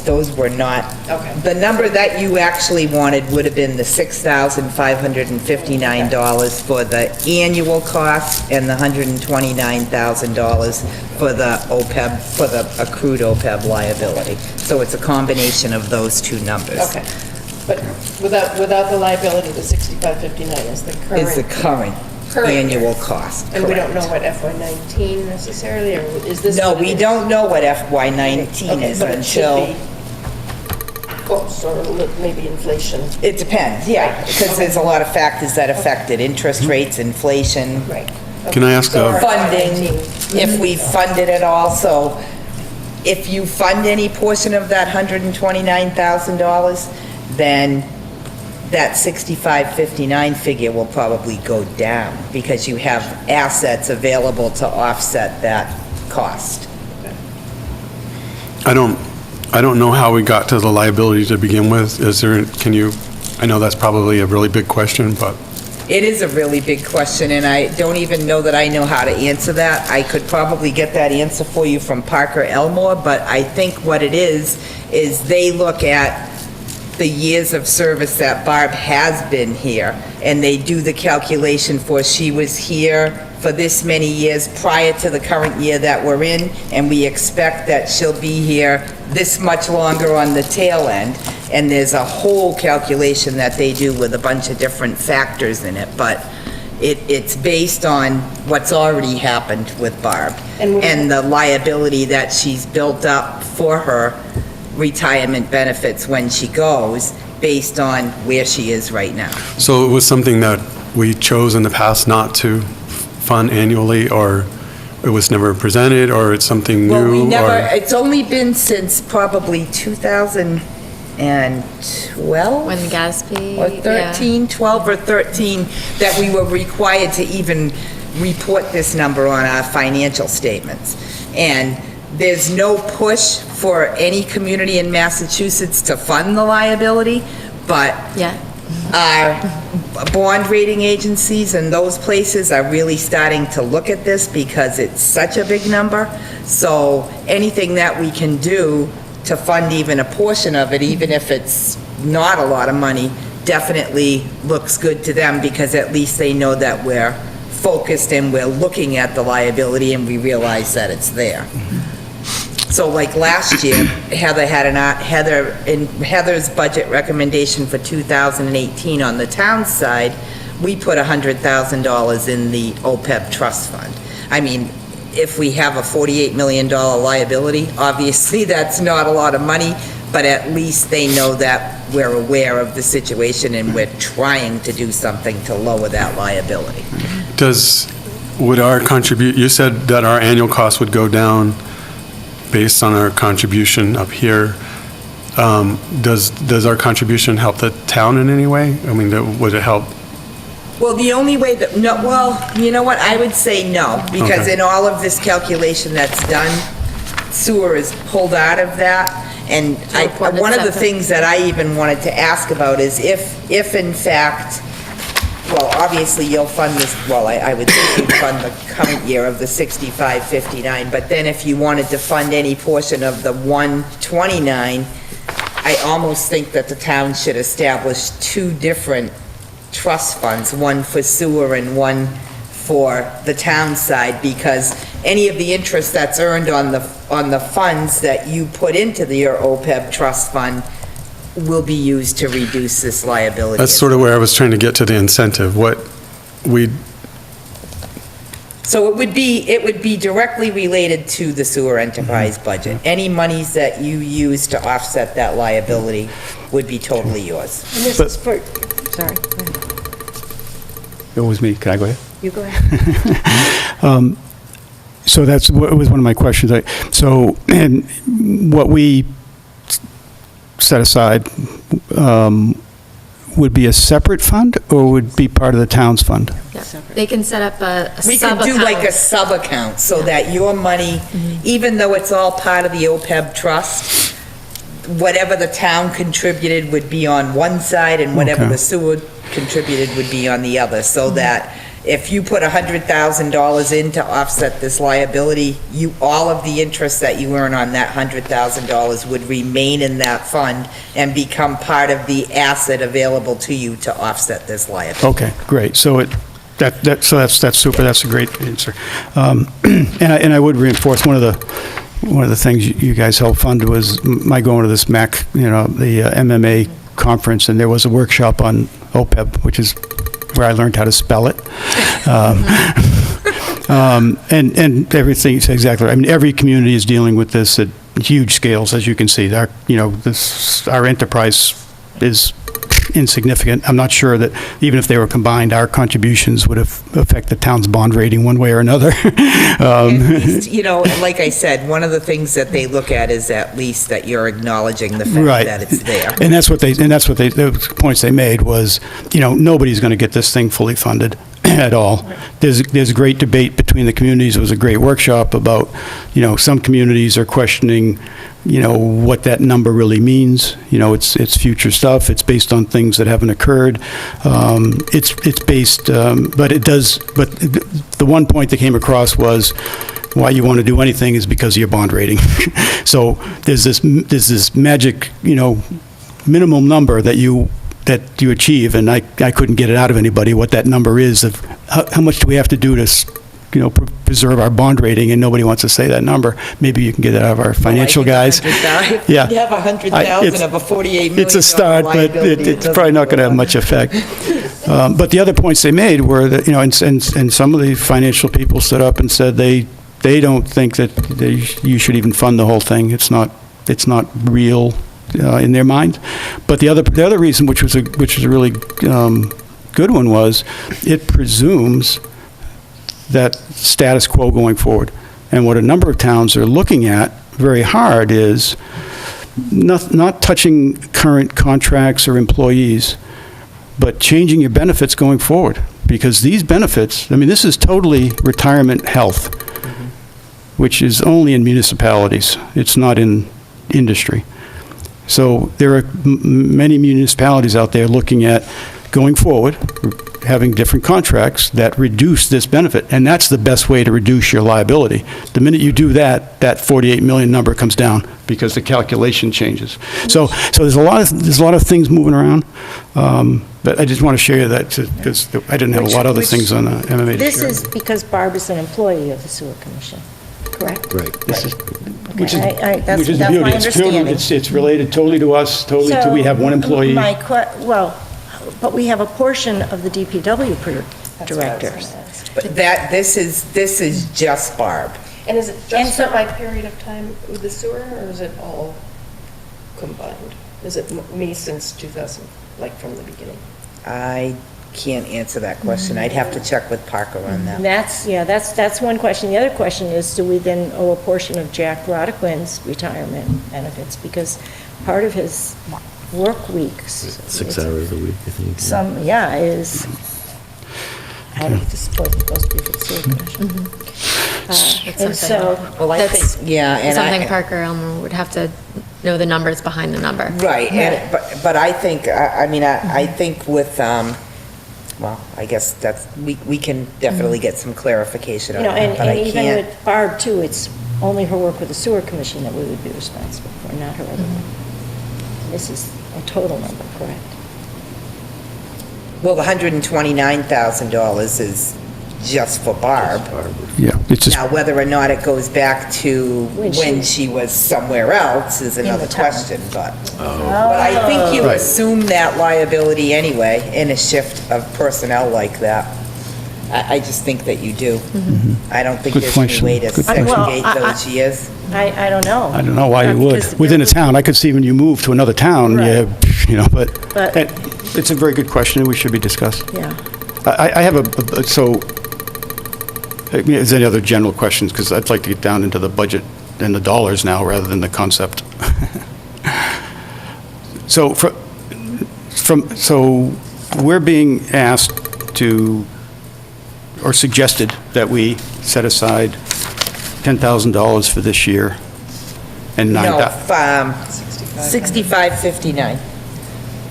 those were not. Okay. The number that you actually wanted would have been the $6,559 for the annual cost and the $129,000 for the OPEB, for the accrued OPEB liability. So it's a combination of those two numbers. okay. But without the liability, the 6559 is the current. Is the current annual cost. And we don't know correct. what FY 19 necessarily, or is this? No, what it we is? don't know what FY 19 Okay, is but it should until. be close, or maybe inflation. It depends, yeah, because there's a lot of factors that affect it, interest rates, inflation, Right. Can I ask So our funding, FY19 if we funded it all, so if you fund any portion of that $129,000, then that 6559 figure will probably go down, because you have assets available to offset that cost. I don't know how we got to the liability to begin with. I know that's probably a really big question, but It is a really big question, and I don't even know that I know how to answer that. I could probably get that answer for you from Parker Elmore, but I think what it is they look at the years of service that Barb has been here, and they do the calculation for she was here for this many years prior to the current year that we're in, and we expect that she'll be here this much longer on the tail end. And there's a whole calculation that they do with a bunch of different factors in it, but it's based on what's already happened with Barb and the liability that she's built up for her retirement benefits when she goes, based on where she is right now. so it was something that we chose in the past not to fund annually, or it was never presented, or it's something Well, we new? never, or- it's only been since probably 2012? When Gatsby. Or yeah. 13, 12 or 13, that we were required to even report this number on our financial statements. And there's no push for any community in Massachusetts to fund the liability, but Yeah. our bond rating agencies and those places are really starting to look at this because it's such a big number. So anything that we can do to fund even a portion of it, even if it's not a lot of money, definitely looks good to them, because at least they know that we're focused and we're looking at the liability and we realize that it's there. So like last year, in Heather's budget recommendation for 2018 on the town side, we put $100,000 in the OPEB trust fund. I mean, if we have a $48 million liability, obviously that's not a lot of money, but at least they know that we're aware of the situation and we're trying to do something to lower that liability. Would our you said that our annual cost would go down based on our contribution up here. Does our contribution help the town in any way? I mean, would it help? Well, the only way that, no, well, you know what, I would say no, because Okay. in all of this calculation that's done, sewer is pulled out of that, and reported one of the separate. things that I even wanted to ask about is if in fact, well, obviously you'll fund this, well, I would think you'd fund the current year of the 6559, but then if you wanted to fund any portion of the 129, I almost think that the town should establish two different trust funds, one for sewer and one for the town side, because any of the interest that's earned on the funds that you put into your OPEB trust fund will be used to reduce this liability. That's sort of where I was trying to get to the incentive. So it would be directly related to the sewer enterprise budget. Any monies that you use to offset that liability would be totally yours. And this is for, sorry, go ahead. It was me. Can I go ahead? You go ahead. So that's what was one of my questions. So, and what we set aside would be a separate fund or would be part of the town's fund? Yeah. They can set up a We could do like a sub-account. sub-account so that your money, even though it's all part of the OPEB trust, whatever the town contributed would be on one side and whatever Okay. the sewer contributed would be on the other, so that if you put $100,000 in to offset this liability, all of the interest that you earn on that $100,000 would remain in that fund and become part of the asset available to you to offset this liability. Okay, great. So that's super. That's a great answer. And I would reinforce one of the things you guys helped fund was my going to this MAC, the MMA conference, and there was a workshop on OPEB, which is where I learned how to spell it. And everything, exactly. I mean, every community is dealing with this at huge scales, as you can see. Our enterprise is insignificant. I'm not sure that even if they were combined, our contributions would affect the town's bond rating one way or another. At least, and like I said, one of the things that they look at is at least that you're acknowledging the fact Right. that it's there. And that's what the points they made was, nobody's going to get this thing fully funded at all. There's a great debate between the communities. It was a great workshop about, some communities are questioning, what that number really means. It's future stuff. It's based on things that haven't occurred. It's based, but the one point that came across was why you want to do anything is because of your bond rating. So there's this magic, minimum number that you achieve, and I couldn't get it out of anybody what that number is of how much do we have to do to preserve our bond rating, and nobody wants to say that number. Maybe you can get it out of our financial guys. Yeah. You have 100,000 of a 48 million It's a start, but liability. it's probably not going to have much effect. But the other points they made were that, and some of the financial people stood up and said they don't think that you should even fund the whole thing. It's not real in their mind. But the other reason, which was a really good one, was it presumes that status quo going forward. And what a number of towns are looking at very hard is not touching current contracts or employees, but changing your benefits going forward. Because these benefits, this is totally retirement health, which is only in municipalities. It's not in industry. So there are many municipalities out there looking at going forward, having different contracts that reduce this benefit, and that's the best way to reduce your liability. The minute you do that, that 48 million number comes down because the calculation changes. So there's a lot of things moving around, but I just want to share that because I didn't have a lot of other things on MMA to This share. is because Barb is an employee of the Sewer Commission. correct? Right. This is, Okay, which is, that's which is the my beauty. It's totally- understanding. It's related totally to us, totally to, we have one employee. Well, but we have a portion of the DPW directors. But this is just Barb. And is it And just so- for my period of time with the sewer, or is it all combined? Is it me since 2000, like from the beginning? I can't answer that question. I'd have to check with Parker on that. That's one question. The other question is, do we then owe a portion of Jack Roddickman's retirement benefits? Because part of his work weeks. 6 hours a week, I think. Is, I don't think this is supposed to be for the sewer commission. And so, Well, I That's think, yeah, and something I, Parker Elmer would have to know the numbers behind the number. right, and, but I think, I mean, I think with, well, I guess that's, we can definitely get some clarification on that, but I and even can't. with Barb too, it's only her work with the sewer commission that we would be responsible for, not her other one. This is a total number, correct? Well, the $129,000 is just for Barb. Yeah, it's just, Now, whether or not it goes back to When when she- she was somewhere else is another the town. question, but I think you Right. assume that liability anyway in a shift of personnel like that. I just think that you do. I don't think Good there's any question. way to Good question. segregate Well, those years. I don't know. I don't know why you Because would. Within a town, I could see when you move to another town, Right. but But- it's a very good question, and we should be discussed. Yeah. I have so, I mean, is there any other general questions? Because I'd like to get down into the budget and the dollars now, rather than the concept. So, so we're being asked to, or suggested that we set aside $10,000 for this year and No, 9,000. 6559.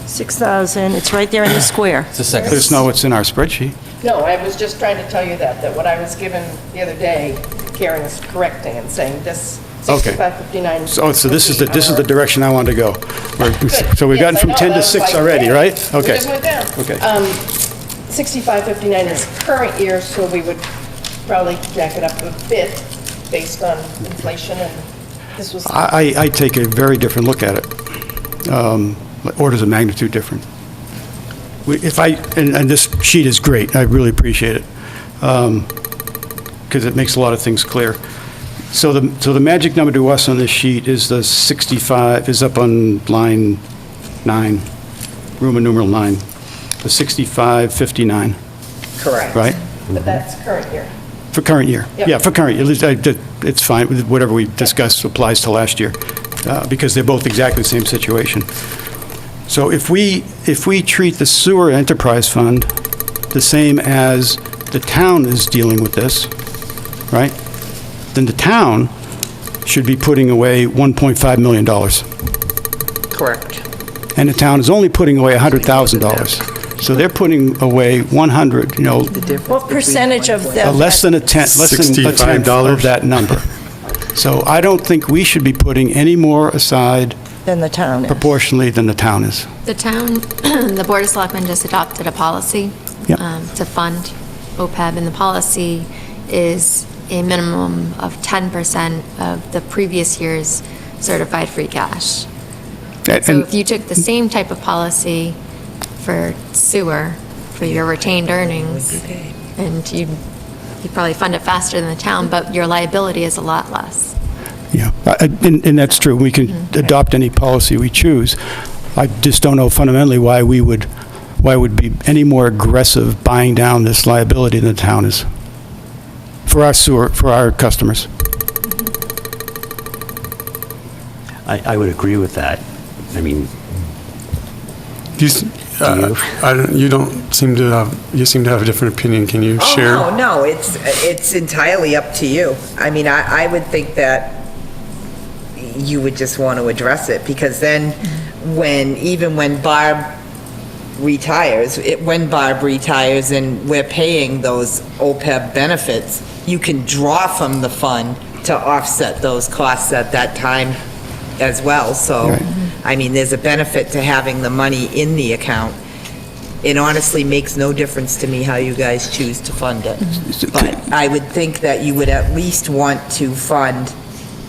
6,000, it's right there in the square. It's a second. There's no, it's in our spreadsheet. No, I was just trying to tell you that what I was given the other day, Karen is correcting and saying this Okay. 6559. So this is the direction I wanted to go. Good. So we've gotten Yes, I from know, 10 to that's 6 why- already, yeah, right? we Okay. just went down. Okay. 6559 is current year, so we would probably jack it up a bit based on inflation, and this was, I take a very different look at it. Orders of magnitude different. And this sheet is great, I really appreciate it, because it makes a lot of things clear. So the magic number to us on this sheet is the 65, is up on line 9, Roman numeral 9, the 6559, Correct. right? but that's current year. For current year? Yep. Yeah, for current year. It's fine, whatever we discussed applies to last year, because they're both exactly the same situation. So if we treat the sewer enterprise fund the same as the town is dealing with this, right? Then the town should be putting away $1.5 million. Correct. And the town is only putting away $100,000. So they're putting away 100, What percentage of that? less than a tenth $65 of that number. So I don't think we should be putting any more aside Than the town is. proportionally than the town is. The town, the Board of Selectmen just adopted a policy Yep. to fund OPEB, and the policy is a minimum of 10% of the previous year's certified free cash. So And if you took the same type of policy for sewer, for your retained earnings, and you'd probably fund it faster than the town, but your liability is a lot less. yeah, and that's true. We can adopt any policy we choose. I just don't know fundamentally why we would be any more aggressive buying down this liability than the town is for our sewer, for our customers. I would agree with that. I mean, You seem to have a different opinion. Can you share? Oh, no, it's entirely up to you. I mean, I would think that you would just want to address it, because then even when Barb retires and we're paying those OPEB benefits, you can draw from the fund to offset those costs at that time as well. So, Right. I mean, there's a benefit to having the money in the account. it honestly makes no difference to me how you guys choose to fund it. But I would think that you would at least want to fund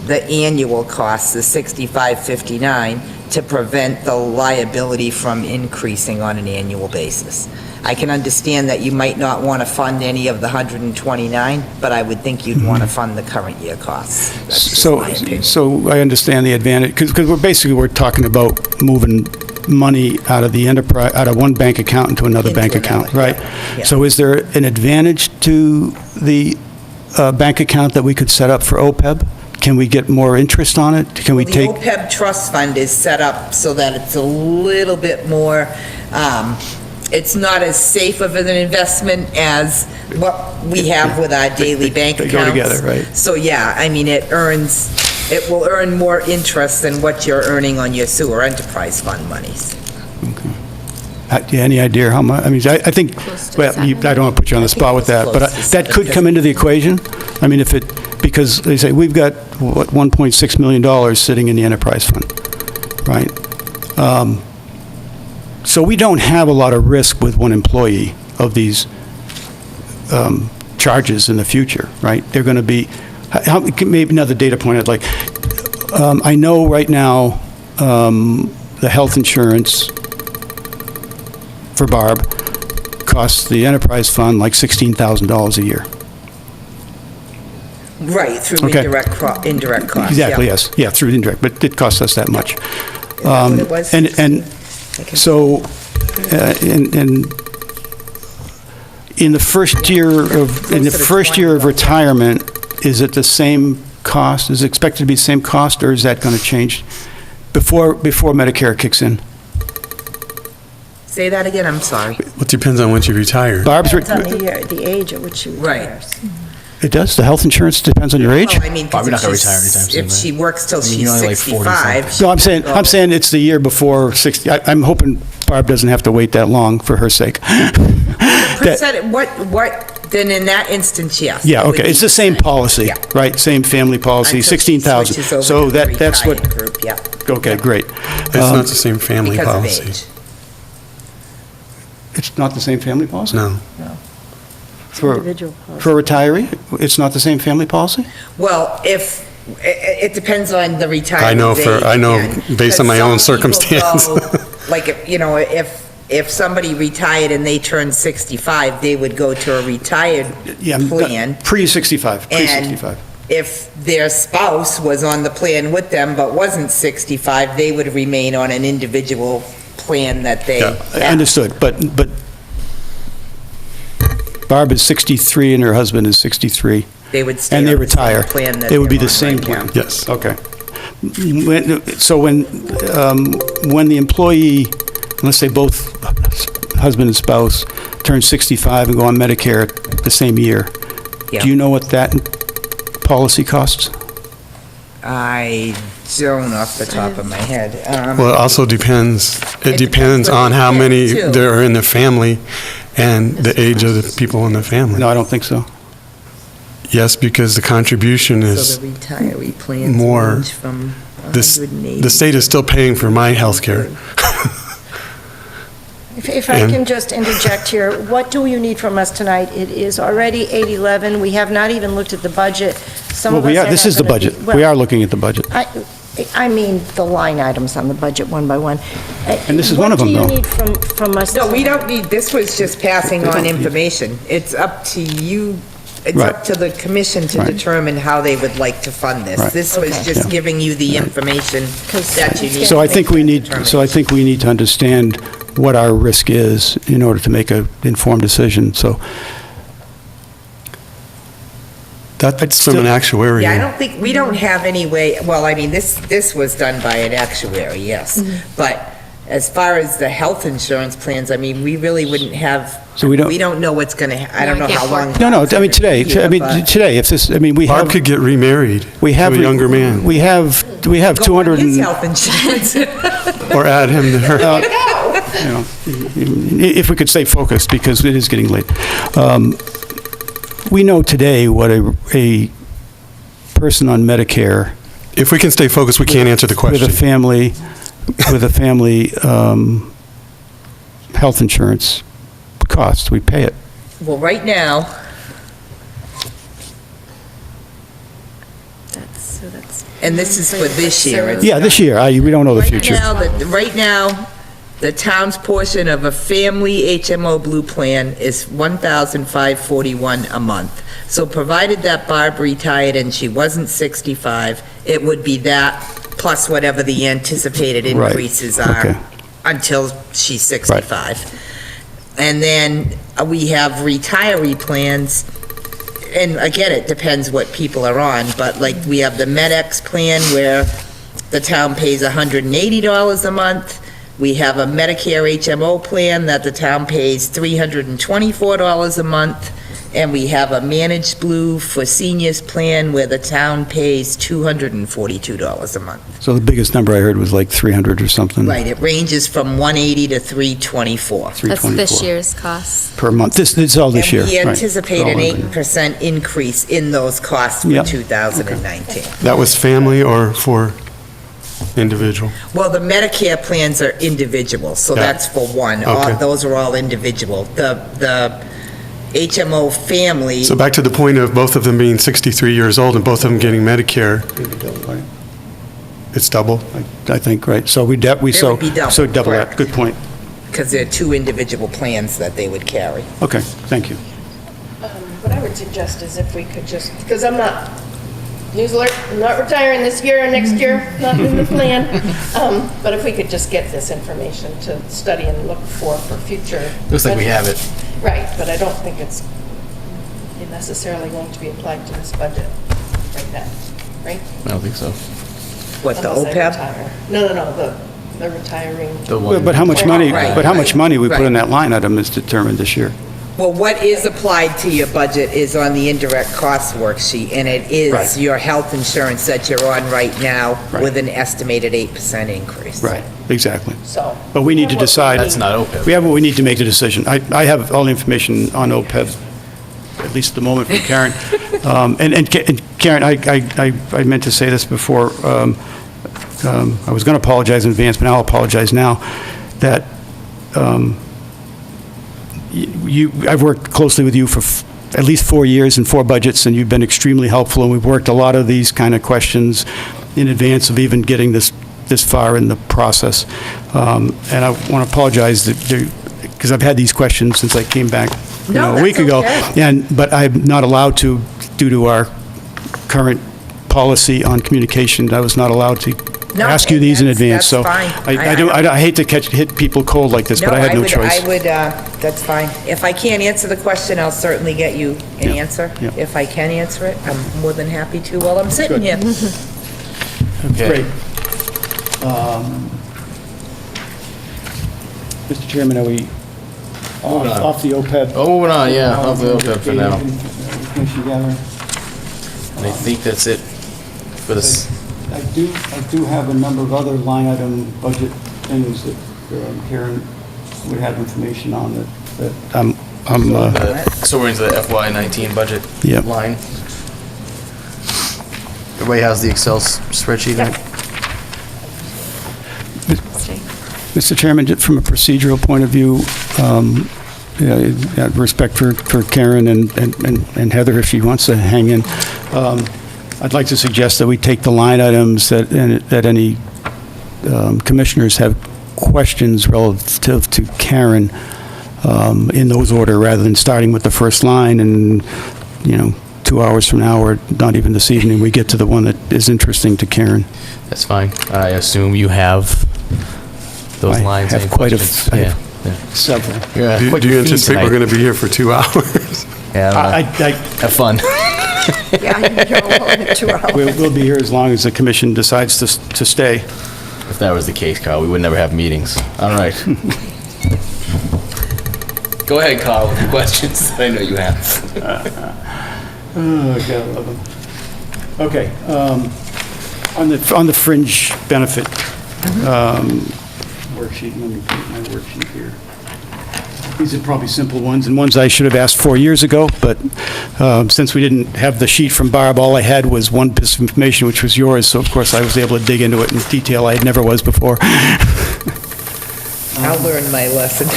the annual costs, the 6559, to prevent the liability from increasing on an annual basis. I can understand that you might not want to fund any of the 129, but I would think you'd want to fund the current year costs. That's just my opinion. So I understand the advantage, because we're talking about moving money out of the enterprise, out of one bank account into another Into bank another, account, right? yeah. So is there an advantage to the bank account that we could set up for OPEB? Can we get more interest on it? Can we take? The OPEB trust fund is set up so that it's a little bit more, it's not as safe of an investment as what we have with our daily bank They accounts. go together, right? So, yeah, I mean, it will earn more interest than what you're earning on your sewer enterprise fund monies. Any idea how much? I mean, I think, Close to well, seven. I don't want to put you on the spot with that, but Close to that could come into the equation? I mean, because they say, we've got, what, $1.6 million sitting in the enterprise fund, right? So we don't have a lot of risk with one employee of these charges in the future, right? They're going to be, maybe another data point I'd like, I know right now, the health insurance for Barb costs the enterprise fund like $16,000 a year. Right, through Okay. indirect costs. Exactly, yeah. yes. Yeah, through indirect, but it costs us that much. Is that what it was? And so, in the first year of retirement, is it the same cost? Is it expected to be the same cost, or is that going to change before Medicare kicks in? Say that again, I'm sorry. It depends on when you retire. Barb's, Depends on the age at which she Right. retires. it does? The health insurance depends on your age? Well, I mean, 'cause Probably not if gonna she's- retire anytime soon, if right? she works till I mean, she's you're only like 40 65. No, I'm saying it's the year before 60. I'm hoping Barb doesn't have to wait that long for her sake. Percent, then in that instance, yes. Yeah, it would okay, be it's the same percent. policy, Yeah. right? Same family policy, Until she 16,000. switches over So to the that's what, retirement group, yeah, okay, great. It's not the same family because of policy. age. It's not the same family policy? No. For Individual policy. for a retiree, it's not the same family policy? Well, it depends on the retirement I know age, based on my own circumstance. Like, if somebody retired and they turned 65, they would go to a retired Yeah, plan. Pre-65, And pre-65. if their spouse was on the plan with them but wasn't 65, they would remain on an individual plan that they Yeah. had. Understood, but Barb is 63 and her husband is 63, They would stay and they on the same retire. plan that It would be they're the on same right plan? now. Yes. Okay. So when the employee, let's say both husband and spouse, turn 65 and go on Medicare the same year, Yeah. do you know what that policy costs? I don't off the top of my head. Well, it also depends, it depends what on they how get, many too. there are in the family and the age of the people in the family. No, I don't think so. Yes, because the contribution So is, the retiree plans more- range from this, 180. the state is still paying for my health care. If I And- can just interject here, what do you need from us tonight? It is already 8:11. We have not even looked at the budget. Some Well, of us are this not is the gonna be- budget. We are looking at the budget. I mean, the line items on the budget, one by one. And this is one of them, though. What do you need from us? No, we tonight? don't need, this was just passing on information. It's up to you, it's Right. up to the commission to Right. determine how they would like to fund this. Right. This was Okay. just Yeah. giving you the information that you need. So I to think make we that need, to understand what our risk is in order to make an informed decision, so. That's From an still, actuary. Yeah, I don't think, we don't have any way, well, I mean, this was done by an actuary, yes. But as far as the health insurance plans, I mean, we really wouldn't have, So we don't- we don't know what's gonna, I don't No, know I how can't long. work. no, I mean, today, if this, I mean, we have. Barb could get remarried We to have a younger man, We have Go on 200 his and, health insurance. or add him to her. you know, if we could stay focused, because it is getting late. We know today what a person on Medicare If we can stay focused, we can't answer the with question. a family health insurance costs. We pay it. Well, right now, and this is for this year. it's Yeah, this year. We don't know the Right future. now, right now, the town's portion of a family HMO Blue plan is $1,541 a month. So provided that Barb retired and she wasn't 65, it would be that plus whatever the anticipated Right. increases are Okay. until she's 65. And then we have retiree plans, and again, it depends what people are on, but like, we have the MedX plan where the town pays $180 a month. We have a Medicare HMO plan that the town pays $324 a month. And we have a Managed Blue for seniors plan where the town pays $242 a month. So the biggest number I heard was like 300 or something. Right, it ranges from 180 to 324. That's 324 this year's cost. per month. This is all this year. And we right. anticipate an All of it. 8% increase in those costs for Yep. 2019. That was family or for individual? Well, the Medicare plans are individual, so Yeah. that's for one. Okay. Those are all individual. The HMO family, So back to the point of both of them being 63 years old and both of them getting Medicare, it's double? I think, right. So we, It would be double, so double that. correct. Good point. because they're two individual plans that they would carry. Okay, thank you. What I would suggest is if we could just, because I'm not, news alert, I'm not retiring this year or next year, not in the plan. But if we could just get this information to study and look for future. Looks like we have it. Right, but I don't think it's necessarily going to be applied to this budget right now, right? I don't think so. What, the Unless I OPEB? retire. No, the retiring. The one- But how much money, Right, but how much right, money we put in right. that line item is determined this year. Well, what is applied to your budget is on the indirect cost worksheet, and it is Right. your health insurance that you're on right now Right. with an estimated 8% increase. Exactly. So. But we need to decide. That's not OPEB. We need to make the decision. I have all the information on OPEB, at least at the moment from Karen. And Karen, I meant to say this before. I was going to apologize in advance, but now I'll apologize now, that I've worked closely with you for at least 4 years and 4 budgets, and you've been extremely helpful, and we've worked a lot of these kind of questions in advance of even getting this far in the process. And I want to apologize, because I've had these questions since I came back No, a week that's ago. okay. But I'm not allowed to, due to our current policy on communication, I was not allowed to No, ask you these in that's- advance. that's So fine. I hate to hit people cold like this, but I had no choice. I would, that's fine. If I can't answer the question, I'll certainly get you an Yeah, answer. yeah. If I can answer it, I'm more than happy to while I'm sitting here. Okay. Great. Mr. Chairman, are we on. off the OPEB? Oh, moving on, yeah, off the OPEB for now. Information gathering. And I think that's it for this. I do have a number of other line item budget things that Karen would have information on that I'm, So we're into the FY19 budget Yep. line. Everybody has the Excel spreadsheet, right? Mr. Chairman, just from a procedural point of view, out of respect for Karen and Heather, if she wants to hang in, I'd like to suggest that we take the line items that any commissioners have questions relative to Karen in those order, rather than starting with the first line and, 2 hours from now, or not even this evening, we get to the one that is interesting to Karen. That's fine. I assume you have those I lines. have Any quite a questions? f- I Yeah, have yeah. Several. You're a quick Do you feed anticipate we're tonight. going to be here for 2 hours? Yeah, I don't know. Have fun. Yeah, you're only 2 hours. We'll be here as long as the commission decides to stay. If that was the case, Carl, we would never have meetings. All right. Go ahead, Carl, with the questions that I know you have. Oh, gotta love them. Okay, on the fringe benefit worksheet, let me put my worksheet here. These are probably simple ones, and ones I should have asked 4 years ago, but since we didn't have the sheet from Barb, all I had was one piece of information, which was yours, so of course I was able to dig into it in detail I never was before. I'll learn my lesson.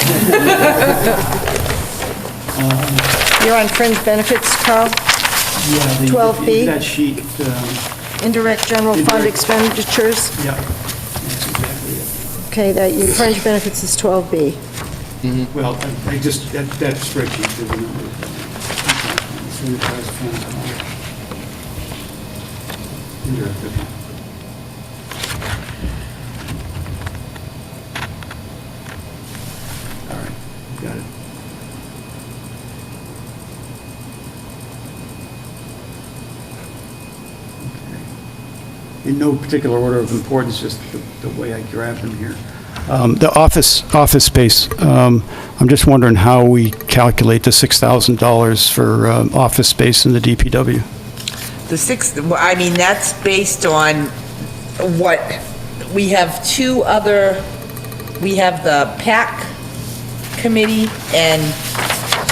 You're on fringe benefits, Carl? Yeah, 12B? That sheet, Indirect general fund Indirect. expenditures? yeah, that's exactly it. Okay, that your fringe benefits is 12B. Well, I just, that spreadsheet, there's a number. Indirect, okay. All right, got it. In no particular order of importance, just the way I grabbed them here. The office space, I'm just wondering how we calculate the $6,000 for office space in the DPW. The sixth, well, I mean, that's based on what, we have two other, we have the PAC committee and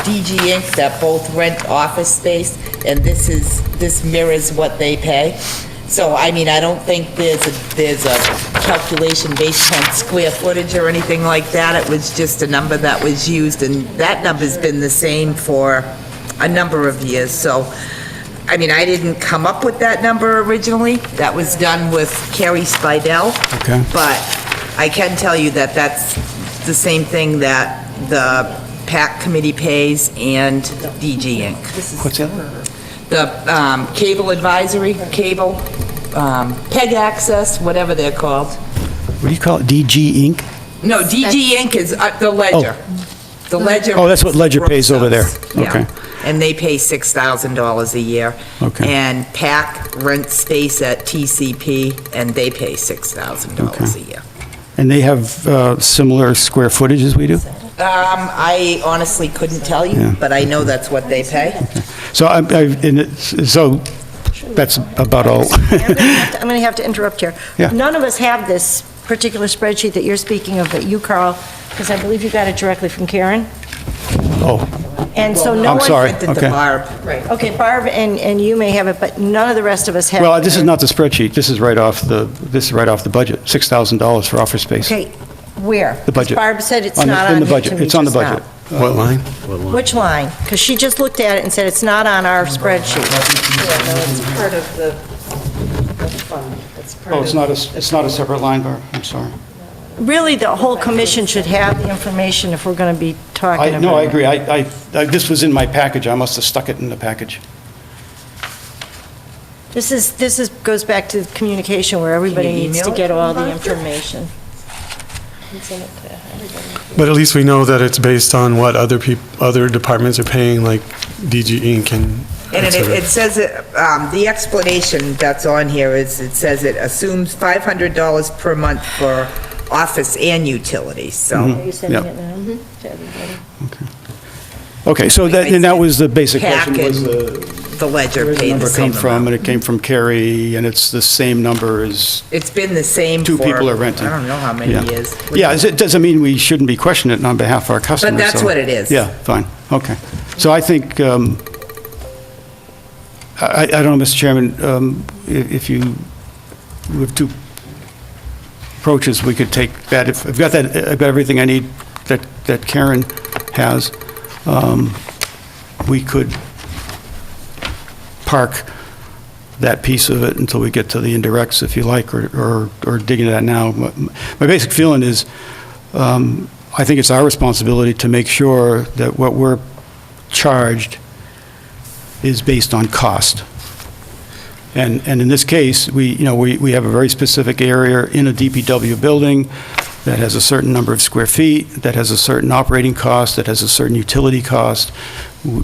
DG Inc. that both rent office space, and this mirrors what they pay. So, I mean, I don't think there's a calculation based on square footage or anything like that. It was just a number that was used, and that number's been the same for a number of years. So, I mean, I didn't come up with that number originally. That was done with Carrie Spidel. Okay. But I can tell you that that's the same thing that the PAC committee pays and DG Inc. What's that? The cable advisory, cable, PEG access, whatever they're called. What do you call it, DG Inc.? No, DG Inc. is the ledger. The ledger. Oh, that's what Ledger pays over there. Yeah. Okay. And they pay $6,000 a year. Okay. And PAC rents space at TCP, and they pay $6,000 a year. And they have similar square footage as we do? I honestly couldn't tell you, Yeah. but I know that's what they pay. So so that's about all. I'm going to have to interrupt here. Yeah. None of us have this particular spreadsheet that you're speaking of, but you, Carl, because I believe you got it directly from Karen. Oh, And so no I'm one... sorry. Sent it to Okay. Barb. Okay, Barb and you may have it, but none of the rest of us have it. well, this is not the spreadsheet. This is right off the budget, $6,000 for office space. Okay, where? The budget. Barb said it's On the- not in on the here budget. to me It's on the just now. budget. What line? Which line? Because she just looked at it and said it's not on our spreadsheet. Part of the fund. It's part Oh, of... it's not a separate line, Barb? I'm sorry. Really, the whole commission should have the information if we're going to be talking about it. No, I agree. This was in my package. I must have stuck it in the package. This goes back to communication where everybody Can you needs to email it get to all me, the Martha? information. But at least we know that it's based on what other departments are paying, like DG Inc. and And et cetera. it says, the explanation that's on here is, it says it assumes $500 per month for office and utilities, so. Are you sending Yeah. it now to everybody? Okay, so that was the basic question, PAC was and the ledger where's the paid the number same come from? And amount. it came from Carrie, and it's the same number as, It's been the same Two for, people are renting. I don't know how many yeah. years. Yeah, it doesn't mean we shouldn't be questioning it on behalf of our customers. that's so- what it is. Yeah, fine, okay. So I think, I don't know, Mr. Chairman, if you, we have two approaches, we could take that, if I've got everything I need that Karen has, we could park that piece of it until we get to the indirects, if you like, or dig into that now. My basic feeling is, I think it's our responsibility to make sure that what we're charged is based on cost. And in this case, we have a very specific area in a DPW building that has a certain number of square feet, that has a certain operating cost, that has a certain utility cost.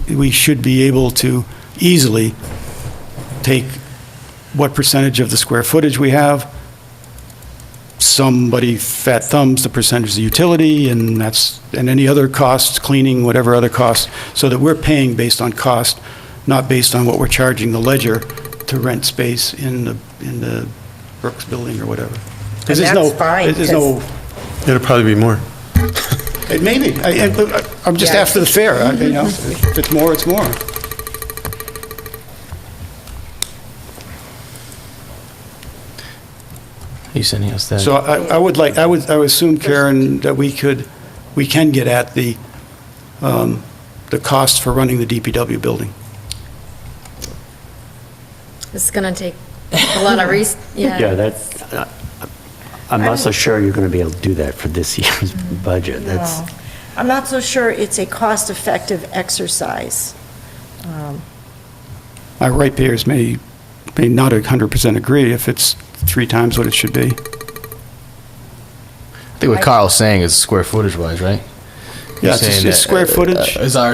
We should be able to easily take what percentage of the square footage we have, somebody fat thumbs the percentage of the utility, and any other costs, cleaning, whatever other costs, so that we're paying based on cost, not based on what we're charging the ledger to rent space in the Brooks building or whatever. 'Cause And there's no- that's fine, There's no, It'll probably be more. it may be. I'm just Yeah. after the fair, if it's more, it's more. You sending us that? So I would assume, Karen, that we can get at the cost for running the DPW building. It's going to take a lot of Yeah, that's, I'm not so sure you're going to be able to do that for this year's budget. That's, No. I'm not so sure it's a cost-effective exercise. Our ratepayers may not 100% agree if it's 3 times what it should be. I think what Carl's saying is square footage wise, right? Yeah, You're saying it's that, square footage. Is our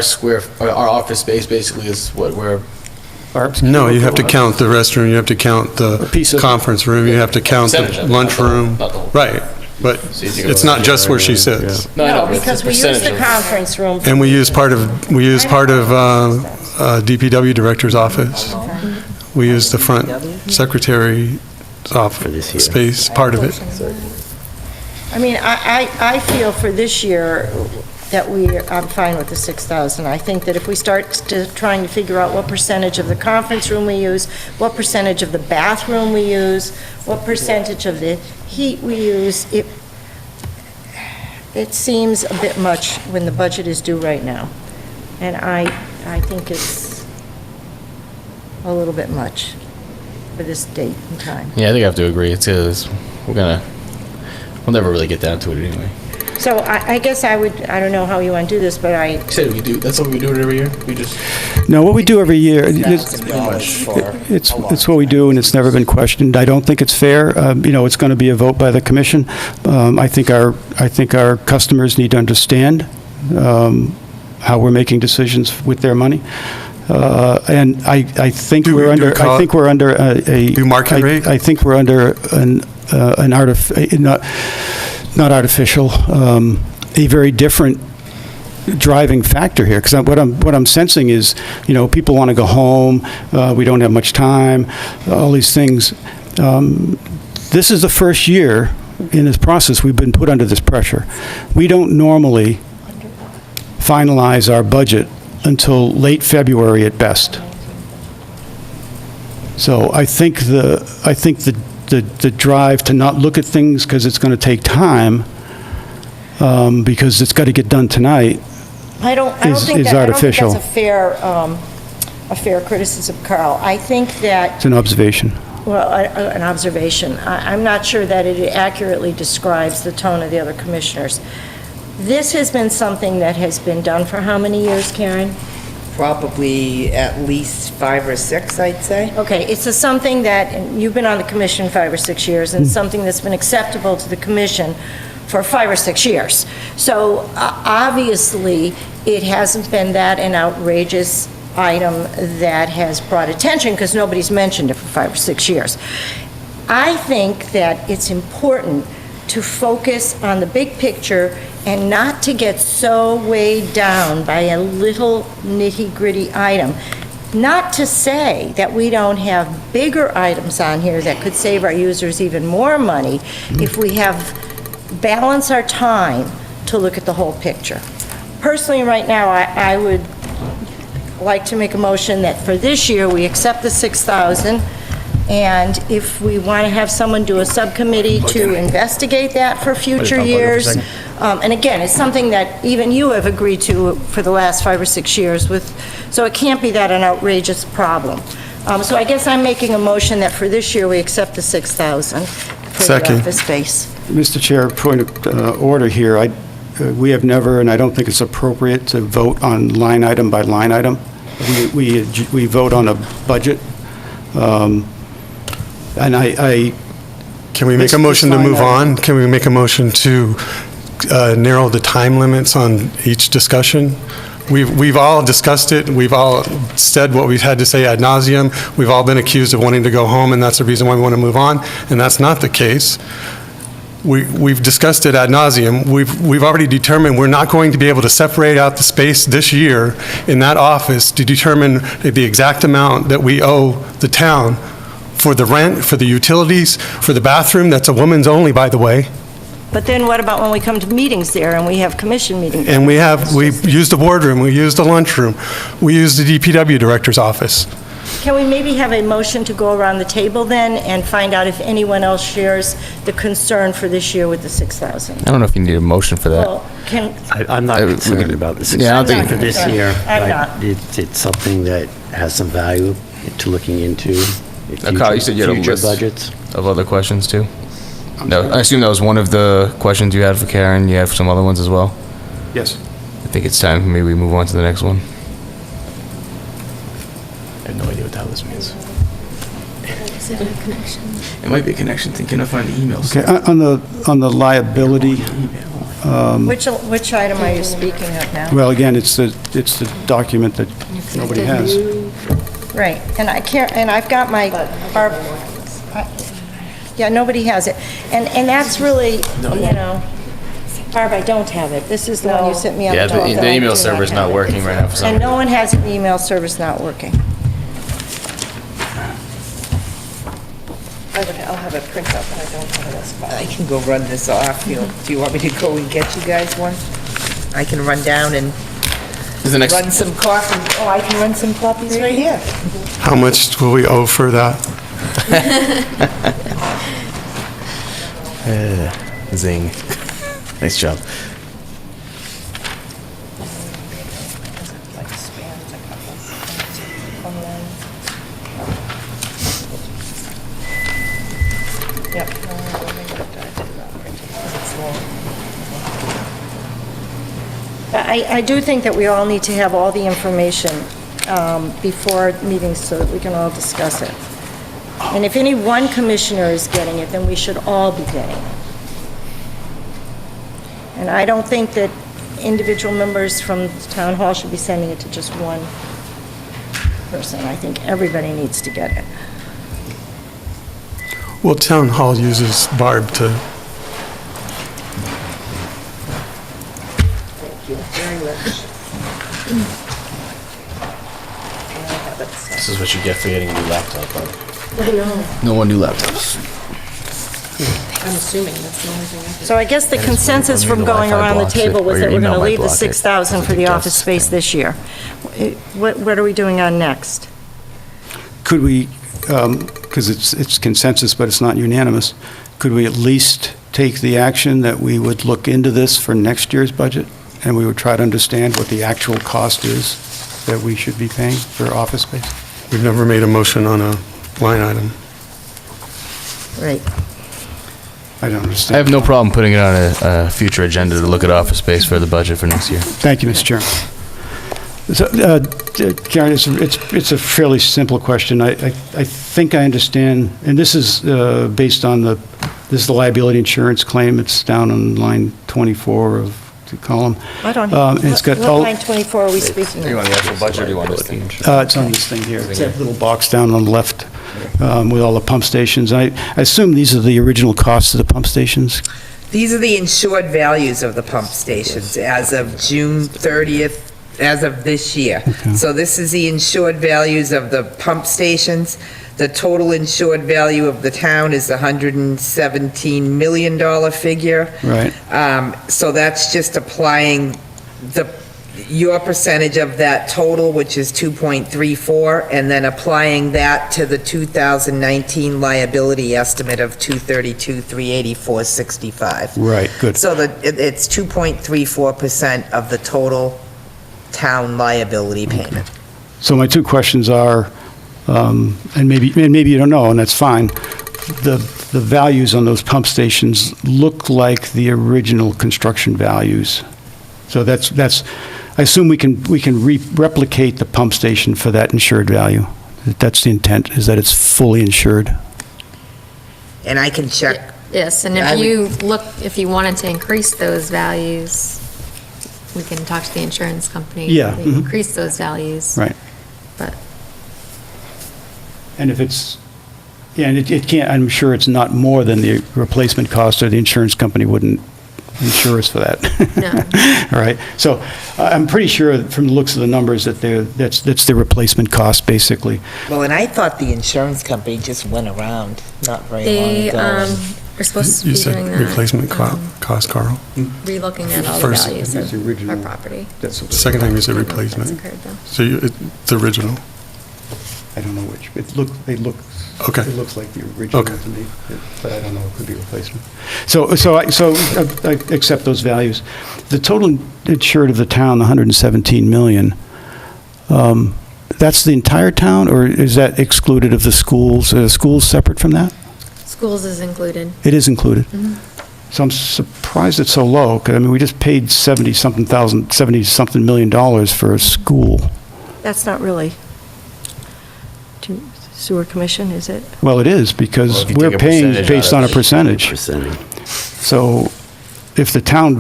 office space basically is what we're. No, you have to count the restroom, you have to count the piece of- conference room, you have to count Percentage the of it, lunchroom. not the whole- Right, but So you take a it's not look just at where she it, sits. No, I know, No, but it's because a we use percentage the of- conference room. And we use part of DPW director's office. We use the front secretary For this year. space, part of it. I mean, I feel for this year that I'm fine with the 6,000. I think that if we start trying to figure out what percentage of the conference room we use, what percentage of the bathroom we use, what percentage of the heat we use, it seems a bit much when the budget is due right now. And I think it's a little bit much for this date and time. Yeah, I think I have to agree. We'll never really get down to it anyway. So I guess I don't know how you want to do this, but Said we do. That's what we do it every year. We just. No, what we do every year, $1,000 for it's what we do, and it's never been questioned. I don't think it's fair. It's going to be a vote by the commission. I think our customers need to understand how we're making decisions with their money. And I think Do we we're do under. I think we're under a. Do market rate? I think we're under not artificial, a very different driving factor here, because what I'm sensing is, people want to go home, we don't have much time, all these things. This is the first year in this process we've been put under this pressure. We don't normally finalize our budget until late February at best. So I think the drive to not look at things because it's going to take time, because it's got to get done tonight. I don't Is think artificial. that's a fair criticism, Carl. I think that, It's an observation. well, an observation. I'm not sure that it accurately describes the tone of the other commissioners. This has been something that has been done for how many years, Karen? probably at least 5 or 6, I'd say. Okay, it's something that, and you've been on the commission 5 or 6 years, and something that's been acceptable to the commission for 5 or 6 years. So obviously, it hasn't been that an outrageous item that has brought attention, because nobody's mentioned it for 5 or 6 years. I think that it's important to focus on the big picture and not to get so weighed down by a little nitty-gritty item. Not to say that we don't have bigger items on here that could save our users even more money if we balance our time to look at the whole picture. Personally, right now, I would like to make a motion that for this year, we accept the 6,000, and if we want to have someone do a subcommittee to investigate that for future years, and again, it's something that even you have agreed to for the last 5 or 6 years with, so it can't be that an outrageous problem. So I guess I'm making a motion that for this year, we accept the 6,000 for the Second. office space. Mr. Chair, point of order here. We have never, and I don't think it's appropriate to vote on line item by line item. We vote on a budget. And Can we make a motion to move on? Can we make a motion to narrow the time limits on each discussion? We've all discussed it, we've all said what we've had to say ad nauseum. We've all been accused of wanting to go home, and that's the reason why we want to move on, and that's not the case. We've discussed it ad nauseum. We've already determined we're not going to be able to separate out the space this year in that office to determine the exact amount that we owe the town for the rent, for the utilities, for the bathroom. That's a woman's only, by the way. But then what about when we come to meetings there and we have commission meetings? And we used the boardroom, we used the lunchroom, we used the DPW director's office. Can we maybe have a motion to go around the table then and find out if anyone else shares the concern for this year with the 6,000? I don't know if you need a motion for that. Well, can, I'm not concerned about the Yeah, I don't 6,000 think- for this I'm year. not. but It's something that has some value to looking into. Kyle, you said you had a future list budgets. of other questions too? No, I assume that was one of the questions you had for Karen. You have some other ones as well? Yes. I think it's time for maybe we move on to the next one. I have no idea what the hell this means. Is it a connection? It might be a connection thing. Can I find the emails? Okay, on the liability, which item are you speaking of now? well, again, it's the document that nobody has. Right, and I can't, and I've got my, yeah, nobody has it. And that's really, you know, Barb, I don't have it. This is the one you sent me on the Yeah, 12th. the and I email do server's have not it. working right now for some And no reason. one has an email service not working. I'll have a printout, but I don't have it as far. I can go run this off. Do you want me to go and get you guys one? I can run down and Is the next, run some copies. Oh, I can run some copies right here. How much will we owe for that? zing. Nice job. Yep. I do think that we all need to have all the information before meetings so that we can all discuss it. And if any one commissioner is getting it, then we should all be getting it. And I don't think that individual members from the town hall should be sending it to just one person. I think everybody needs to get it. Well, Town Hall uses Barb to, Thank you very much. This is what you get for getting a new laptop. I know. No more new laptops. I'm assuming that's the only thing I can. So I guess the consensus from going around the table was that we're going to leave the 6,000 for the office space this year. What are we doing on next? Could we, because it's consensus, but it's not unanimous, could we at least take the action that we would look into this for next year's budget? And we would try to understand what the actual cost is that we should be paying for office space? we've never made a motion on a line item. Right. I don't I understand. have no problem putting it on a future agenda to look at office space for the budget for next year. Thank you, Mr. Chairman. So, Karen, it's a fairly simple question. I think I understand, and this is based on this is the liability insurance claim. It's down on line 24 of the column. I don't, It's got what all, line 24 are we speaking Do you of? want the actual budget or do you want this thing? it's on this thing here. It's that little box down on the left with all the pump stations. I assume these are the original costs of the pump stations? These are the insured values of the pump stations as of June 30th, as of this year. So this is the insured values of the pump stations. The total insured value of the town is the $117 million figure. Right. So that's just applying your percentage of that total, which is 2.34, and then applying that to the 2019 liability estimate of 232,384.65. Right, good. So it's 2.34% of the total town liability payment. So my two questions are, and maybe you don't know, and that's fine, the values on those pump stations look like the original construction values. So that's I assume we can replicate the pump station for that insured value. That's the intent, is that it's fully insured. And I can check, Yes, and I if would- you look, if you wanted to increase those values, we can talk to the insurance company. Yeah, They mhm. Increase those values. Right. But And if it's, yeah, and it can't, I'm sure it's not more than the replacement cost, or the insurance company wouldn't insure us for that. No. All right, so I'm pretty sure from the looks of the numbers that that's the replacement cost, basically. well, and I thought the insurance company just went around not very long they ago. are supposed to You be said doing that. replacement cost, Carl? Relooking at all the First- values It's of original. our property. That's The second time you said I don't know if that's replacement. occurred, though. So it's original. I don't know which. It looks like the original Okay. to me, but I don't know, it could be a replacement. So I accept those values. The total insured of the town, the 117 million, that's the entire town, or is that excluded of the schools? Are the schools separate from that? Schools is included. It is included. So I'm surprised it's so low, because, I mean, we just paid 70-something million dollars for a school. That's not really to sewer commission, is it? Well, it is, Well, because if you we're take a paying percentage based out on of a percentage. Percentage. So if the town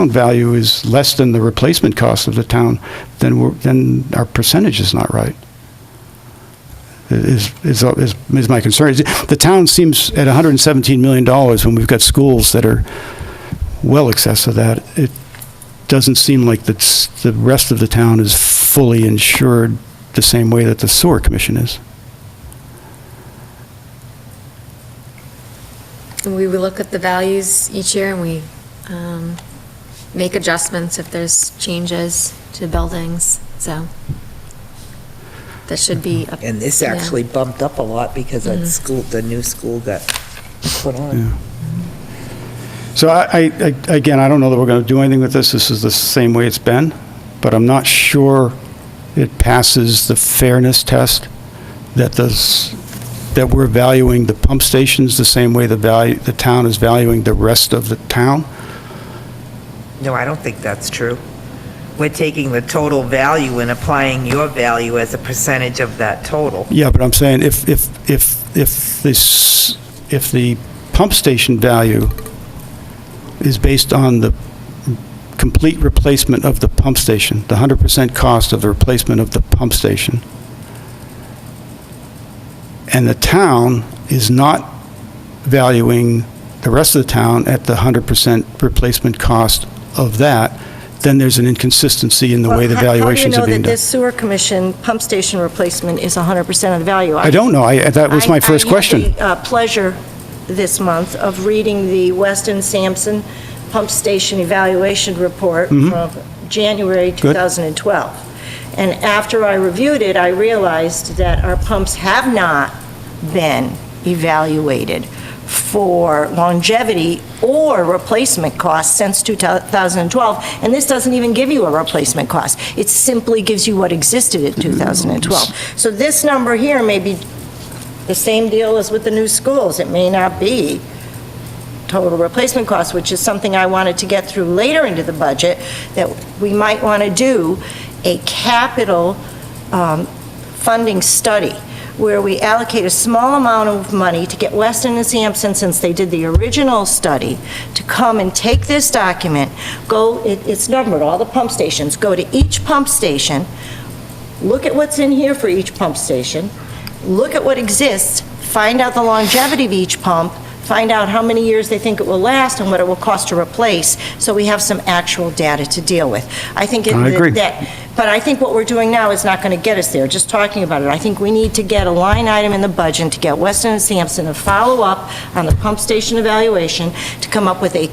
value is less than the replacement cost of the town, then our percentage is not right. Is my concern. The town seems at $117 million when we've got schools that are well excess of that. It doesn't seem like the rest of the town is fully insured the same way that the sewer commission is. We will look at the values each year and we make adjustments if there's changes to buildings, so that should be. And this yeah. actually bumped up a lot because that school, the new school got put on. Yeah. So again, I don't know that we're going to do anything with this. This is the same way it's been, but I'm not sure it passes the fairness test that we're valuing the pump stations the same way the town is valuing the rest of the town. No, I don't think that's true. We're taking the total value and applying your value as a percentage of that total. Yeah, but I'm saying if the pump station value is based on the complete replacement of the pump station, the 100% cost of the replacement of the pump station, and the town is not valuing the rest of the town at the 100% replacement cost of that, then there's an inconsistency in the way the valuations are being How do you know that done. this sewer commission pump station replacement is 100% of the value? I don't know. That was my first question. I had the pleasure this month of reading the Weston Sampson Pump Station Evaluation Report from January 2012. And after I reviewed it, I realized that our pumps have not been evaluated for longevity or replacement costs since 2012, and this doesn't even give you a replacement cost. It simply gives you what existed in 2012. So this number here may be the same deal as with the new schools. It may not be total replacement cost, which is something I wanted to get through later into the budget, that we might want to do a capital funding study where we allocate a small amount of money to get Weston and Sampson, since they did the original study, to come and take this document, it's numbered, all the pump stations, go to each pump station, look at what's in here for each pump station, look at what exists, find out the longevity of each pump, find out how many years they think it will last and what it will cost to replace, so we have some actual data to deal with. I think I agree. but I think what we're doing now is not going to get us there, just talking about it. I think we need to get a line item in the budget to get Weston and Sampson to follow up on the pump station evaluation, to come up with a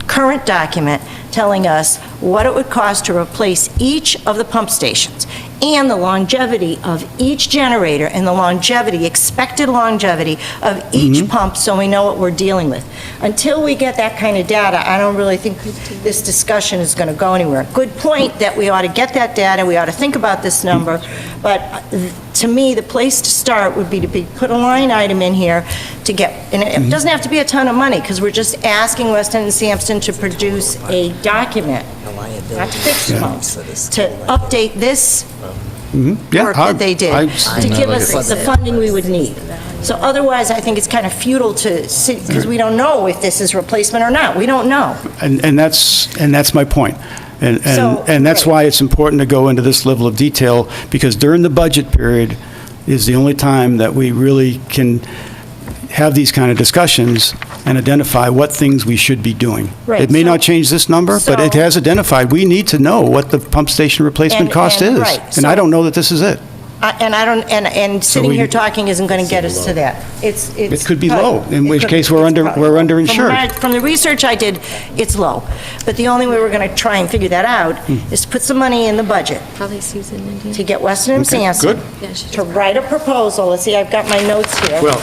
current document telling us what it would cost to replace each of the pump stations, and the longevity of each generator, and the expected longevity of each pump, so we know what we're dealing with. Until we get that kind of data, I don't really think this discussion is going to go anywhere. Good point that we ought to get that data, we ought to think about this number, but to me, the place to start would be to put a line item in here to get, and it doesn't have to be a ton of money, because we're just asking Weston and Sampson to produce a document, not to fix pumps, to update this Yeah, work that they did, I- to give us the funding we would need. So otherwise, I think it's kind of futile to sit, because we don't know if this is replacement or not. We don't know. And that's my point. So, And that's right. why it's important to go into this level of detail, because during the budget period is the only time that we really can have these kind of discussions and identify what things we should be doing. Right, It may so- not change this number, but it so- has identified, we need to know what the pump station replacement And- cost and- is. right, And I so- don't know that this is it. And I don't, and sitting we- here talking isn't going to get us to that. It's. It could be low, in it which could- case we're it's probably low. underinsured. From the research I did, it's low. But the only way we're going to try and figure that out is to put some money in the budget Probably Susan and you. to get Weston and Okay, Sampson good. Yeah, she to write a proposal. Let's see, I've got my notes here. Well,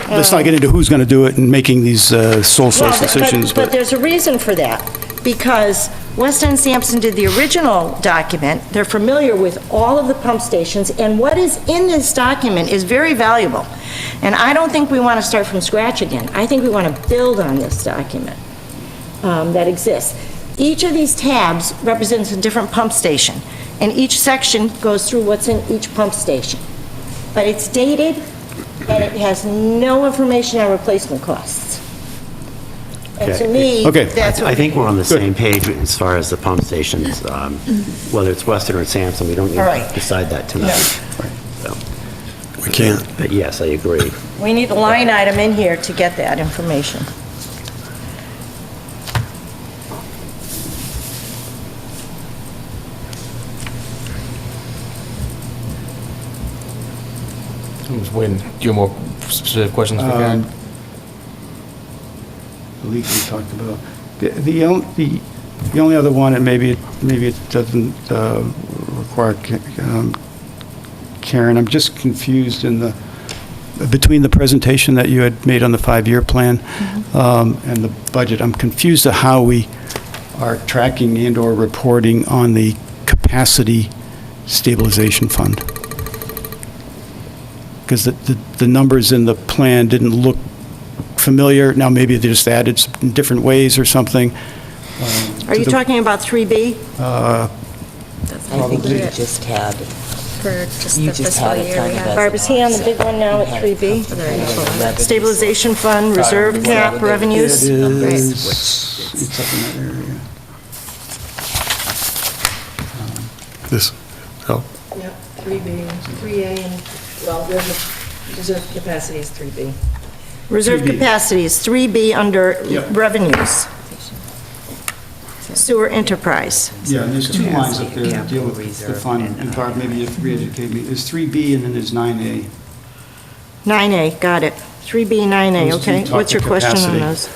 let's not get into who's going to do it and making these sole source decisions, But but there's a reason for that, because Weston and Sampson did the original document. They're familiar with all of the pump stations, and what is in this document is very valuable. And I don't think we want to start from scratch again. I think we want to build on this document that exists. Each of these tabs represents a different pump station, and each section goes through what's in each pump station. But it's dated, and it has no information on replacement costs. And to me, Okay. that's what... I think we're on the same page as far as the pump stations, whether it's Weston or Sampson, we don't need All to right. decide that tonight. So, We can't. But yes, I agree. We need a line item in here to get that information. I was waiting. Do you have more specific questions for Karen? the leak we talked about. The only other one, and maybe it doesn't require Karen, I'm just confused between the presentation that you had made on the 5-year plan and the budget. I'm confused at how we are tracking and/or reporting on the capacity stabilization fund. Because the numbers in the plan didn't look familiar. Now, maybe they just added in different ways or something. Are you talking about 3B? I think you just had, For just You the just fiscal had it year kind we of had. as- Barb, is he on the big one now at 3B? Stabilization fund, reserve cap, revenues? It Right. is, it's up in that area. This, oh, Yep, 3B, 3A, and, well, reserve capacity is 3B. Reserve 3B. capacity is 3B under Yep. revenues. Sewer enterprise. Yeah, and there's two lines up there that Capital deal with the reserve fund, and, and Barb, maybe you re-educate me. There's 3B and then there's 9A. 9A, got it. 3B, 9A, Those two okay. talk What's your to question on capacity. those?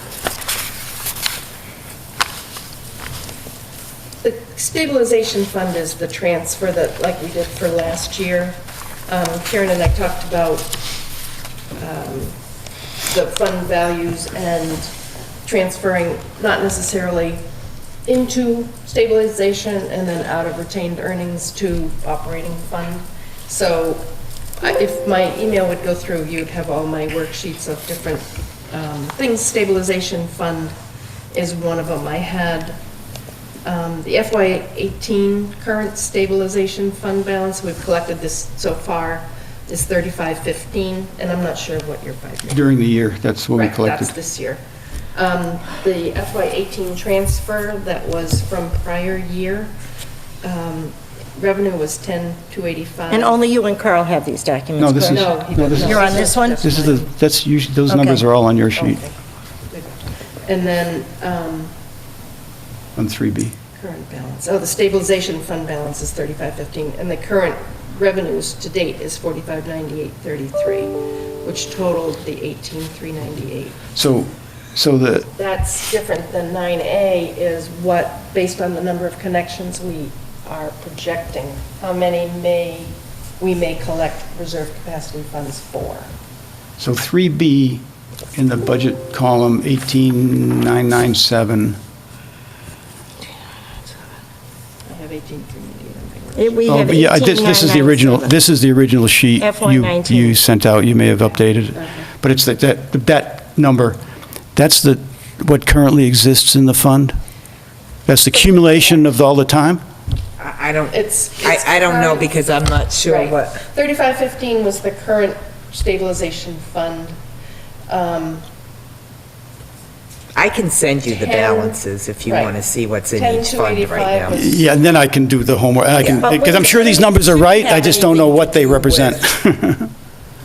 The stabilization fund is the transfer that, like we did for last year. Karen and I talked about the fund values and transferring, not necessarily into stabilization and then out of retained earnings to operating fund. So if my email would go through, you'd have all my worksheets of different things. Stabilization fund is one of them. I had the FY18 current stabilization fund balance, we've collected this so far, is 3515, and I'm not sure what your 5-year. During the year, that's what we Right, collected. that's this year. The FY18 transfer that was from prior year, revenue was 10,285. And only you and Carl have these No, documents, this correct? is- No, he no, this doesn't. is- You're on this one? This is the, that's usually, those Okay. numbers are all on your sheet Okay. Good. And then, on 3B. current balance, oh, the stabilization fund balance is 3515, and the current revenues to date is 459833, which totaled the 18398. So the, That's different than 9A is what, based on the number of connections we are projecting, how many we may collect reserve capacity funds for. so 3B in the budget column, 18997. I have 18398 on my worksheet. We Oh, have but yeah, this is the original, 18997. this is the original sheet FY19. you sent out, you may have updated it. But it's that number, that's what currently exists in the fund? That's the accumulation of all the time? I don't, It's I don't know current- because I'm not sure Right. what, 3515 was the current stabilization fund. I can send you the 10, balances if you right. want to see what's in 10 each to fund right 85 now. was- Yeah, and then I can do the homework, Yeah. because I'm sure these numbers are right, I just don't know what they represent.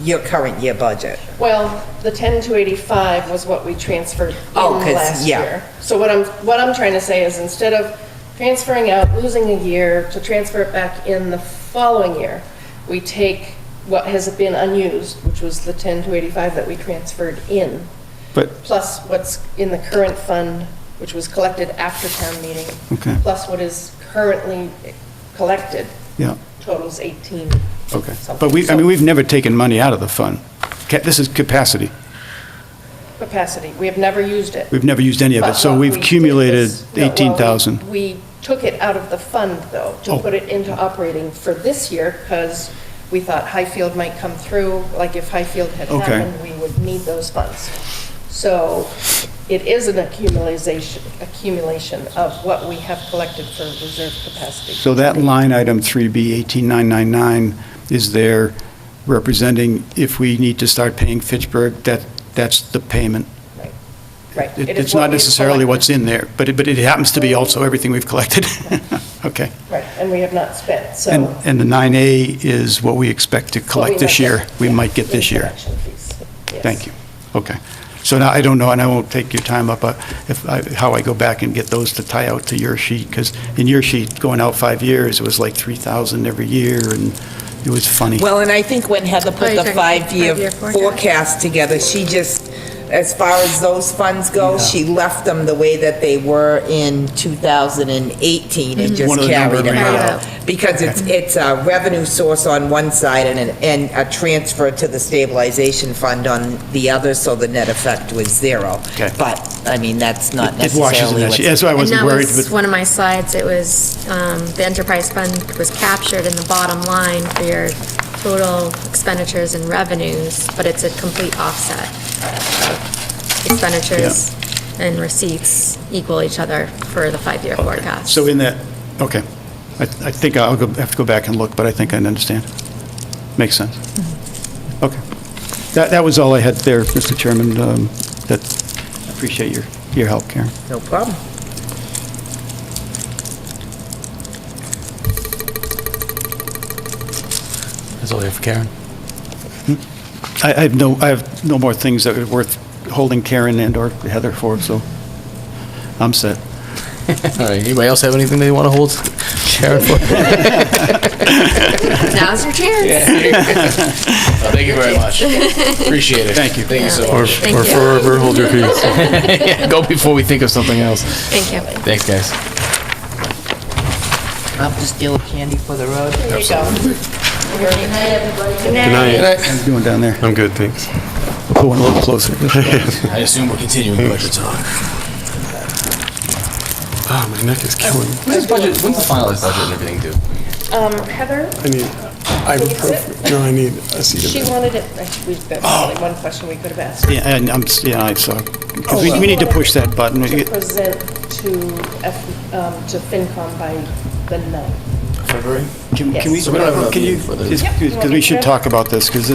Your current year budget. Well, the 10,285 was what we transferred in Oh, 'cause- last yeah. year. So what I'm trying to say is instead of transferring out, losing a year, to transfer it back in the following year, we take what has been unused, which was the 10,285 that we transferred in, But, plus what's in the current fund, which was collected after town meeting, okay, plus what is currently collected, yeah, totals 18 okay. something. But we, I mean, we've never taken money out of the fund. This is capacity. Capacity, we have never used it. We've never used any of it, But so what we've we did accumulated is- no, well, 18,000. We took it out of the fund, though, to Oh. put it into operating for this year, because we thought Highfield might come through, like if Highfield had Okay. happened, we would need those funds. So it is an accumulation of what we have collected for reserve capacity. So that line item 3B 18999 is there representing if we need to start paying Fitchburg, that's the payment. Right. It is It's what not we've necessarily what's collected. in there, but it happens to be also everything we've collected. Okay. Right, and we have not spent, so. And the 9A is what we expect to what we collect this might year. get, We yeah, might get this in year. collection fees, yes. Thank you. Okay. So now, I don't know, and I won't take your time up, how I go back and get those to tie out to your sheet, because in your sheet, going out 5 years, it was like 3,000 every year, and it was funny. Well, and I think when Heather Oh, put you're the talking five-year five-year forecast. forecast together, she just, as far as those funds go, she left them the way that they were in 2018 and just One of the carried number them Carried out. out. Because it's a revenue source on one side and a transfer to the stabilization fund on the other, so the net effect was zero. Okay. But, I mean, that's not It washes in necessarily that what's... sheet. That's why I And wasn't that worried. was but- one of my slides. It was, the enterprise fund was captured in the bottom line for your total expenditures and revenues, but it's a complete offset. Expenditures and receipts equal each other for the 5-year forecast. So in that, okay. I think have to go back and look, but I think I understand. Makes sense. Okay. That was all I had there, Mr. Chairman. I appreciate your help, Karen. No problem. That's all I have for Karen. I have no more things that are worth holding Karen and/or Heather for, so I'm set. All right, anybody else have anything they want to hold Karen for? Now's your chance. Well, thank you very much. Appreciate it. Thank you. Thank you so much. Thank you. forever hold your peace. Yeah, go before we think of something else. Thank you. Thanks, guys. I'll just steal candy for the road. There you go. Good night. How you doing down there? I'm good, thanks. Going a little closer. I assume we're continuing budget talk. Oh, my neck is killing me. When's the finalized budget and everything due? Heather, I need ibuprofen. No, I need a she Acetamin. wanted it, that's only one question we could have asked. Yeah, and I saw. 'Cause we need to push that button. To present to FinCom by the 9th. February? Can Yes. we, So we don't have enough can you, for the- because we should talk about this, because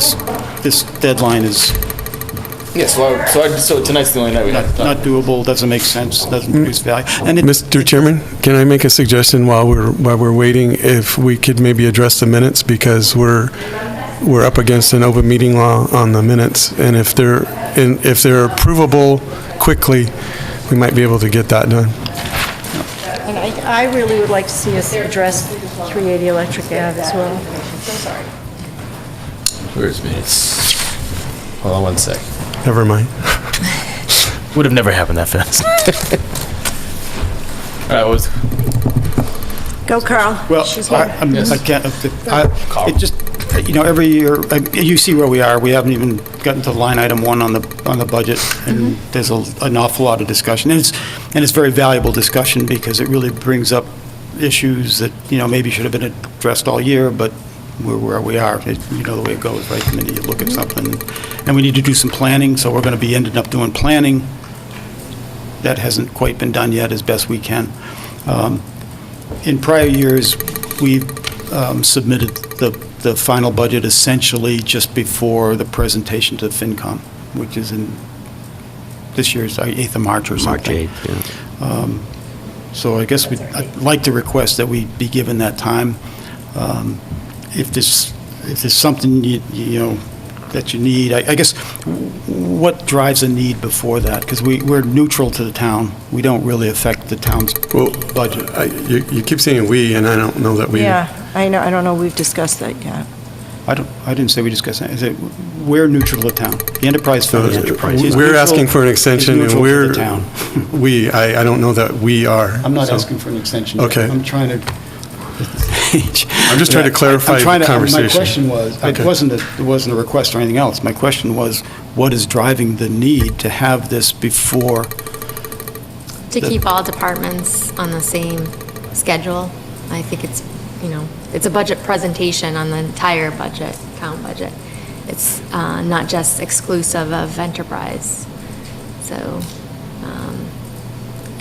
this deadline is Yeah, so tonight's the only night we have not doable, doesn't make sense, doesn't produce value. And it, Mr. Chairman, can I make a suggestion while we're waiting, if we could maybe address the minutes, because we're up against an open meeting law on the minutes, and if they're approvable quickly, we might be able to get that done. And I really would like to see us address 380 Electric Ave as well. Where's minutes? Hold on one sec. Never mind. Would have never happened that fast. All right, what was, Go, Carl. well, I can't, it just, every year, you see where we are, we haven't even gotten to line item 1 on the budget, and there's an awful lot of discussion, and it's very valuable discussion, because it really brings up issues that, maybe should have been addressed all year, but we're where we are. You know the way it goes, right? The minute you look at something, and we need to do some planning, so we're going to be ending up doing planning. That hasn't quite been done yet, as best we can. In prior years, we've submitted the final budget essentially just before the presentation to FinCom, which is in this year's 8th of March or March something. 8th, yeah. So I guess I'd like to request that we be given that time. If there's something, that that you need? I guess, what drives a need before that? Because we're neutral to the town. We don't really affect the town's Well, budget. You keep saying "we," and I don't know that we. Yeah, I know, I don't know, we've discussed that yet. I didn't say we discussed that. I said, we're neutral to the town. The enterprise fund is We're neutral- asking for an extension, is and neutral to we're, the town. I don't know that we are. I'm not so- asking for an extension. Okay. I'm trying to... I'm just trying to clarify the conversation. My question was, Okay. it wasn't a request or anything else. My question was, what is driving the need to have this before? To keep all departments on the same schedule. I think it's, it's a budget presentation on the entire budget, town budget. It's not just exclusive of enterprise. So,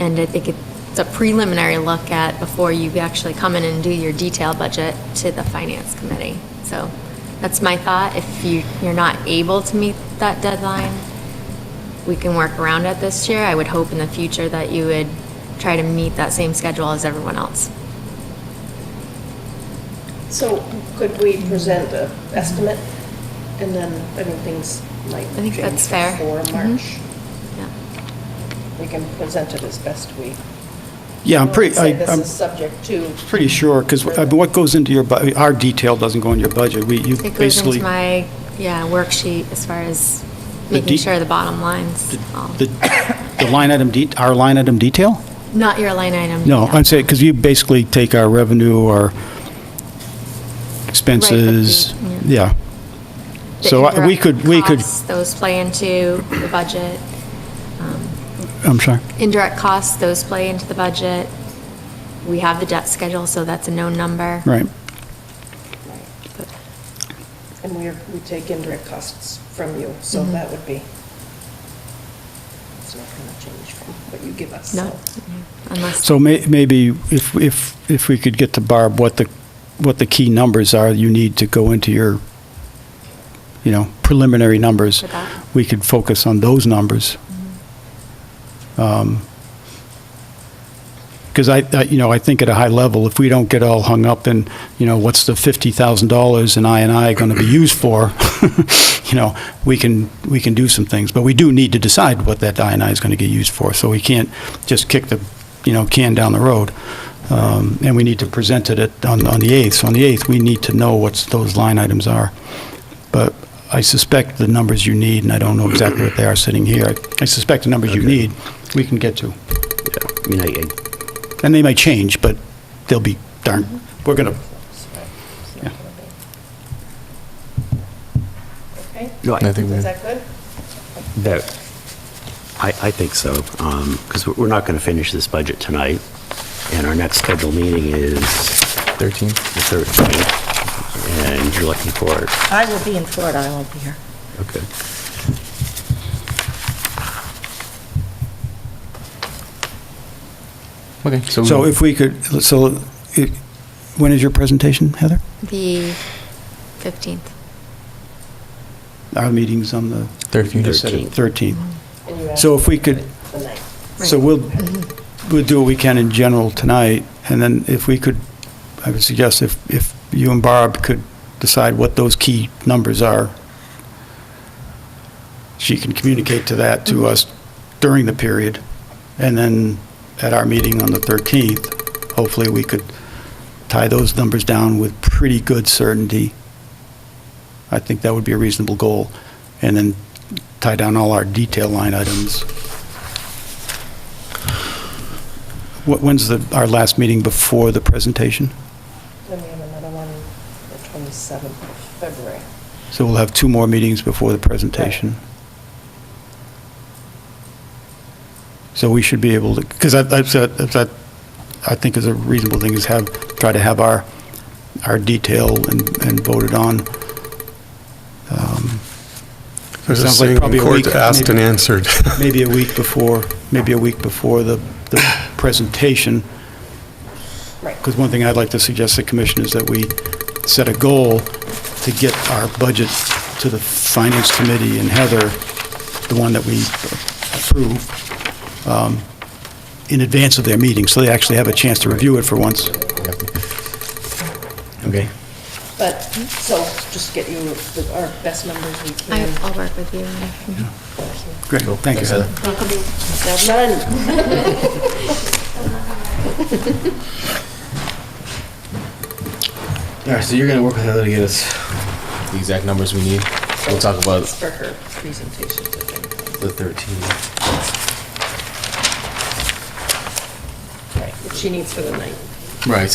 and I think it's a preliminary look at before you actually come in and do your detailed budget to the finance committee. So that's my thought. If you're not able to meet that deadline, we can work around it this year. I would hope in the future that you would try to meet that same schedule as everyone else. So could we present an estimate, and then, things might I think change that's fair. before March? Yeah. We can present it as best we... Yeah, I'm pretty, Say this I'm is subject to... pretty sure, because what goes into your, our detail doesn't go in your budget. You It goes basically... into my, worksheet as far as The making de- sure the bottom lines. The line item, our line item detail? Not your line item. No, detail. I'd say, because you basically take our revenue, our expenses, Right, but yeah. The So we indirect could, costs, those play into the budget. I'm sorry. Indirect costs, those play into the budget. We have the debt schedule, so that's a known number. Right. And we take indirect costs from you, so Mm-hmm. that would be... It's not going to change from what you give us. No, so. unless, So maybe if we could get to Barb, what the key numbers are you need to go into your, preliminary numbers, For that. we could focus on those numbers. Because I think at a high level, if we don't get all hung up in, what's the $50,000 in I going to be used for, we can do some things. But we do need to decide what that I is going to get used for. So we can't just kick the, can down the road. And we need to present it on the 8th. So on the 8th, we need to know what those line items are. But I suspect the numbers you need, and I don't know exactly what they are sitting here. I suspect the numbers you need, we can get to. Yeah, I mean, And they may change, but they'll be darn, we're going to, yeah. Okay? No, I think Is that good? I think so, because we're not going to finish this budget tonight, and our next scheduled meeting is 13. the 13th, and you're looking for it. I will be in Florida, I won't be here. Okay. Okay, So if we could, when is your presentation, Heather? the 15th. Our meeting's on the 13th. 13th. And you asked So if we could, the night. so we'll do what we can in general tonight, and then if we could, I would suggest if you and Barb could decide what those key numbers are, she can communicate that to us during the period, and then at our meeting on the 13th, hopefully we could tie those numbers down with pretty good certainty. I think that would be a reasonable goal, and then tie down all our detail line items. When's our last meeting before the presentation? Then we have another one, the 27th of February. So we'll have 2 more meetings before the presentation. So we should be able to, because I think is a reasonable thing, is try to have our detail and voted on. There's a sounds like saying probably in a court, week, asked and maybe. answered. Maybe a week before the presentation. Right. Because one thing I'd like to suggest to the commission is that we set a goal to get our budget to the finance committee and Heather, the one that we approve, in advance of their meeting, so they actually have a chance to review it for once. Okay. But, so just get you our best numbers we can. I'll work with you. Great, thank you, Heather. All right, so you're gonna work with Heather to get us the exact numbers we need. We'll talk about It's for her presentation. the 13. Right, what she needs for the night. Right.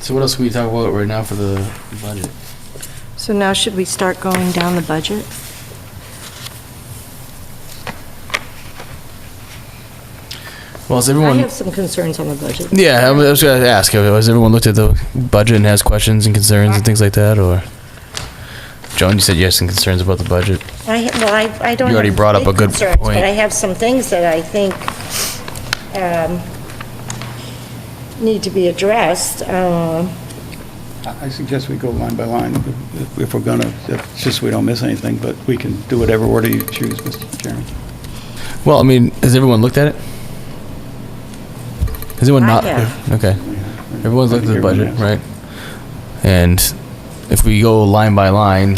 So what else can we talk about right now for the budget? So now should we start going down the budget? Well, has I everyone? have some concerns on the budget. Yeah, I was gonna ask. Has everyone looked at the budget and has questions and concerns and things like that, or? Joan, you said you had some concerns about the budget. I don't You already have brought up big a good concerns, point. But I have some things that I think need to be addressed. I suggest we go line by line if we're gonna, it's just we don't miss anything, but we can do whatever order you choose, Mr. Chairman. Well, I mean, has everyone looked at it? Has anyone I not? have. Okay. Everyone's looked at the Everyone budget, has. right? And if we go line by line,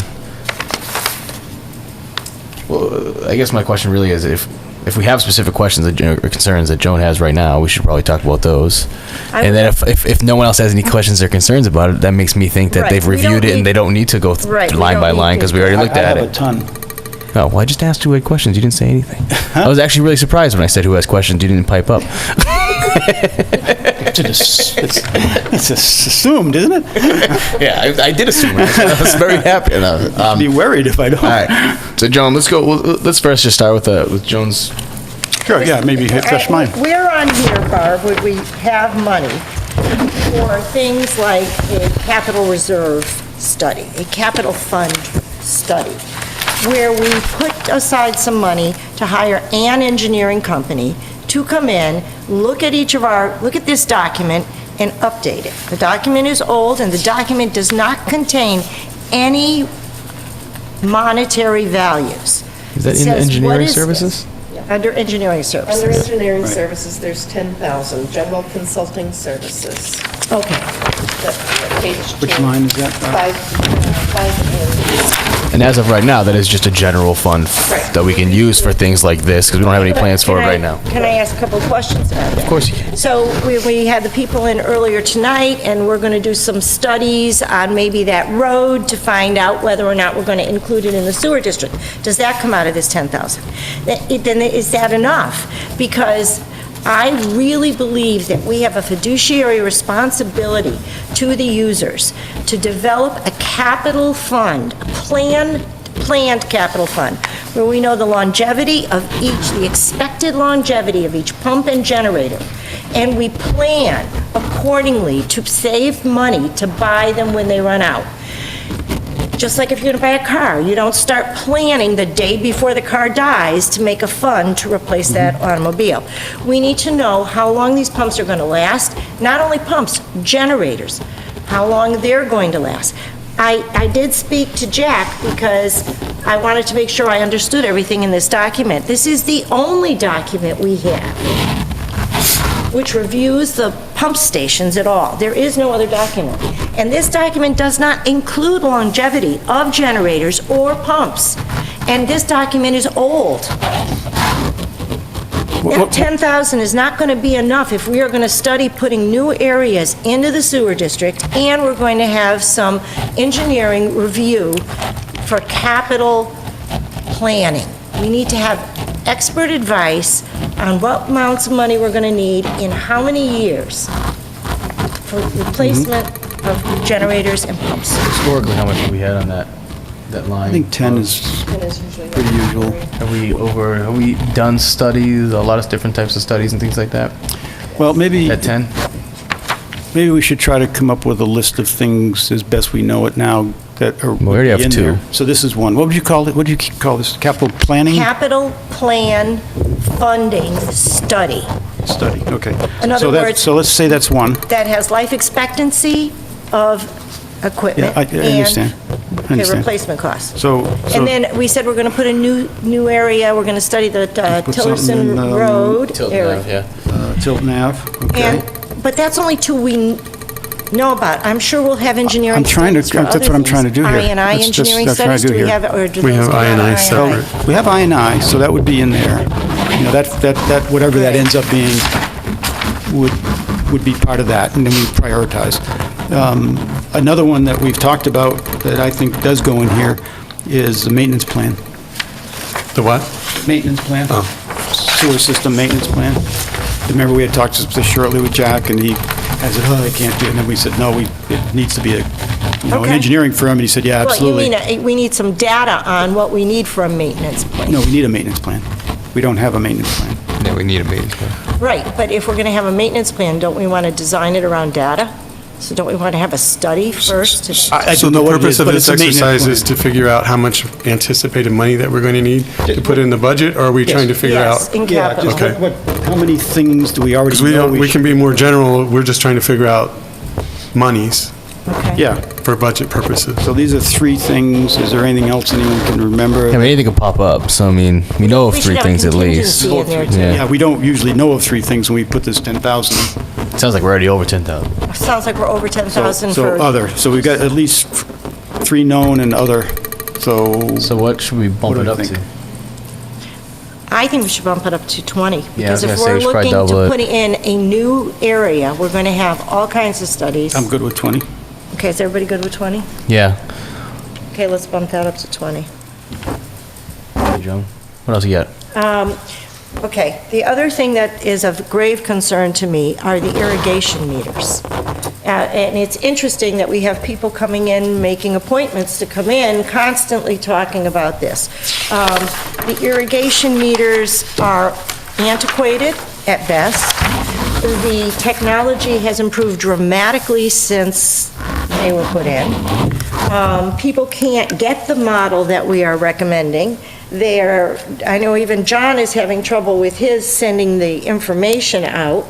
well, I guess my question really is if we have specific questions or concerns that Joan has right now, we should probably talk about those. And then if no one else has any questions or concerns about it, that makes me think that Right, they've we don't reviewed it and need- they don't need to go Right, we line don't by need line to. because we already looked I at have a it. ton. Oh, well, I just asked 2 good questions. You didn't say anything. I was actually really surprised when I said who has questions. You didn't pipe up. It's assumed, isn't it? Yeah, I did assume. I was very happy. Be worried if I don't. All right. So, Joan, let's go. Let's first just start with Joan's. Sure, yeah, maybe refresh mine. We're on here, Barb, would we have money for things like a capital reserve study, a capital fund study, where we put aside some money to hire an engineering company to come in, look at this document and update it. The document is old and the document does not contain any monetary values. Is that It in says, engineering what is this? services? Under engineering services. Under engineering services, there's 10,000, general consulting services. Okay. Page Which 2. line is that? 5. And as of right now, that is just a general fund Right. that we can use for things like this because we don't have any plans for it right now. Can I ask a couple of questions about that? Of course you can. So we had the people in earlier tonight, and we're going to do some studies on maybe that road to find out whether or not we're going to include it in the sewer district. Does that come out of this 10,000? Then is that enough? Because I really believe that we have a fiduciary responsibility to the users to develop a capital fund, a planned capital fund, where we know the longevity of each, the expected longevity of each pump and generator, and we plan accordingly to save money to buy them when they run out. Just like if you're going to buy a car, you don't start planning the day before the car dies to make a fund to replace that automobile. We need to know how long these pumps are going to last, not only pumps, generators, how long they're going to last. I did speak to Jack because I wanted to make sure I understood everything in this document. This is the only document we have which reviews the pump stations at all. There is no other document. And this document does not include longevity of generators or pumps. And this document is old. That 10,000 is not going to be enough if we are going to study putting new areas into the sewer district, and we're going to have some engineering review for capital planning. We need to have expert advice on what amounts of money we're going to need in how many years for replacement of generators and pumps. Historically, how much have we had on that line? I think 10 is It is usually pretty usual. Have we done studies, a lot of different types of studies and things like that? Well, maybe, At 10? maybe we should try to come up with a list of things as best we know it now that are We already have in 2. there. So this is one. What would you call it? What do you call this? Capital planning Capital plan funding study study? Okay. In other So words- so let's say that's one. that has life expectancy of Yeah, equipment I understand. I and understand. replacment costs. So And then we said we're going to put a new area, we're going to study the Put something in, Tillerson Road Tilton area. Ave, yeah. Tilton Ave, okay. But that's only two we know about. I'm sure we'll have engineering I'm trying to- studies for that's other what I'm trying to things. do here. I&I That's just- engineering that's what I studies, do do we here. have, or do We those have go on I&I I&I? separate. We have I&I, so that would be in there. You know, that, whatever that Right. ends up being would be part of that, and then we prioritize. Another one that we've talked about that I think does go in here is the maintenance plan. The what? Maintenance plan. Oh. Sewer system maintenance plan. Remember, we had talked just shortly with Jack, and he said, oh, I can't do it. And then we said, no, it needs to be an Okay. engineering firm, and he said, yeah, absolutely. Well, you mean, we need some data on what we need for a maintenance plan. No, we need a maintenance plan. We don't have a maintenance plan. Yeah, we need a maintenance plan. Right, but if we're going to have a maintenance plan, don't we want to design it around data? So don't we want to have a study first? I So don't the know what it purpose is, of but this it's a maintenance exercise plan. is to figure out how much anticipated money that we're going to need to put in the budget, or are we trying to figure Yes, out? in Yeah, capital. just Okay. how many things do we already Because know? we can be more general, we're just trying to figure out monies Okay. Yeah, for budget purposes. so these are three things. Is there anything else anyone can remember? I mean, anything could pop up, so I mean, we know of We should three have a things at least. contingency in there, too. Yeah. Yeah, we don't usually know of three things when we put this 10,000 in. Sounds like we're already over 10,000. Sounds like we're over 10,000 So for, other, so we've got at least three known and other, so. So what should we bump What do it you up think? to? I think we should bump it up to 20. Yeah, I was Because gonna if say we're we should probably looking double to it. put in a new area, we're going to have all kinds of studies. I'm good with 20. Okay, is everybody good with 20? Yeah. Okay, let's bump that up to 20. Hey, Joan. What else you got? Okay, the other thing that is of grave concern to me are the irrigation meters. And it's interesting that we have people coming in, making appointments to come in, constantly talking about this. The irrigation meters are antiquated at best. The technology has improved dramatically since they were put in. People can't get the model that we are recommending. I know even John is having trouble with his sending the information out.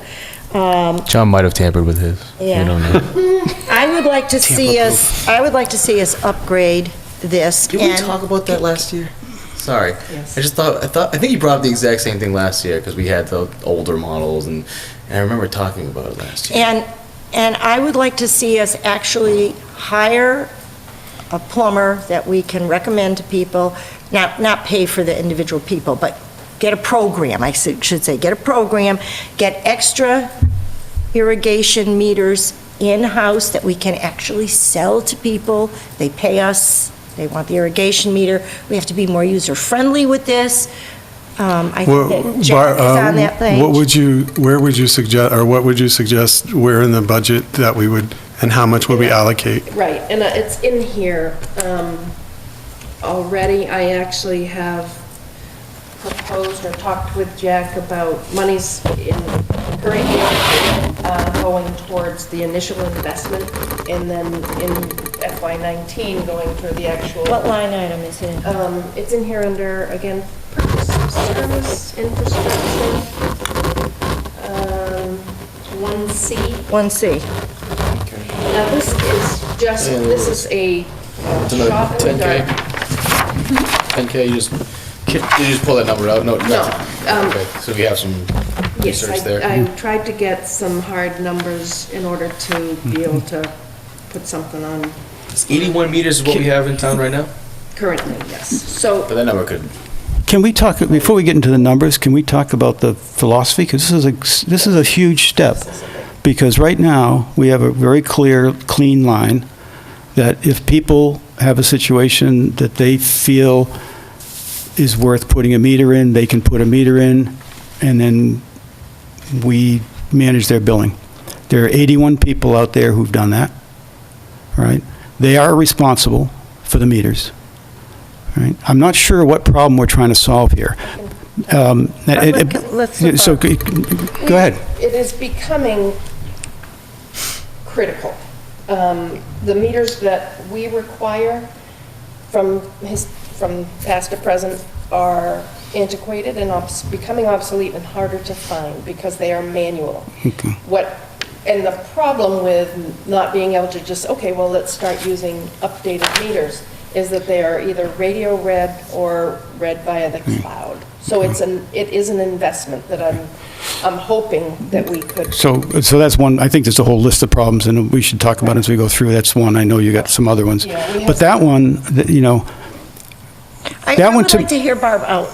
John might have tampered with his. Yeah. We don't know. I would like to see us upgrade this. Did we and- talk about that last year? Sorry. Yes. I think you brought up the exact same thing last year, because we had the older models, and I remember talking about it last year. And I would like to see us actually hire a plumber that we can recommend to people, not pay for the individual people, but get a program, I should say, get a program, get extra irrigation meters in-house that we can actually sell to people. They pay us, they want the irrigation meter. We have to be more user-friendly with this. I think that Jack is on that thing. Where would you suggest, or what would you suggest where in the budget that we would, and how much would we allocate? Right, and it's in here already. I actually have proposed or talked with Jack about monies in the current year going towards the initial investment, and then in FY19 going for the actual. What line item is it? It's in here under, again, purchase of service infrastructure, 1C. 1C. Now, this is just, this is a It's another shot in the 10K? dark. 10K, you just pull that number out? No. No, Okay, so we have some Yes, research there. I tried to get some hard numbers in order to be able to put something on 81 meters is what we have in town right now? currently, yes. So, But that number could, Can we talk, before we get into the numbers, can we talk about the philosophy? Because this is a huge step. Because right now, we have a very clear, clean line that if people have a situation that they feel is worth putting a meter in, they can put a meter in, and then we manage their billing. There are 81 people out there who've done that, all right? They are responsible for the meters, all right? I'm not sure what problem we're trying to solve here. Let's look So, up. go ahead. it is becoming critical. The meters that we require from past to present are antiquated and becoming obsolete and harder to find because they are manual. Okay. And the problem with not being able to just, okay, well, let's start using updated meters, is that they are either radio read or read via the cloud. So it is an investment that I'm hoping that we could. So that's one, I think there's a whole list of problems, and we should talk about it as we go through. That's one. I know you got some other ones. Yeah, we have- But that one, you know, I That one would to- like to hear Barb out.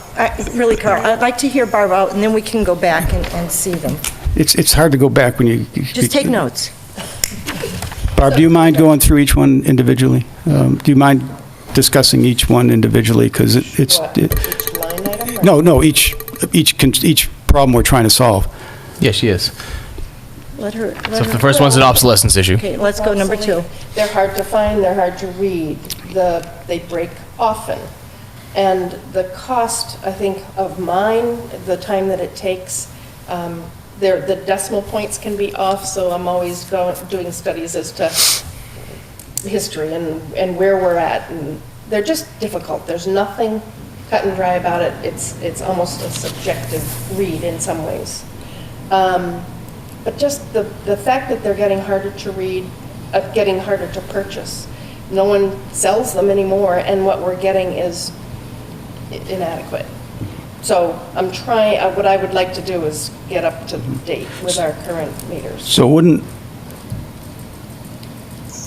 Really, Carl, I'd like to hear Barb out, and then we can go back and see them. it's hard to go back when you... Just take notes. Barb, do you mind going through each one individually? Do you mind discussing each one individually? Because it's... What, each line item? or- No, each problem we're trying to solve. Yeah, she is. Let her. So the first one's an obsolescence issue. Okay, let's go number 2. They're hard to find, they're hard to read, they break often. And the cost, I think, of mine, the time that it takes, the decimal points can be off, so I'm always doing studies as to history and where we're at, and they're just difficult. There's nothing cut and dry about it. It's almost a subjective read in some ways. But just the fact that they're getting harder to read, getting harder to purchase. No one sells them anymore, and what we're getting is inadequate. So I'm trying, what I would like to do is get up to date with our current meters. So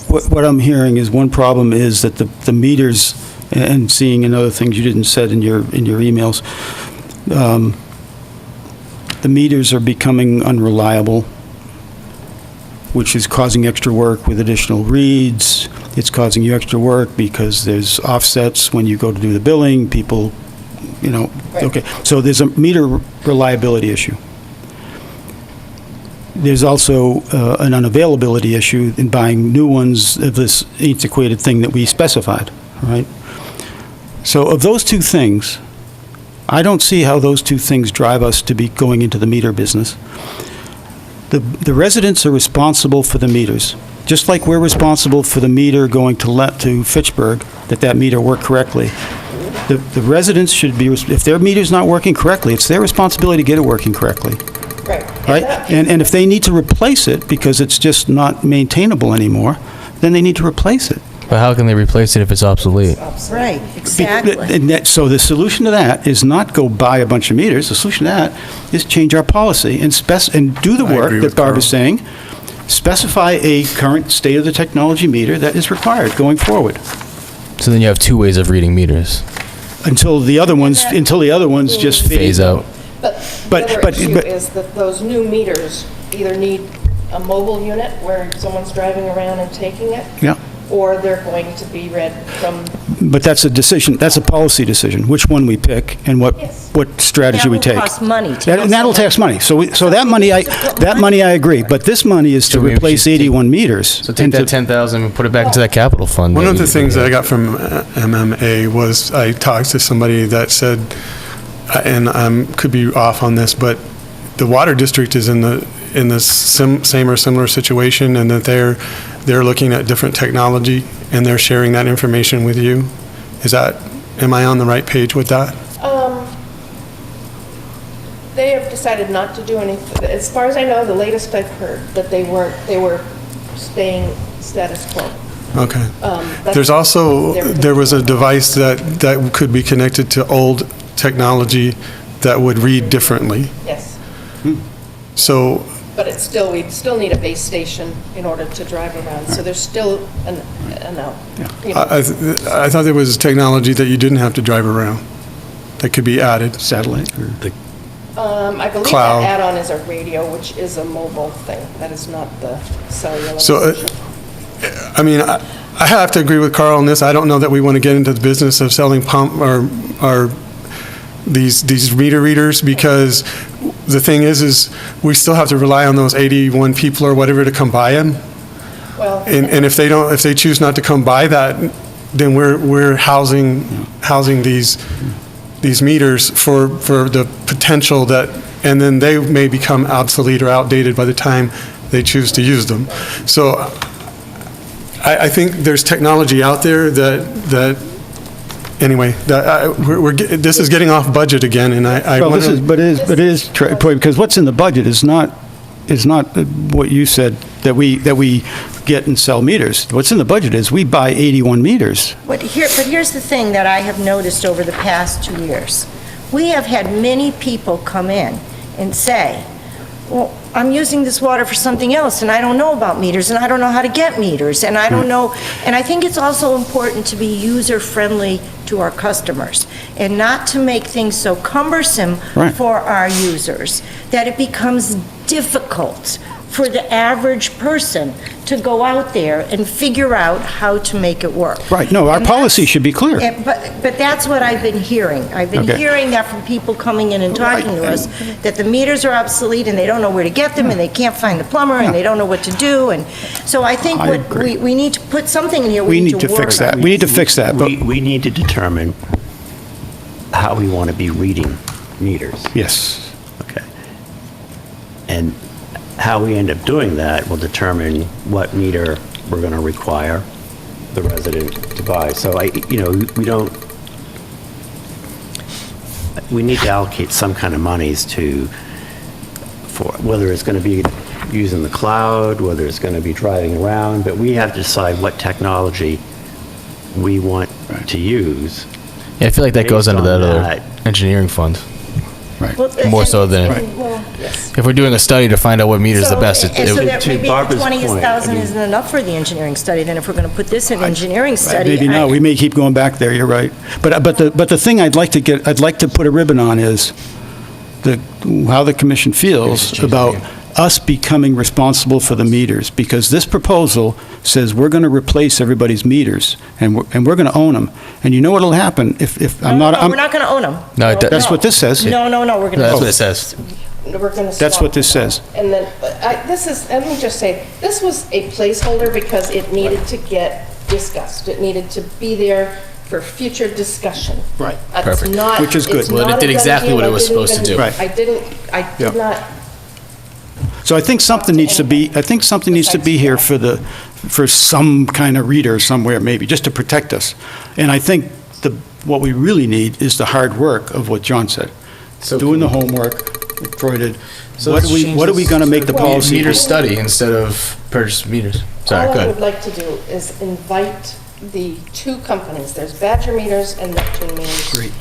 what I'm hearing is one problem is that the meters, and seeing in other things you didn't said in your emails, the meters are becoming unreliable, which is causing extra work with additional reads. It's causing you extra work because there's offsets when you go to do the billing, people, you know, okay. So there's a meter reliability issue. There's also an unavailability issue in buying new ones of this antiquated thing that we specified, right? So of those two things, I don't see how those two things drive us to be going into the meter business. The residents are responsible for the meters, just like we're responsible for the meter going to Fitchburg, that meter worked correctly. The residents should be, if their meter's not working correctly, it's their responsibility to get it working correctly, right? And if they need to replace it because it's just not maintainable anymore, then they need to replace it. But how can they replace it if it's obsolete? Right, exactly. So the solution to that is not go buy a bunch of meters. The solution to that is change our policy and do the I work agree that with Barb Carl. is saying, specify a current state-of-the-technology meter that is required going forward, So then you have two ways of reading meters. until the other ones just Phase out. But But- the other but- issue but- is that those new meters either need a mobile unit where someone's driving around and taking it, Yeah, or they're going to be read from, but that's a decision, that's a policy decision, which one we pick and what strategy we take. That will cost money. And that'll tax money. So that money, I agree, but this money is to So maybe we replace should take- 81 meters. So take that 10,000 and put it back into that capital fund. One of the things that I got from MMA was I talked to somebody that said, and could be off on this, but the water district is in the same or similar situation, and that they're looking at different technology and they're sharing that information with you. Am I on the right page with that? they have decided not to do anything. As far as I know, the latest I've heard, that they were staying status quo. Okay. That's- There's also, there was a device that could be connected to old technology that would read differently. Yes, So, but we'd still need a base station in order to drive around, so there's still you know, I thought there was technology that you didn't have to drive around, that could be added. Satellite or... I believe Cloud. that add-on is a radio, which is a mobile thing. That is not the cellular. So, I mean, I have to agree with Carl on this. I don't know that we want to get into the business of selling these meter readers, because the thing is we still have to rely on those 81 people or whatever to come buy them. Well, And if they choose not to come buy that, then we're housing these meters for the potential that, and then they may become obsolete or outdated by the time they choose to use them. So I think there's technology out there that anyway, this is getting off budget again, and I Well, want this is, to... but it is, because what's in the budget is not what you said, that we get and sell meters. What's in the budget is we buy 81 meters. But here's the thing that I have noticed over the past 2 years. We have had many people come in and say, well, I'm using this water for something else, and I don't know about meters, and I don't know how to get meters, and I don't know, and I think it's also important to be user-friendly to our customers, and not to make things so cumbersome Right. for our users, that it becomes difficult for the average person to go out there and figure out how to make it work. Right, no, our And policy that's- should be clear. But that's what I've been hearing. I've been Okay. hearing that from people coming in and talking to us, that the meters are obsolete and they don't know where to get them and they can't find the plumber and they don't know what to do. And so I think I what agree. we need to put something in here, We need to fix that. We need to fix that, but, We need to determine how we want to be reading meters. yes. Okay. And how we end up doing that will determine what meter we're going to require the resident to buy. So we need to allocate some kind of monies for, whether it's going to be using the cloud, whether it's going to be driving around, but we have to decide what technology we want to use. Yeah, I feel like that goes Based under on that other that. engineering fund. Well, More so than- Well, yes. If we're doing a study to find out what meter is the best, So that to maybe the Barbara's 20,000 point, I isn't enough for the engineering study, then if we're going to put this in engineering study. Maybe not, we may keep going back there, you're right. But the thing I'd like to put a ribbon on is how the commission feels about us becoming responsible for the meters, because this proposal says we're going to replace everybody's meters, and we're going to own them. And you know what'll happen if I'm not... No, we're not going to own them. No, it does- That's what this says. No, we're going to. That's what it says. We're going to That's what this says. And then, let me just say, this was a placeholder because it needed to get discussed. It needed to be there for future discussion. Right. It's Perfect. not- Which is good. it's Well, it not did a done exactly deal. what it was I didn't supposed to even- do. Right. I Yeah. did not, So I think something needs to be here for some kind of reader somewhere, maybe, just to protect us. And I think what we really need is the hard work of what John said. So Doing the homework, like Troy did. So What let's are we change going to make the this policy? meter study instead of purchase meters. Sorry, all go I would ahead. like to do is invite the two companies, there's Badger Meters and Neptune Meters. Great.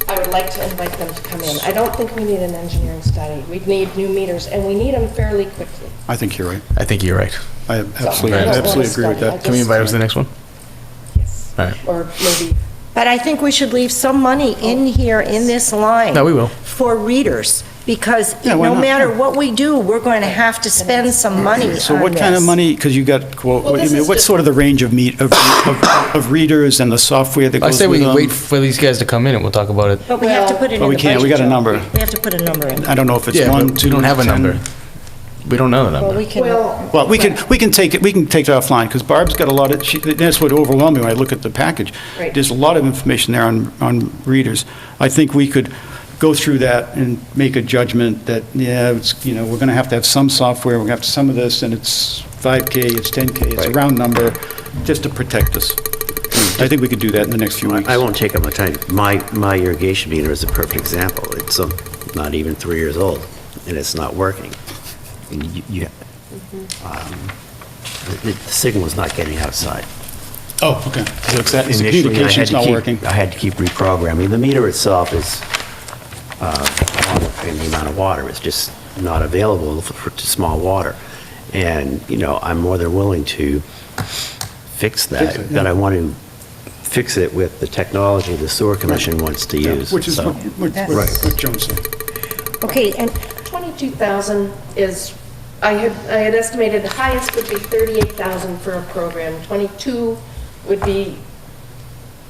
I would like to invite them to come in. I don't think we need an engineering study. We need new meters, and we need them fairly quickly. I think you're right. I think you're right. I So, absolutely I don't want a agree with study. that. Can we invite them to the next one? Yes. All right. Or maybe, But I think we should leave some money in here, in this line. No, we will. For readers, because Yeah, why no not? matter what we do, we're going to have to spend some money on this. So what kind of money, because you got, Well, this is what's just- sort of the range of of readers and the software that I goes say with we them? wait for these guys to come in and we'll talk about it. But we have to put it in the But we can't, we budget, got a Joe. number. We have to put a number in. I don't know if it's Yeah, one, but two, we don't have a 10. number. We don't know the Well, number. we can, Well, we can take it offline, because Barb's got a lot of, that's what overwhelmed me when I look at the package. Right. There's a lot of information there on readers. I think we could go through that and make a judgment that, yeah, it's, we're going to have some software, we're going to have some of this, and it's 5K, it's 10K, it's a Right. round number, just to protect us. I think we could do that in the next few weeks. I won't take up my time. My irrigation meter is a perfect example. It's not even 3 years old, and it's not working. And the signal is not getting outside. Oh, okay. So it's that, the Initially, communication's not working. I had to keep reprogramming. The meter itself is in the amount of water. It's just not available for small water. And, I'm more than willing to fix that, Fix it, but yeah. I want to fix it with the technology the sewer commission wants to Yeah, use. Which is so. what Joan said. okay, and 22,000 is, I had estimated the highest would be 38,000 for a program. 22 would be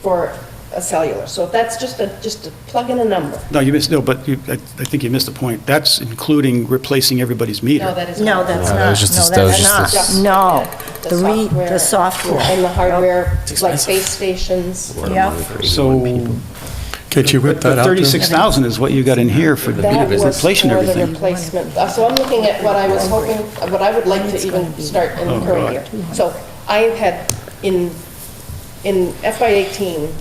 for a cellular. So if that's just a plug in a number. No, I think you missed the point. That's including replacing everybody's meter. No, that is no, not. that's No, that not, was just no, a- that was that's just not. The No, software. the software. And the hardware, It's like expensive. base stations. Yeah. So, Can't you whip that out? 36,000 is what you got in here for the That was replacing for the everything. replacement. So I'm looking at what I was hoping, what I would like to even start Oh, incurring here. So I had in FY18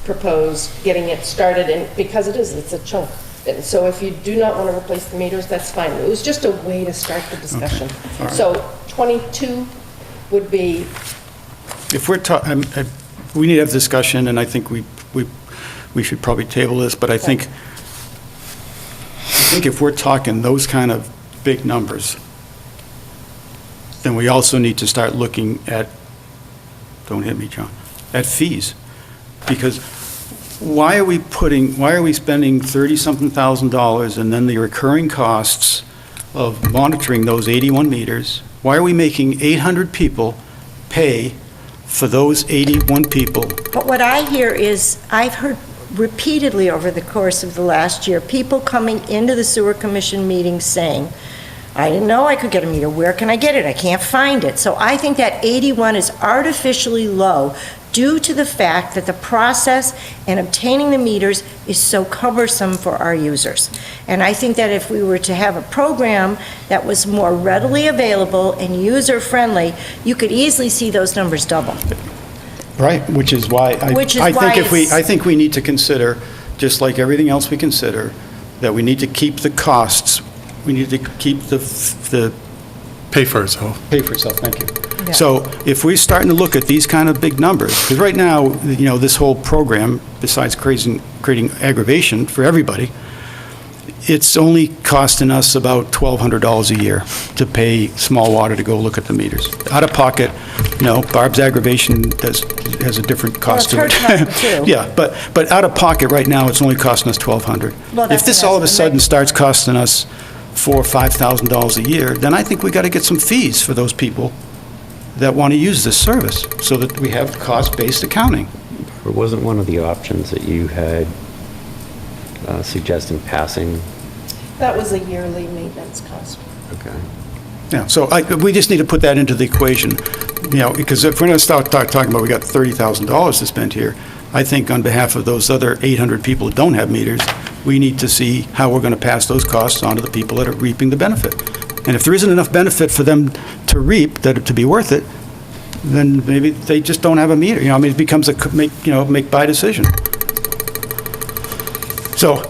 proposed getting it started, and because it's a chunk. And so if you do not want to replace the meters, that's fine. It was just a way to start the discussion. all right. So 22 would be, If we're talking, we need to have discussion, and I think we we should probably table this, but I think if we're talking those kind of big numbers, then we also need to start looking at, don't hit me, John, at fees. Because why are we spending 30-something thousand dollars and then the recurring costs of monitoring those 81 meters? Why are we making 800 people pay for those 81 people? But what I hear is, I've heard repeatedly over the course of the last year, people coming into the sewer commission meetings saying, I didn't know I could get a meter, where can I get it? I can't find it. So I think that 81 is artificially low due to the fact that the process in obtaining the meters is so cumbersome for our users. And I think that if we were to have a program that was more readily available and user-friendly, you could easily see those numbers double. Right, which is why I think we need to consider, just like everything else we consider, that we need to keep the costs, we need to keep the Pay for itself. pay for itself, thank you. Yeah. So if we're starting to look at these kind of big numbers, because right now, this whole program, besides creating aggravation for everybody, it's only costing us about $1,200 a year to pay Small Water to go look at the meters. Out of pocket, Barb's aggravation has a different cost to it. Well, it's her time, too. Yeah, but out of pocket right now, it's only costing us $1,200. Well, If that's this an all of a sudden estimate. starts costing us $4,000 or $5,000 a year, then I think we got to get some fees for those people that want to use this service, so that we have cost-based accounting. Or wasn't one of the options that you had suggesting passing? That was a yearly maintenance cost. Okay. Yeah, so we just need to put that into the equation, because if we're going to start talking about we got $30,000 to spend here, I think on behalf of those other 800 people that don't have meters, we need to see how we're going to pass those costs on to the people that are reaping the benefit. And if there isn't enough benefit for them to reap, to be worth it, then maybe they just don't have a meter. It becomes a make-buy decision. So,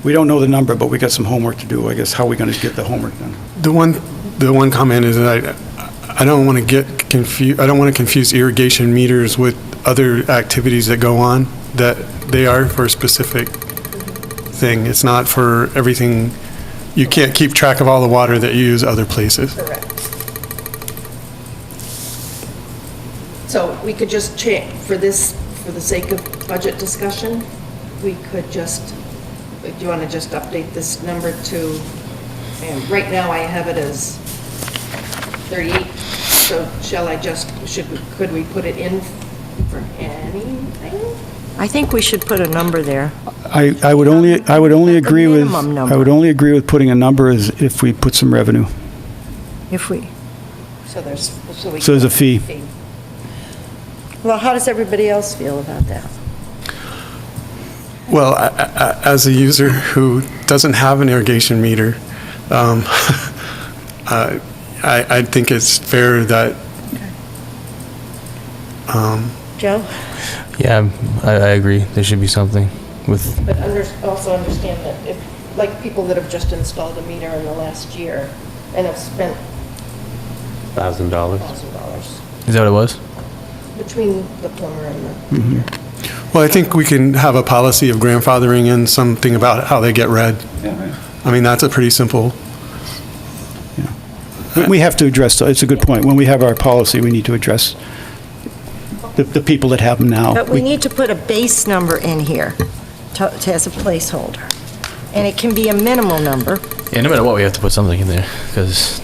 we don't know the number, but we got some homework to do, I guess. How are we going to get the homework done? The one comment is that I don't want to get confused, I don't want to confuse irrigation meters with other activities that go on, that they are for a specific thing. It's not for everything. You can't keep track of all the water that you use other places. Correct. So we could just change, for the sake of budget discussion, we could just, do you want to just update this number to, and right now I have it as 38, so shall I just, could we put it in for anything? I think we should put a number there. I would only agree with, minimum number. I would only agree with putting a number as if we put some revenue. If we, So So there's a fee. well, how does everybody else feel about that? Well, as a user who doesn't have an irrigation meter, I think it's fair that, Joe? Yeah, I agree. There should be something with. But also understand that if, like people that have just installed a meter in the last year and have spent $1,000? $1,000 Is that what it was? between the plumber and the... well, I think we can have a policy of grandfathering in something about how they get read. I mean, that's a pretty simple. We have to address, it's a good point. When we have our policy, we need to address the people that have them now. But we need to put a base number in here as a placeholder. And it can be a minimal number. Yeah, no matter what, we have to put something in there because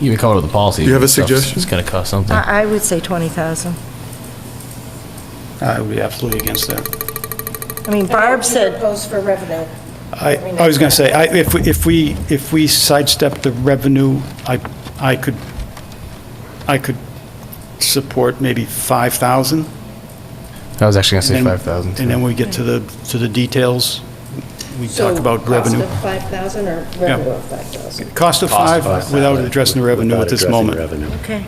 even coming up with the policy. Do you have a stuff's- suggestion? It's going to cost something. I would say 20,000. I would be absolutely against that. I mean, Barb said, Goes for revenue. I was going to say, if we sidestep the revenue, I could support maybe 5,000. I was actually going to say And then- 5,000. And then we get to the details, we talk about revenue. So cost of 5,000 or revenue of 5,000? Cost of five without addressing the revenue at this moment. okay.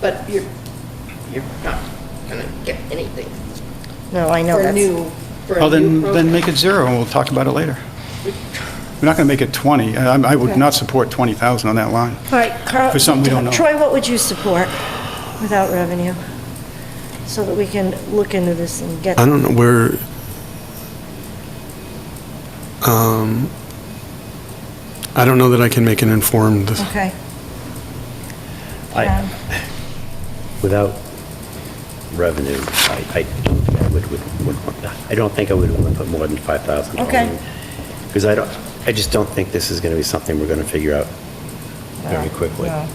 But you're not going to get anything No, I know for that's... new, for Well, a new then program. make it 0, and we'll talk about it later. We're not going to make it 20. I would Okay. not support 20,000 on that line. All right, Carl... For something we don't know. Troy, what would you support without revenue? so that we can look into this and get. I don't know where, I don't know that I can make an informed, Okay. I- Without revenue, I don't think I I don't think I would want to put more than $5,000. Okay. Because I just don't think this is going to be something we're going to figure out very quickly. No.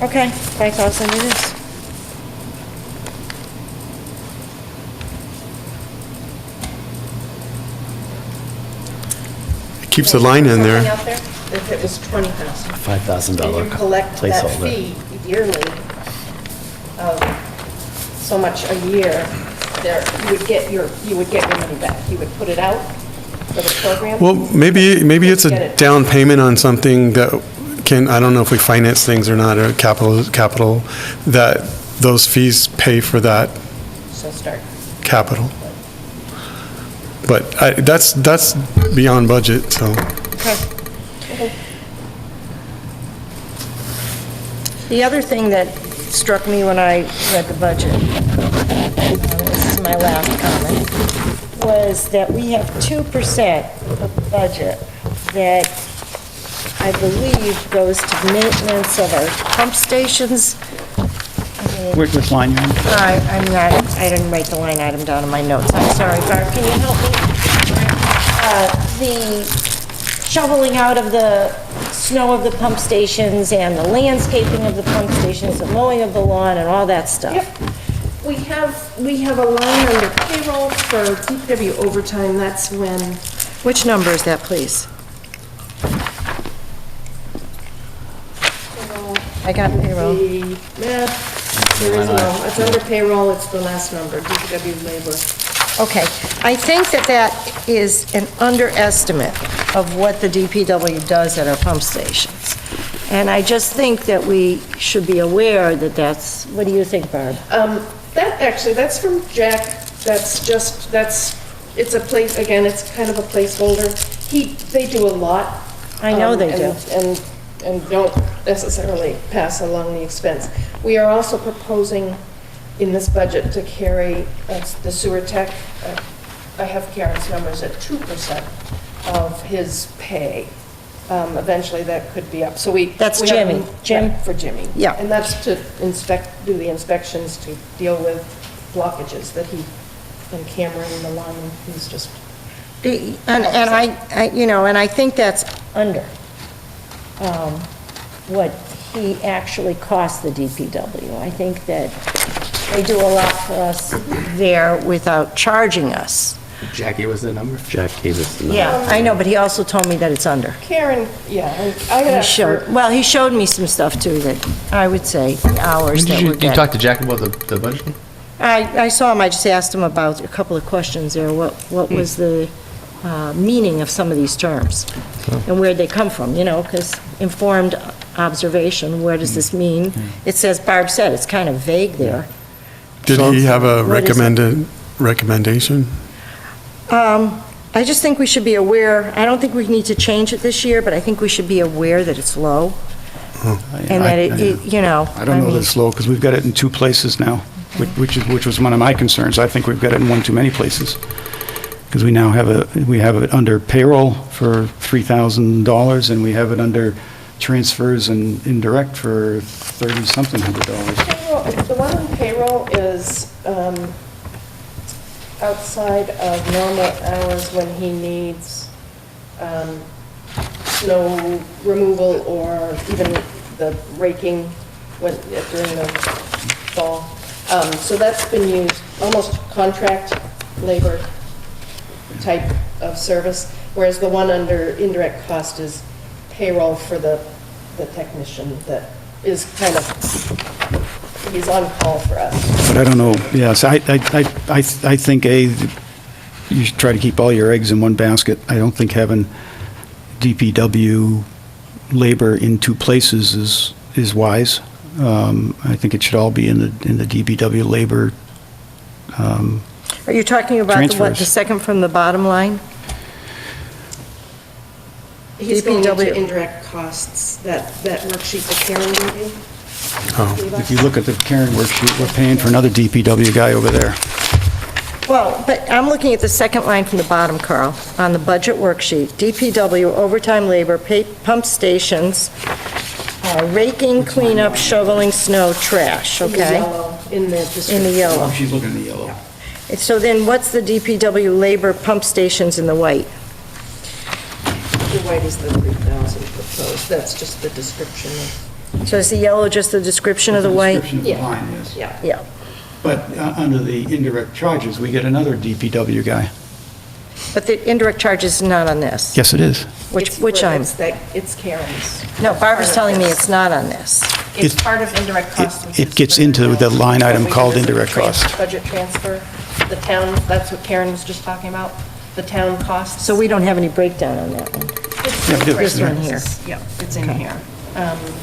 Okay, 5,000 it is. it keeps the line in there. Something out there, if it was 20,000. $5,000 And you collect that placeholder. fee yearly of so much a year, there, you would get your money back. You would put it out for the program. Well, maybe it's Get a it. down payment on something that can, I don't know if we finance things or not, or capital, that those fees pay for that So start. capital. But that's beyond budget, so. The other thing that struck me when I read the budget, this is my last comment, was that we have 2% of the budget that I believe goes to maintenance of our pump stations. Which line you're on? I didn't write the line item down in my notes. I'm sorry, Barb, can you help me? The shoveling out of the snow of the pump stations and the landscaping of the pump stations, the mowing of the lawn and all that stuff. Yep. We have a line under payroll for DPW overtime. That's when, Which number is that, please? I got payroll. there is no, it's under payroll, it's the last number, DPW labor. Okay, I think that is an underestimate of what the DPW does at our pump stations. And I just think that we should be aware that that's, what do you think, Barb? That's from Jack. It's a place, again, it's kind of a placeholder. They do a lot. I know they do. And don't necessarily pass along the expense. We are also proposing in this budget to carry the sewer tech, I have Karen's numbers at 2% of his pay. Eventually, that could be up. So That's we have- Jimmy. Jim? Right, for Jimmy. Yeah. And that's to do the inspections, to deal with blockages that and Cameron and the line, he's just, And I think that's under what he actually costs the DPW. I think that they do a lot for us there without charging us. Jackie was the number? Jack gave us the number. Yeah, I know, but he also told me that it's under. Karen, yeah, and I had He asked showed, for, well, he showed me some stuff too that I would say hours that Did were you getting. talk to Jack about the budget? I saw him, I just asked him about a couple of questions there. What was the meaning of some of these terms? And where'd they come from, because informed observation, where does this mean? It says, Barb said, it's kind of vague there. Did he have a What is it? recommendation? I just think we should be aware, I don't think we need to change it this year, but I think we should be aware that it's low. And that it, I don't know that it's low, because we've got it in two places now, which was one of my concerns. I think we've got it in one too many places. Because we now have it under payroll for $3,000, and we have it under transfers and indirect for $30-something hundred. the one on payroll is outside of normal hours when he needs snow removal or even the raking during the fall. So that's been used, almost contract labor type of service, whereas the one under indirect cost is payroll for the technician that is kind of, he's on call for us. But I don't know, yes, I think, you should try to keep all your eggs in one basket. I don't think having DPW labor in two places is wise. I think it should all be in the DPW labor. Are you talking about the Transfers. second from the bottom line? He's going DPW. into indirect costs, that worksheet that Karen gave you. If you look at the Karen worksheet, we're paying for another DPW guy over there. Well, but I'm looking at the second line from the bottom, Carl, on the budget worksheet. DPW overtime labor, pump stations, raking, cleanup, shoveling snow, trash, In the okay? yellow, in the In description. the yellow. She's looking in the yellow. So then what's the DPW labor pump stations in the white? The white is the 3,000 proposed, that's just the description of, So is the yellow just the description of the white? Description of the Yeah. line, yes. yeah. Yeah. But under the indirect charges, we get another DPW guy. But the indirect charge is not on this. Yes, it is. Which I'm, It's Karen's. no, Barbara's telling me it's not on this. It's It- part of indirect costs. which it is gets for into the line item what we called do as a indirect costs. Budget transfer, the town, that's what Karen was just talking about, the town costs. So we don't have any breakdown on that one. Yeah, we do. This one here. Yeah, it's in here.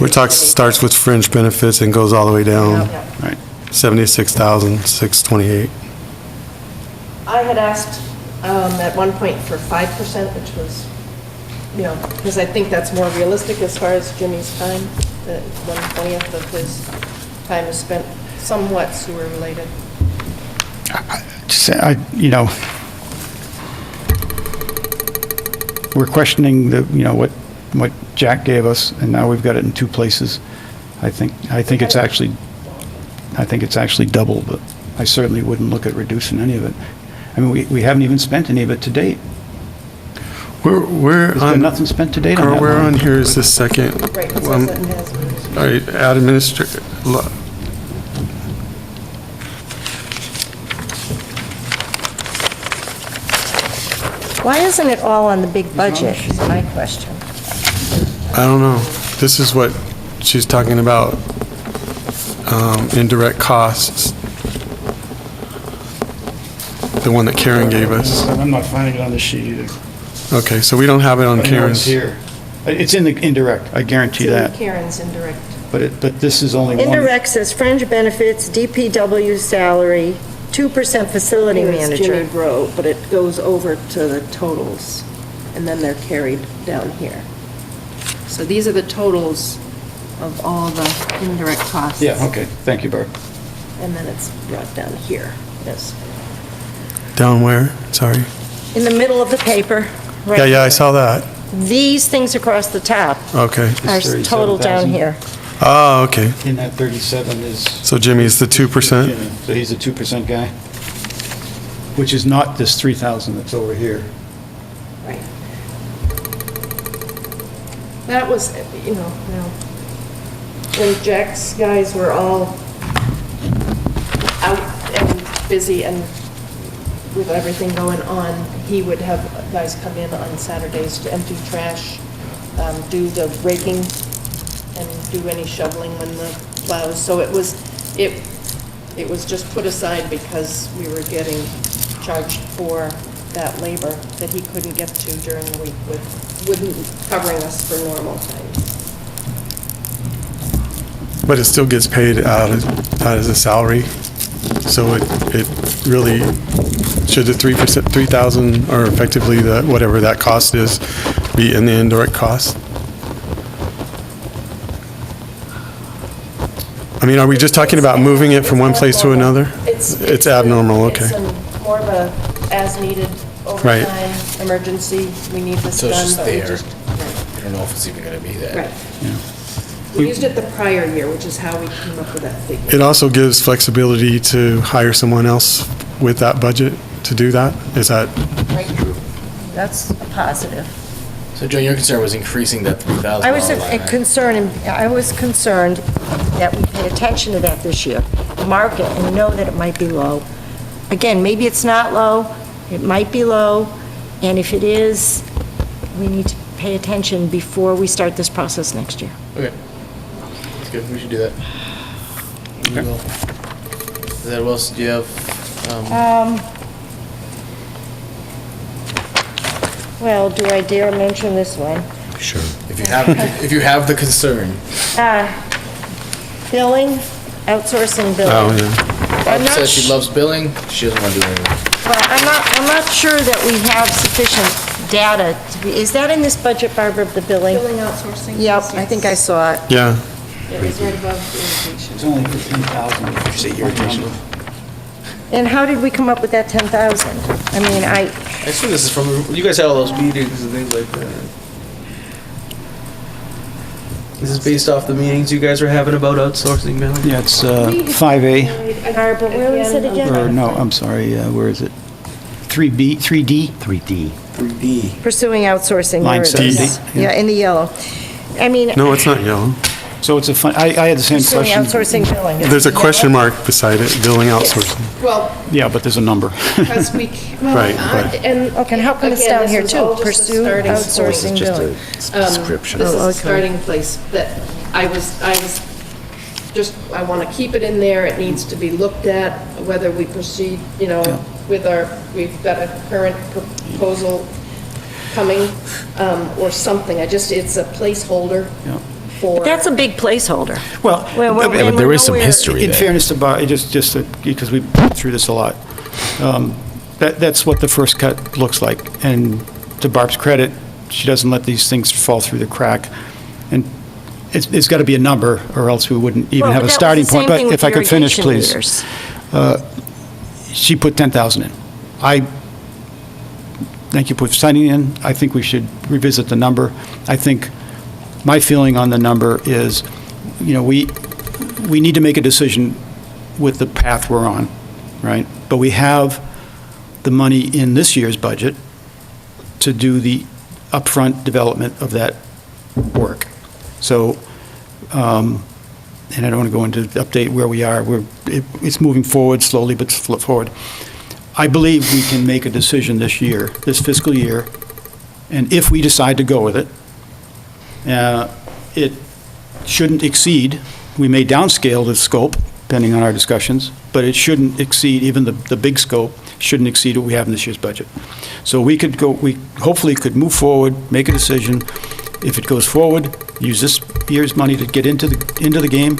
We're talking, starts with fringe benefits and goes all the way down, Yeah. Right. 76,628. I had asked at one point for 5%, which was, because I think that's more realistic as far as Jimmy's time, that 1/20th of his time is spent somewhat sewer related. We're questioning what Jack gave us, and now we've got it in two places. I think it's actually double, but I certainly wouldn't look at reducing any of it. I mean, we haven't even spent any of it to date. We're There's been on, nothing spent to date on Carl, that where line. on here is the second? Right, it says um, that it has been. All right, Why isn't it all on the big budget, is my question. I don't know. This is what she's talking about, indirect costs. The one that Karen gave us. I'm not finding it on the sheet either. Okay, so we don't have it on But I know it's Karen's. here. It's in the indirect, I guarantee It's in that. Karen's indirect. But this is only one. Indirect says fringe benefits, DPW salary, 2% facility Here's Jimmy manager. Grove, but it goes over to the totals, and then they're carried down here. So these are the totals of all the indirect costs. Yeah, okay, thank you, Barb. And then it's brought down here, yes. Down where? Sorry. In the middle of the paper, right Yeah, I here. saw that. These things across the top Okay. are total down 37,000. here. Oh, okay. In that 37 is. So Jimmy's the 2%? Jimmy. So he's a 2% guy, which is not this 3,000 that's over here. Right. That was, when Jack's guys were all out and busy and with everything going on, he would have guys come in on Saturdays to empty trash, do the raking, and do any shoveling when the plows. So it was just put aside because we were getting charged for that labor that he couldn't get to during the week wouldn't covering us for normal time. But it still gets paid out as a salary. So it really, should the 3%, 3,000, or effectively whatever that cost is, be in the indirect cost? I mean, are we just talking about moving it from one place to another? It's abnormal, okay. It's more of a as-needed Right. overtime, emergency, we need this So it's done, just but we there. just. I don't know if it's even gonna be there. Right. We used it the prior year, which is how we came up with that figure. It also gives flexibility to hire someone else with that budget to do that? Is that, Right. That's a positive. So Joan, your concern was increasing that $3,000 I was line item. concerned that we pay attention to that this year, mark it and know that it might be low. Again, maybe it's not low, it might be low, and if it is, we need to pay attention before we start this process next year. Okay. That's good, we should do that. We will. Is that what else do you have? Well, do I dare mention this one? Sure. If you have the concern. Billing, outsourcing billing. oh, yeah. I'm Barb not says she sh- loves billing, she doesn't want to do anything. Well, I'm not sure that we have sufficient data to be, is that in this budget, Barbara, of the billing? Billing outsourcing? Yep, I think I saw it. Yeah, It's right above irrigation. It's only 15,000. Did you say irrigation? And how did we come up with that 10,000? I mean, I assume this is from, you guys had all those meetings and things like that. This is based off the meetings you guys were having about outsourcing, Bill? Yeah, it's 5A, Barbara, where is it again? or no, I'm sorry, where is it? 3B, 3D? 3D. 3D. Pursuing outsourcing. Line there it is. 70, Yeah, in the yellow. I mean, No, it's not yellow. So it's a fun, I had the same pursuing question. outsourcing billing. Is There's a it question yellow? mark beside it, billing outsourcing. Well, Yeah, but there's a number. because we, well, Right, but- and. Okay, and how come it's again, down this here was too? all just a Pursue starting point. outsourcing Just billing. a description. This is Oh, a okay. starting place that I was just, I want to keep it in there. It needs to be looked at, whether we proceed, with we've got a current proposal coming, or something. It's a placeholder Yeah. for. That's a big placeholder. Well, And there we're is some nowhere- history in there. fairness to Barb, because we've been through this a lot, that's what the first cut looks like. And to Barb's credit, she doesn't let these things fall through the crack. And it's got to be a number, or else we wouldn't even Well, have but a that was starting the same point. But thing with if I could finish, irrigation please. meters. She put 10,000 in. Thank you for signing in. I think we should revisit the number. I think my feeling on the number is, we need to make a decision with the path we're on, right? But we have the money in this year's budget to do the upfront development of that work. So, and I don't want to go into update where we are. It's moving forward slowly, but forward. I believe we can make a decision this year, this fiscal year, and if we decide to go with it, it shouldn't exceed, we may downscale the scope, depending on our discussions, but it shouldn't exceed, even the big scope, shouldn't exceed what we have in this year's budget. So we hopefully could move forward, make a decision. If it goes forward, use this year's money to get into the game,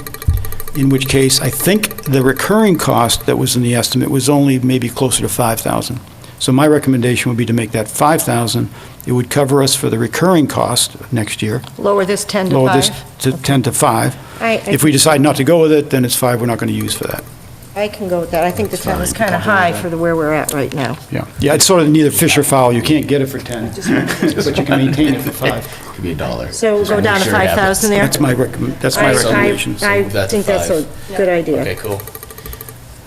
in which case, I think the recurring cost that was in the estimate was only maybe closer to 5,000. So my recommendation would be to make that 5,000. It would cover us for the recurring cost next year. Lower this 10 to 5? Lower this to 10 to 5. If we decide not to go with it, then it's 5 we're not going to use for that. I can go with that. I think the 10 is kind of high for where we're at right now. Yeah, it's sort of neither fish or foul. You can't get it for 10, but you can maintain it for 5. Could be $1. So we'll go down to 5,000 there? That's my recommendation. I That's think that's a good idea. Okay, cool.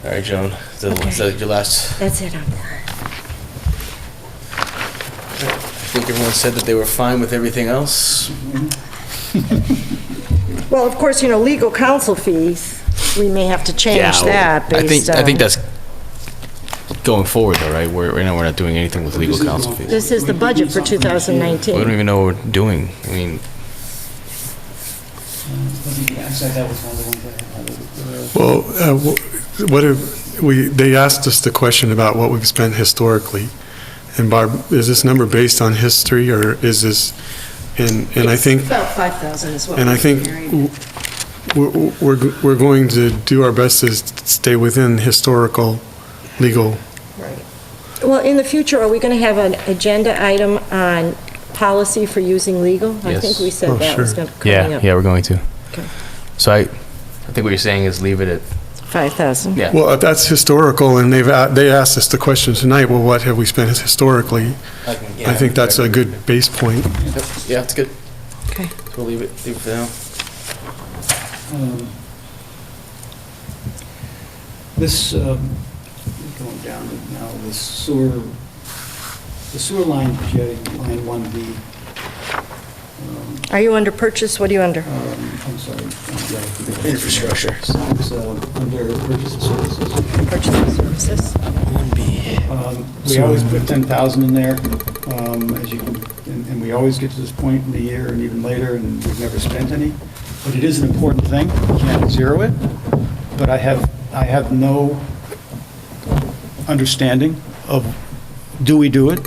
All right, Joan, is that your last? That's it, I'm done. I think everyone said that they were fine with everything else. Well, of course, legal counsel fees, we may have to change that based on... I think that's going forward though, right? Right now, we're not doing anything with legal counsel fees. This is the budget for We don't 2019. even know what we're doing. I mean, Well, they asked us the question about what we've spent historically. And Barb, is this number based on history, or is this, and I think, About 5,000 is what. and I think we're going to do our best to stay within historical legal. Well, in the future, are we going to have an agenda item on policy for using legal? I Yes. think we said Oh, that was sure. coming up. we're going to. Okay. So I think what you're saying is leave it at, 5,000. yeah. Well, if that's historical, and they asked us the question tonight, well, what have we spent historically? I think that's a good base point. Yeah, it's good. Okay. So we'll leave it for now. This, going down now, the sewer line jetting, line 1B. Are you under purchase? What are you under? I'm sorry. Infrastructure. It's under purchase of services. Purchasing services. We always put 10,000 in there, as you can, and we always get to this point in the year and even later, and we've never spent any. But it is an important thing. You can't zero it. But I have no understanding of, do we do it?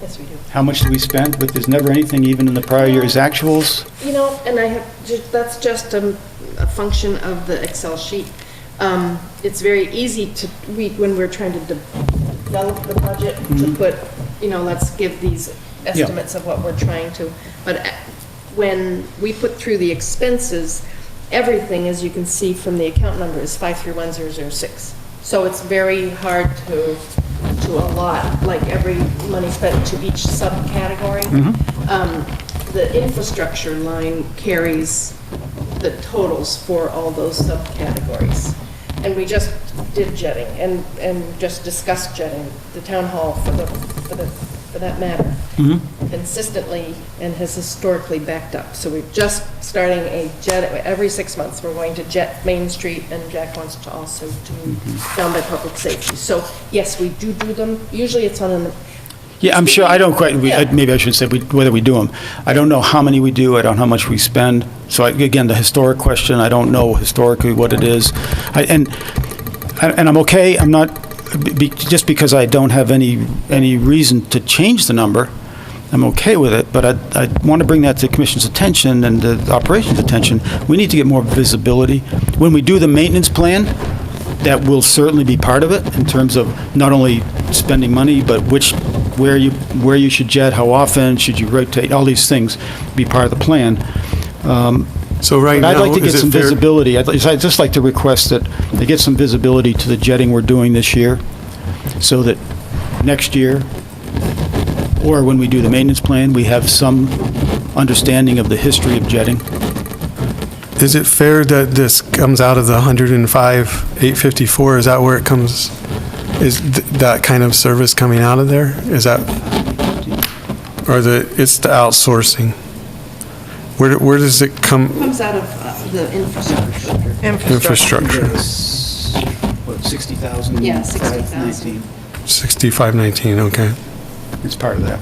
Yes, we do. How much do we spend? But there's never anything even in the prior year's actuals. And that's just a function of the Excel sheet. It's very easy when we're trying to develop the budget, to put, let's give these estimates of what we're trying to, but when we put through the expenses, everything, as you can see from the account number, is 531006. So it's very hard to allot, like, every money spent to each subcategory. The infrastructure line carries the totals for all those subcategories. And we just did jetting and just discussed jetting, the town hall for that matter, consistently and has historically backed up. So we're just starting a jet, every 6 months, we're going to jet Main Street, and Jack wants to also do down by public safety. So yes, we do them. Usually it's on an. Yeah, I'm sure, I don't quite, Yeah. maybe I should say whether we do them. I don't know how many we do, I don't know how much we spend. So again, the historic question, I don't know historically what it is. And I'm okay, I'm not, just because I don't have any reason to change the number, I'm okay with it, but I want to bring that to the Commission's attention and the operations attention. We need to get more visibility. When we do the maintenance plan, that will certainly be part of it, in terms of not only spending money, but where you should jet, how often, should you rotate, all these things be part of the plan. So right But I'd now, like to get is some it fair? visibility. I'd just like to request that they get some visibility to the jetting we're doing this year, so that next year, or when we do the maintenance plan, we have some understanding of the history of jetting. Is it fair that this comes out of the 105,854? Is that where it comes? Is that kind of service coming out of there? Is that, or it's the outsourcing? Where does it come? Comes out of the infrastructure. Infrastructure. What, 60,000? Yeah, 60,000. 6519, okay. It's part of that.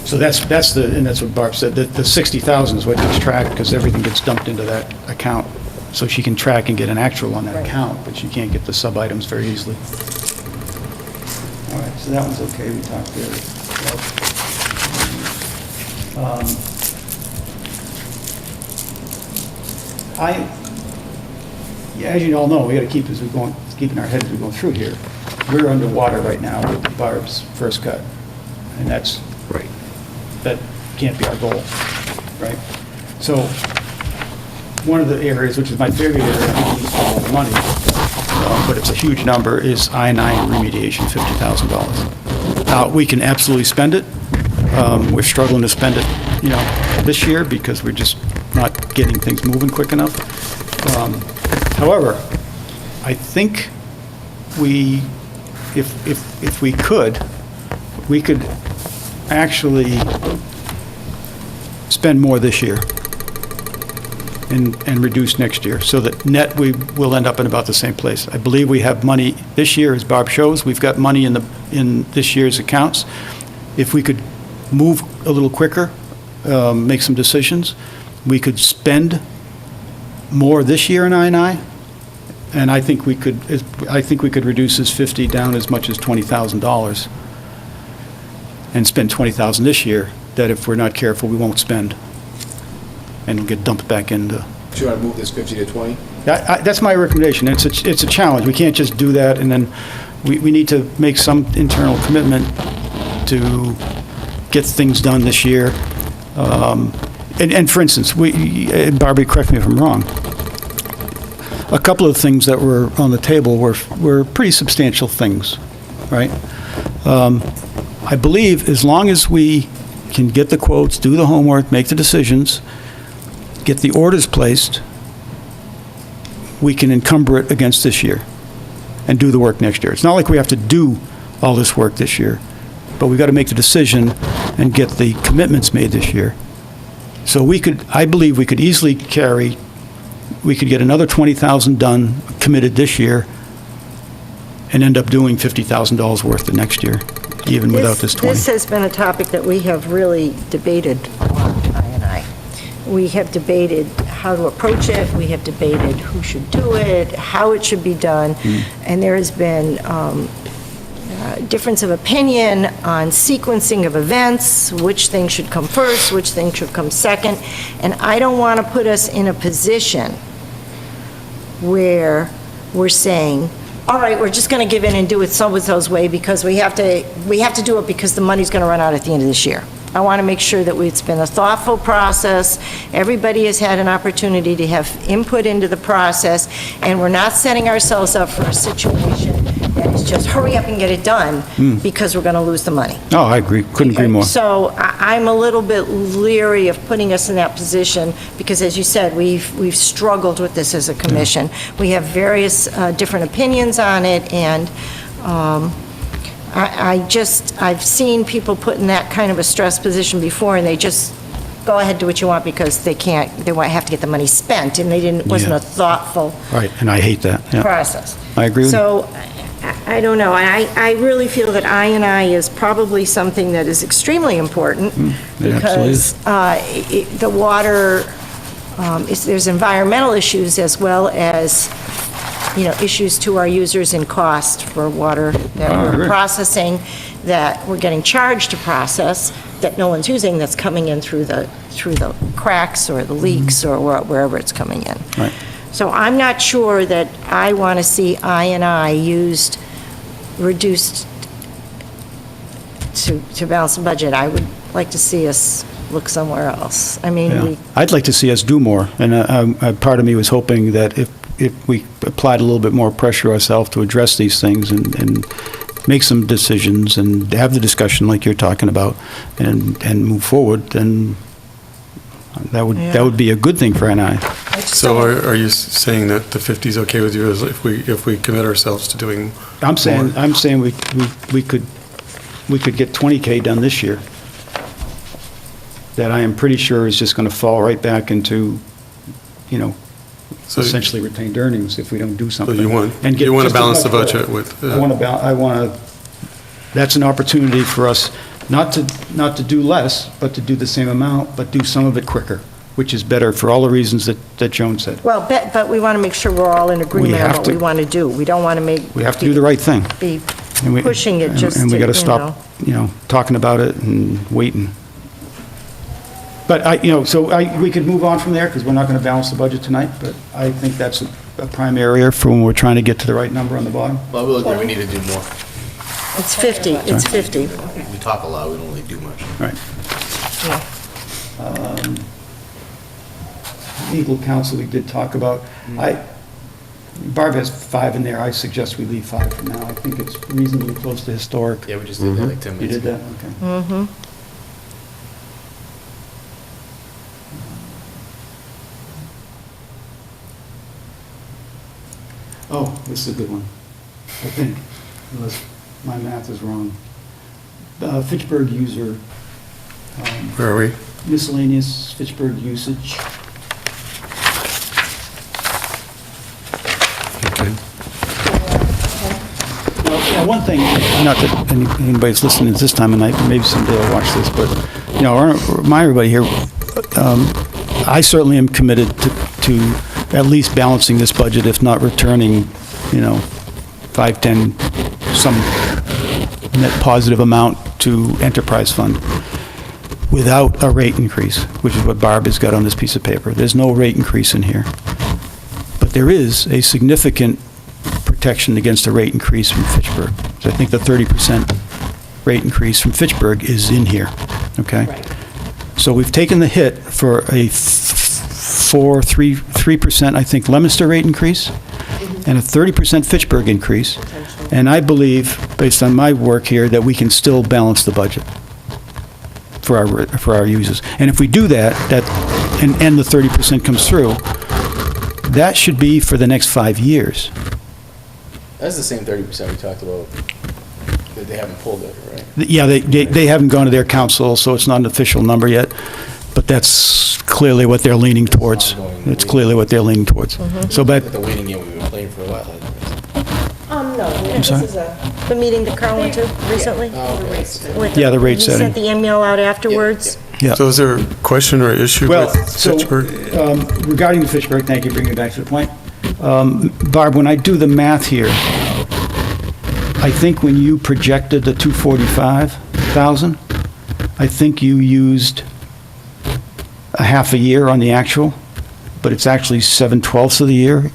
So that's what Barb said, the 60,000 is what gets tracked, because everything gets dumped into that account. So she can track and get an actual on that account, but she can't get the sub-items very easily. All right, so that one's okay, we talked there. As you all know, we got to keep keeping our heads as we go through here. We're underwater right now with Barb's first cut, and that can't be our goal, right? So one of the areas, which is my favorite area, of money, but it's a huge number, is I-9 remediation, $50,000. Now, we can absolutely spend it. We're struggling to spend it, this year, because we're just not getting things moving quick enough. However, I think if we could actually spend more this year and reduce next year, so that net we will end up in about the same place. I believe we have money this year, as Barb shows, we've got money in this year's accounts. If we could move a little quicker, make some decisions, we could spend more this year in I&I, and I think we could reduce this 50 down as much as $20,000 and spend $20,000 this year, that if we're not careful, we won't spend, and it'll get dumped back into. Do you want to move this 50 to 20? That's my recommendation. It's a challenge. We can't just do that, and then we need to make some internal commitment to get things done this year. And for instance, Barbie, correct me if I'm wrong, a couple of things that were on the table were pretty substantial things, right? I believe as long as we can get the quotes, do the homework, make the decisions, get the orders placed, we can encumber it against this year and do the work next year. It's not like we have to do all this work this year, but we've got to make the decision and get the commitments made this year. So I believe we could easily we could get another 20,000 done, committed this year, and end up doing $50,000 worth the next year, even without this 20. This has been a topic that we have really debated a lot, I. We have debated how to approach it, we have debated who should do it, how it should be done, and there has been difference of opinion on sequencing of events, which thing should come first, which thing should come second, and I don't want to put us in a position where we're saying, all right, we're just going to give in and do it so-and-so's way because we have to do it because the money's going to run out at the end of this year. I want to make sure that it's been a thoughtful process, everybody has had an opportunity to have input into the process, and we're not setting ourselves up for a situation that is just hurry up and get it done, because we're going to lose the money. Oh, I agree, couldn't agree more. So I'm a little bit leery of putting us in that position, because as you said, we've struggled with this as a commission. We have various different opinions on it, and I've seen people put in that kind of a stress position before, and they just go ahead, do what you want, because they have to get the money spent, and wasn't Yeah. a thoughtful Right, and I hate that, yeah. process. I agree with you. So, I don't know, I really feel that I&I is probably something that is extremely important, it absolutely is. because the water, there's environmental issues as well as, issues to our users in cost for water that I we're agree. processing, that we're getting charged to process, that no one's using, that's coming in through the cracks or the leaks or wherever it's coming in. Right. So I'm not sure that I want to see I&I reduced to balance the budget. I would like to see us look somewhere else. I mean, Yeah. I'd like to see us do more, and part of me was hoping that if we applied a little bit more pressure ourselves to address these things and make some decisions and have the discussion like you're talking about and move forward, then that would be a good thing for NI. So are you saying that the 50 is okay with you as if we commit ourselves to doing I'm saying more? we could get 20K done this year. That I am pretty sure is just going to fall right back into, So- essentially retained earnings if we don't do So something. you want And get to just as balance much the budget better. with... I want to, that's an opportunity for us not to do less, but to do the same amount, but do some of it quicker, which is better for all the reasons that Joan said. well, but we want to make sure we're all in agreement on have what to. we want to do. We don't want to We have to do the right thing. be And we- pushing it just And we got to to, stop, talking about it and waiting. But we could move on from there, because we're not going to balance the budget tonight, but I think that's a prime area for when we're trying to get to the right number on the bottom. Well, I will agree, we need to do more. It's 50, it's 50. We talk a lot, we don't really do much. Right. Legal counsel, we did talk about. Barb has 5 in there. I suggest we leave 5 for now. I think it's reasonably close to historic. Yeah, we just did that like 10 You minutes did ago. that? Okay. Mm-hmm. Oh, this is a good one, I think, unless my math is wrong. Fitchburg user, Where are we? miscellaneous Fitchburg usage. Okay. Now, one thing, not that anybody's listening this time of night, maybe someday I'll watch this, but, I want to remind everybody here, I certainly am committed to at least balancing this budget, if not returning, 5, 10, some net positive amount to enterprise fund without a rate increase, which is what Barb has got on this piece of paper. There's no rate increase in here. But there is a significant protection against a rate increase from Fitchburg. So I think the 30% rate increase from Fitchburg is in here, okay? So we've taken the hit for a 3%, I think, Leominster rate increase, and a 30% Fitchburg increase. And I believe, based on my work here, that we can still balance the budget for our users. And if we do that, and the 30% comes through, that should be for the next 5 years. That's the same 30% we talked about, that they haven't pulled it, right? Yeah, they haven't gone to their council, so it's not an official number yet, but that's clearly what they're leaning towards. It's clearly what they're leaning towards. So, but, With the waiting game we've been playing for a while. hasn't it? No, this sorry? is the meeting that Carl went to recently? Oh, okay. With Yeah, the rate He setting. sent the email out afterwards? yeah. So is there a question or issue Well, with so, Fitchburg? regarding the Fitchburg, thank you for bringing it back to the point. Barb, when I do the math here, I think when you projected the 245,000, I think you used a half a year on the actual, but it's actually 7/12ths of the year.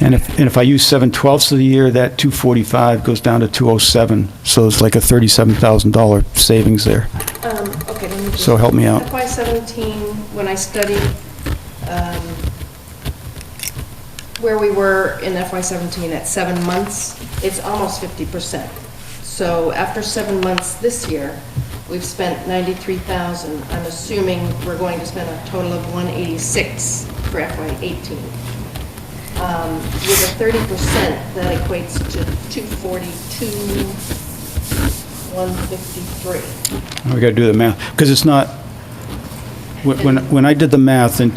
And if I use 7/12ths of the year, that 245 goes down to 207, so it's like a $37,000 savings there. Okay, let me So help me out. FY '17, when I studied where we were in FY '17 at 7 months, it's almost 50%. So after 7 months this year, we've spent 93,000. I'm assuming we're going to spend a total of 186 for FY '18. With a 30%, that equates to 242, 153. We got to do the math, because it's not, when I did the math and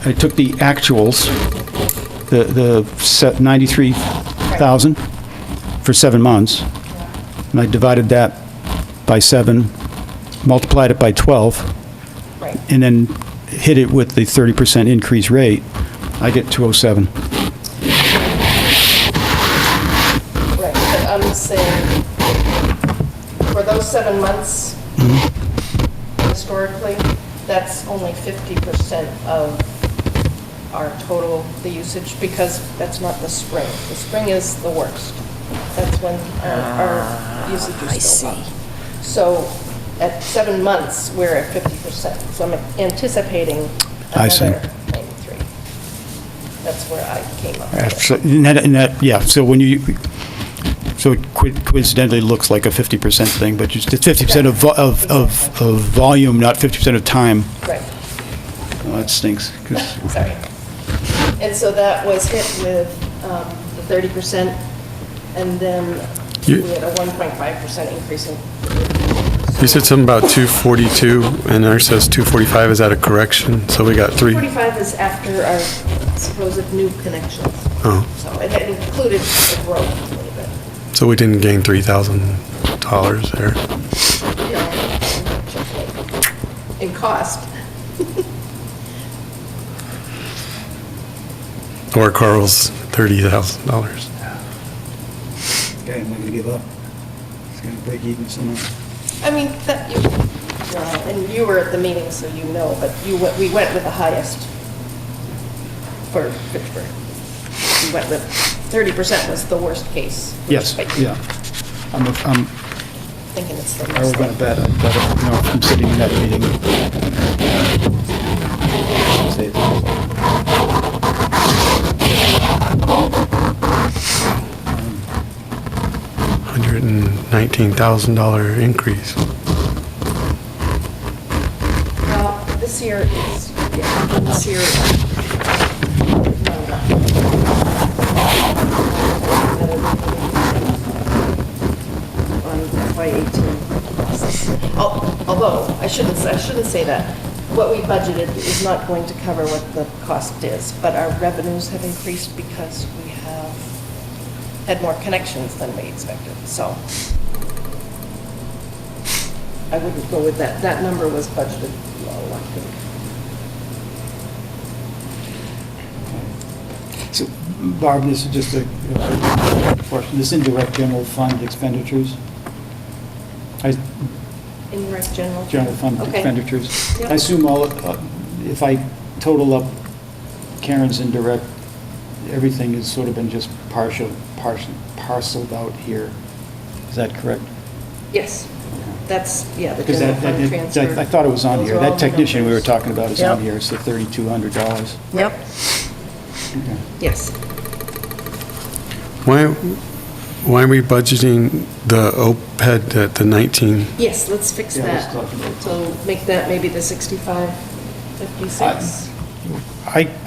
I took the actuals, the set 93,000 for 7 months, and I divided that by 7, multiplied it by 12, Right. and then hit it with the 30% increase rate, I get 207. Right, but I'm saying, for those 7 months, historically, that's only 50% of our total, the usage, because that's not the spring. The spring is the worst. That's when our usage is still up. So at 7 months, we're at 50%. So I'm anticipating I see. another 93. That's where I came up with it. So, so when so it coincidentally looks like a 50% thing, but it's 50% of volume, not 50% of time. Right. Well, that stinks, 'cause Sorry. And so that was hit with the 30%, and then we had a 1.5% increase in. You said something about 242, and ours says 245. Is that a correction? So we got 3. 45 is after our supposed new connections. Oh, So it had included the growth a little bit. so we didn't gain $3,000 there. You know, in cost. Or Carl's $30,000. okay, I'm not gonna give up. It's gonna break even somehow. I mean, that you, and you were at the meeting, so you know, but we went with the highest for Fitchburg. We went with 30% was the worst case. Yes, yeah. I'm Thinking it's the I was most. gonna bet, I bet, I'm sitting in that meeting. Say it. $119,000 increase. Well, this year is, yeah, this year. On FY '18. Although, I shouldn't say that. What we budgeted is not going to cover what the cost is, but our revenues have increased because we have had more connections than we expected, so. I wouldn't go with that. That number was budgeted low, I think. So, Barb, this is just a question, this indirect general fund expenditures? Indirect general. General fund Okay. expenditures. Yep. I assume if I total up Karen's indirect, everything has sort of been just parceled out here. Is that correct? Yes, that's, yeah, the Because general fund transfer. I thought it was on Those here. are all That the technician we were numbers. talking about is on Yep. here. It's the $3,200. Yep. Yes. Why are we budgeting the OPED at the 19? Yes, let's fix Yeah, let's that. talk about that. So make that maybe the 65.56.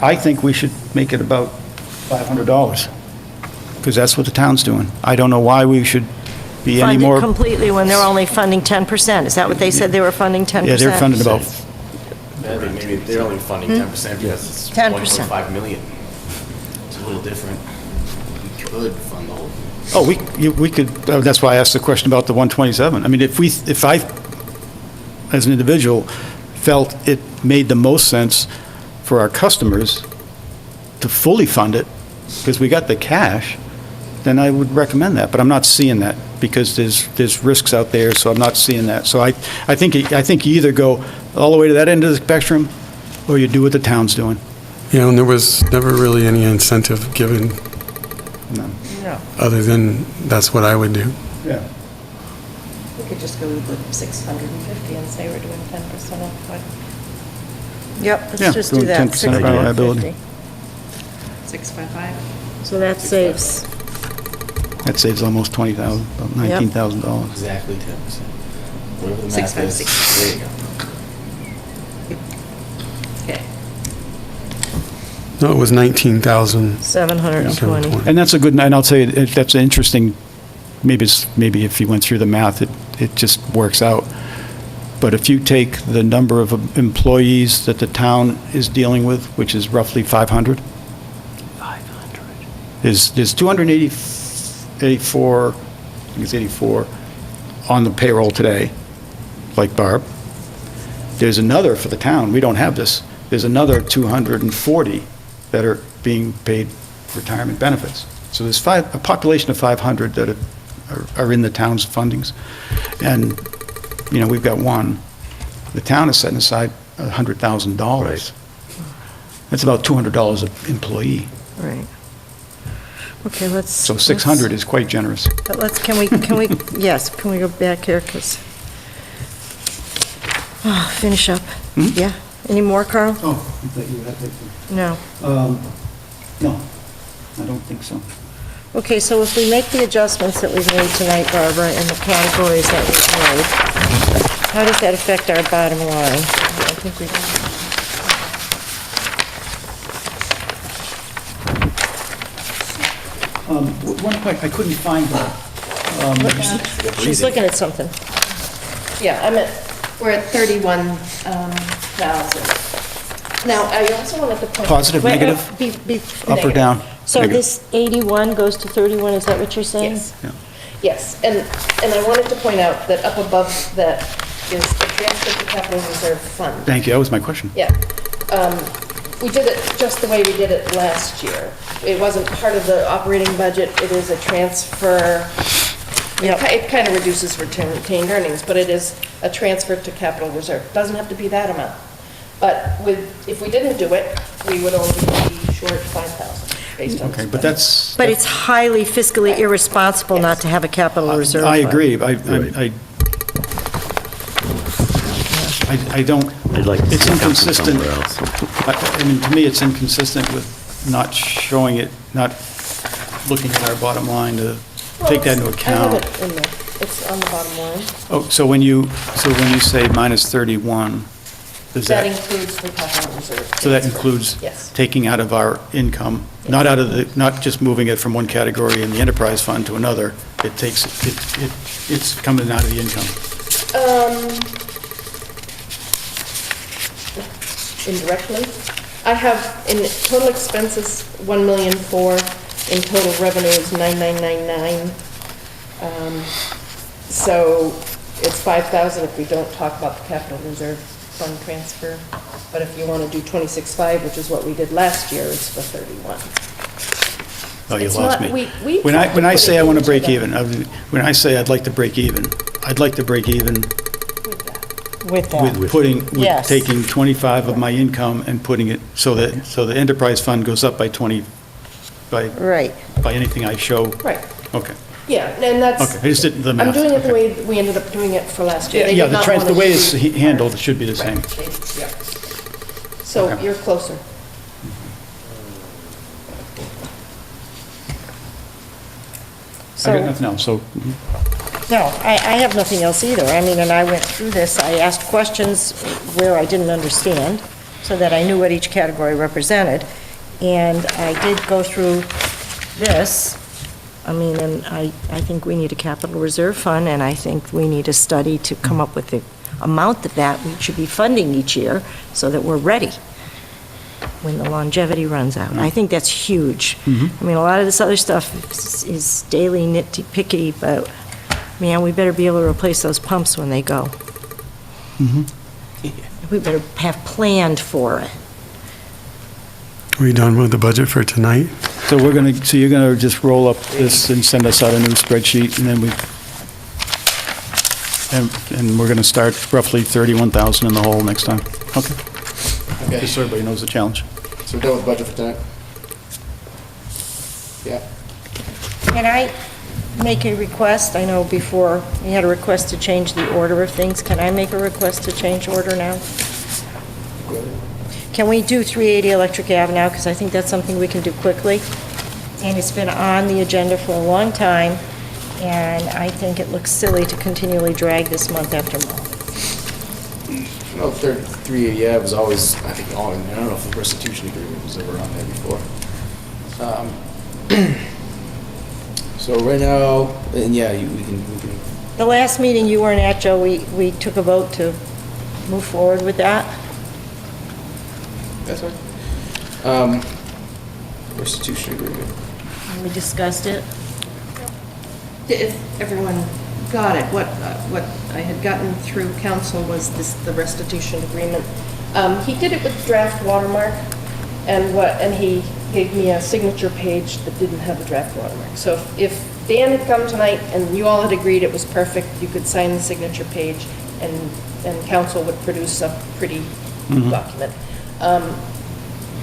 I think we should make it about $500, because that's what the town's doing. I don't know why we should be any Funded more. completely when they're only funding 10%. Is that what they said? They were funding 10%? Yeah, they're funding about, Maybe they're only funding 10% because it's 10%. 1.5 million. It's a little different. We could fund the whole thing. we could, that's why I asked the question about the 127. I mean, if I, as an individual, felt it made the most sense for our customers to fully fund it, because we got the cash, then I would recommend that. But I'm not seeing that, because there's risks out there, so I'm not seeing that. So I think you either go all the way to that end of the spectrum, or you do what the town's doing. Yeah, and there was never really any incentive given No. No. other than that's what I would do. Yeah. Okay, could just go with the 650 and say we're doing 10% off. Yep, Yeah, let's just do doing that. 10% of our liability. 655. So that saves, That saves almost $20,000, about $19,000. Exactly 10%. Whatever the math is. 656. There you go. Okay. No, it was 19,000. 720. And that's a good, and I'll say, that's interesting, maybe if you went through the math, it just works out. But if you take the number of employees that the town is dealing with, which is roughly 500, there's 284, I think it's 84, on the payroll today, like Barb. There's another for the town, we don't have this, there's another 240 that are being paid retirement benefits. So there's a population of 500 that are in the town's fundings. And, you know, we've got one. The town is setting aside $100,000. Right. That's about $200 an employee. Right. Okay, let's. So 600 is quite generous. Can we, yes, can we go back here, because, finish up. Yeah, any more, Carl? Oh, I thought you had that. No. No, I don't think so. Okay, so if we make the adjustments that we've made tonight, Barbara, and the categories that we've made, how does that affect our bottom line? I think we. One quick, I couldn't find that. She's looking at something. Yeah, we're at 31,000. Now, I also wanted to point. Positive, Wait, negative, up or Negative. down? So Negative. this 81 goes to 31, is that what you're saying? Yes. Yeah. Yes, and I wanted to point out that up above that is the transfer to capital reserve fund. Thank you, that was my question. Yeah. We did it just the way we did it last year. It wasn't part of the operating budget, it is a transfer. It kind of reduces retained earnings, but it is a transfer to capital reserve. Doesn't have to be that amount. But if we didn't do it, we would only be short 5,000 based on. Okay, but that's. But it's highly fiscally irresponsible not to have a capital reserve. I fund. agree. I don't. I'd like to see It's it come from inconsistent. somewhere else. I mean, to me, it's inconsistent with not showing it, not looking at our bottom line to take that into I have account. it in there. It's on the bottom line. Oh, so when you say minus 31, does That that, includes the capital reserve. so that includes Yes. taking out of our income, not just moving it from one category in the enterprise fund to another, it's coming out of the income. Indirectly. I have in total expenses 1,000,004, in total revenues 9,999. So it's 5,000 if we don't talk about the capital reserve fund transfer. But if you want to do 26.5, which is what we did last year, it's for 31. Oh, you It's lost not- me. we When tried to I put say it I want to into break the- even, when I say I'd like to break even, I'd like to break even With that. with Yes. taking 25 of my income and putting it, so the enterprise fund goes up by 20, by Right. anything I show. Right, Okay, yeah, and that's. okay, I just did the math. I'm doing it the Okay. way we ended up doing it for last year. They Yeah, did not the want to way it's do- handled should be the same. Right, yeah. So Okay. you're closer. I got nothing else, so, No, I have nothing else either. I mean, and I went through this, I asked questions where I didn't understand, so that I knew what each category represented. And I did go through this. I mean, and I think we need a capital reserve fund, and I think we need a study to come up with the amount that we should be funding each year, so that we're ready when the longevity runs out. I think that's huge. I mean, a lot of this other stuff is daily nitty-picky, but, man, we better be able to replace those pumps when they go. We better have planned for it. Are we done with the budget for tonight? so you're going to just roll up this and send us out a new spreadsheet, and then and we're going to start roughly 31,000 in the hole next time. Okay, Okay, just so everybody knows the challenge. so we're done with the budget for tonight? Yeah. Can I make a request? I know before, we had a request to change the order of things. Can I make a request to change order now? Can we do 380 Electric Ave now? Because I think that's something we can do quickly. And it's been on the agenda for a long time, and I think it looks silly to continually drag this month after month. No, 380 Ave was always, I think, on there. I don't know if the restitution agreement was ever on there before. So right now, and yeah, we can, The last meeting you weren't at, Joe, we took a vote to move forward with that. that's fine. Restitution agreement. We discussed it. If everyone got it, what I had gotten through council was the restitution agreement. He did it with draft watermark, and he gave me a signature page that didn't have a draft watermark. So if Dan had come tonight and you all had agreed it was perfect, you could sign the signature page, and council would produce a pretty document.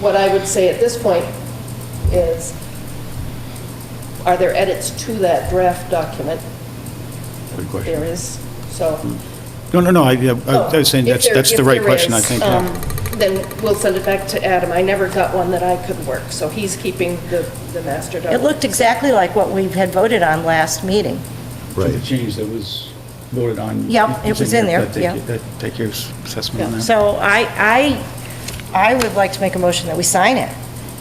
What I would say at this point is, are there edits to that draft document? Good question. There is, so. No, I was saying If that's the there right question, I is, think. yeah. Then we'll send it back to Adam. I never got one that I could work, so he's keeping the master It document. looked exactly like what we had voted on last meeting. The change that was voted on. Yep, it was in there, yeah. Take your assessment on that. So I would like to make a motion that we sign it.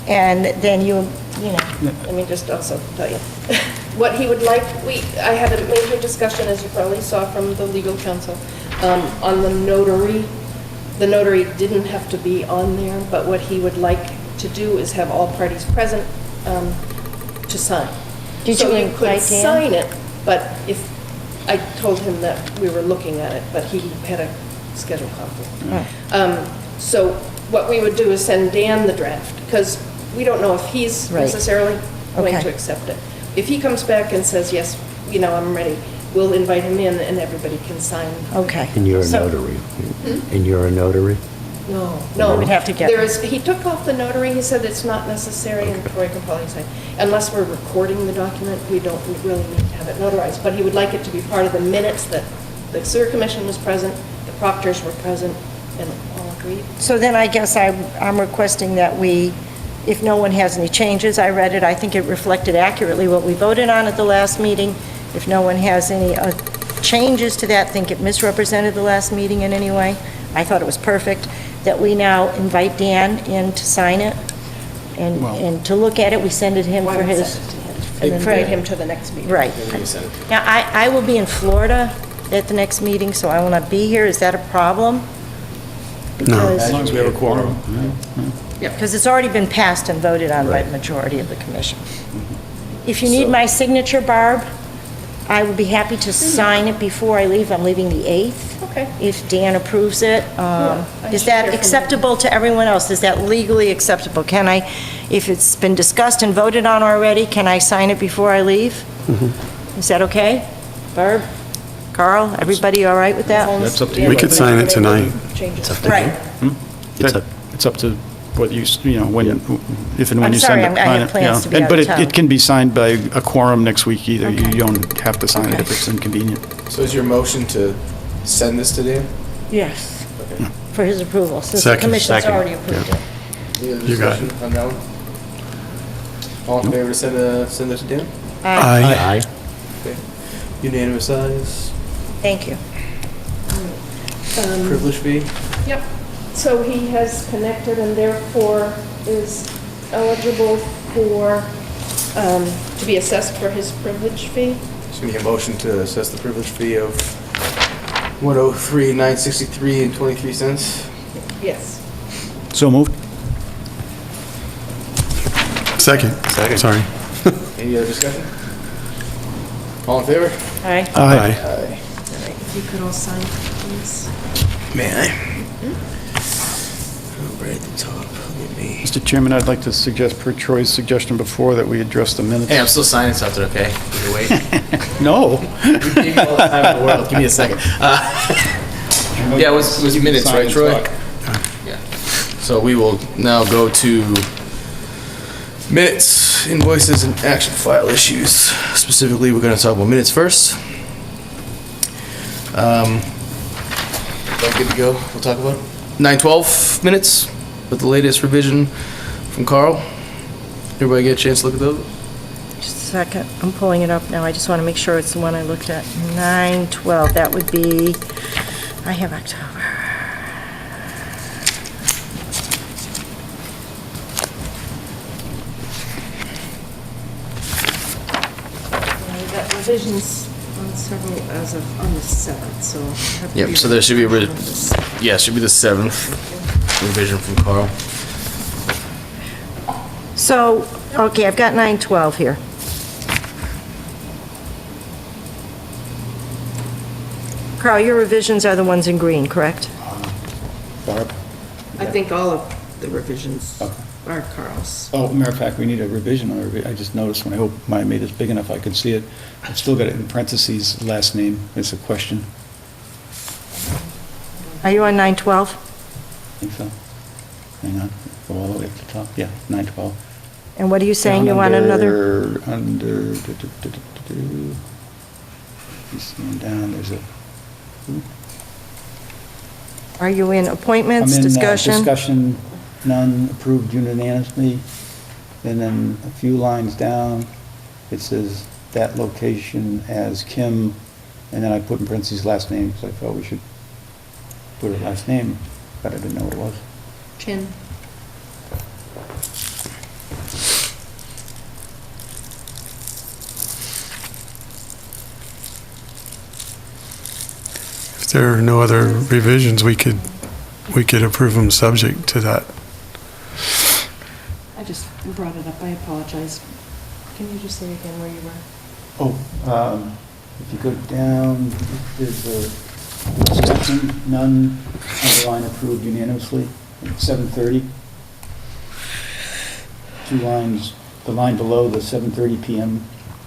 And then you know, Let me just also tell you. What he would like, I had a major discussion, as you probably saw from the legal counsel, on the notary. The notary didn't have to be on there, but what he would like to do is have all parties present to sign. Did So you you invite could Dan? sign it, but I told him that we were looking at it, but he had a schedule conflict. So what we would do is send Dan the draft, because we don't know if he's Right. necessarily going Okay. to accept it. If he comes back and says, yes, I'm ready, we'll invite him in and everybody can sign. okay. And you're a So- notary. And you're a notary? No. We'd have to get- He took off the notary, he said it's not necessary, and Troy can probably say, unless we're recording the document, we don't really need to have it notarized, but he would like it to be part of the minutes that the sewer commission was present, the proctors were present, and all agreed. So then I guess I'm requesting that we, if no one has any changes, I read it, I think it reflected accurately what we voted on at the last meeting. If no one has any changes to that, think it misrepresented the last meeting in any way, I thought it was perfect, that we now invite Dan in to sign it and to look at it. We send it him Why for not his... send it to him? And invite him to the next meeting. Right. Then we can send it to him. Now, I will be in Florida at the next meeting, so I will not be here. Is that a problem? Because- As long as we have a quorum. Because it's already been passed and voted on by the majority of the commission. If you need my signature, Barb, I would be happy to sign it before I leave. I'm leaving the 8th. Okay. If Dan approves it. I Is should hear that from him. acceptable to everyone else? Is that legally acceptable? Can I, if it's been discussed and voted on already, can I sign it before I leave? Is that okay? Barb? Carl? Everybody all right with that? That's up to you. We could sign it tonight. Changes. Right. It's up to what you, when, if and when I'm you sorry, send it. I had on it, plans to be And- out But of town. it can be signed by a quorum next week either. You Okay. don't have to sign it Okay. if it's inconvenient. So is your motion to send this to Dan? Yes. Okay. For his approval, since the Second. commission's Second. already approved it. Any other You got it. discussion on that one? All in favor to send it to Dan? Aye. Okay. Unanimous ayes. Thank you. Privilege fee? Yep. So he has connected and therefore is eligible for, to be assessed for his privilege fee. So we need a motion to assess the privilege fee of $103,963 and 23 cents. Yes. So moved? Second. Sorry. Any other discussion? All in favor? All right. Aye. Aye. If you could all sign, please. May I? Right at the top, look at me. Mr. Chairman, I'd like to suggest, per Troy's suggestion before, that we address the minutes. Hey, I'm still signing something, okay? You wait. No. We gave you all the time in the world. Give me a second. Yeah, it was minutes, right, Troy? Yeah. So we will now go to Minutes, invoices, and action file issues. Specifically, we're gonna talk about minutes first. All good to go, we'll talk about it. 9/12 minutes with the latest revision from Carl. Everybody get a chance to look at those? Just a second, I'm pulling it up now, I just want to make sure it's the one I looked at. 9/12, that would be, I have October. We got revisions on several as of, on the 7th, so. I have to Yep, be so there should be a on re- the 7th. Yeah, it should be the 7th revision from Carl. So, okay, I've got 9/12 here. Carl, your revisions are the ones in green, correct? Barb? I think all of the revisions Okay. are Carl's. Oh, matter of fact, we need a revision on the I just noticed when I made this big enough I could see it. I've still got it in parentheses, last name, it's a question. Are you on 9/12? I think so. Hang on, go all the way up to the top. Yeah, 9/12. And what are you saying, you want another? Under, you see down, there's a, Are you in I'm appointments, in discussion? discussion, none approved unanimously. And then a few lines down, it says that location as Kim, and then I put in parentheses last name, because I thought we should put her last name, but I didn't know what it was. Chin. If there are no other revisions, we could approve them subject to that. I just brought it up, I apologize. Can you just say again where you were? Oh, if you go down, there's a discussion, none, underline approved unanimously, at 7:30. Two lines, the line below the 7:30 PM,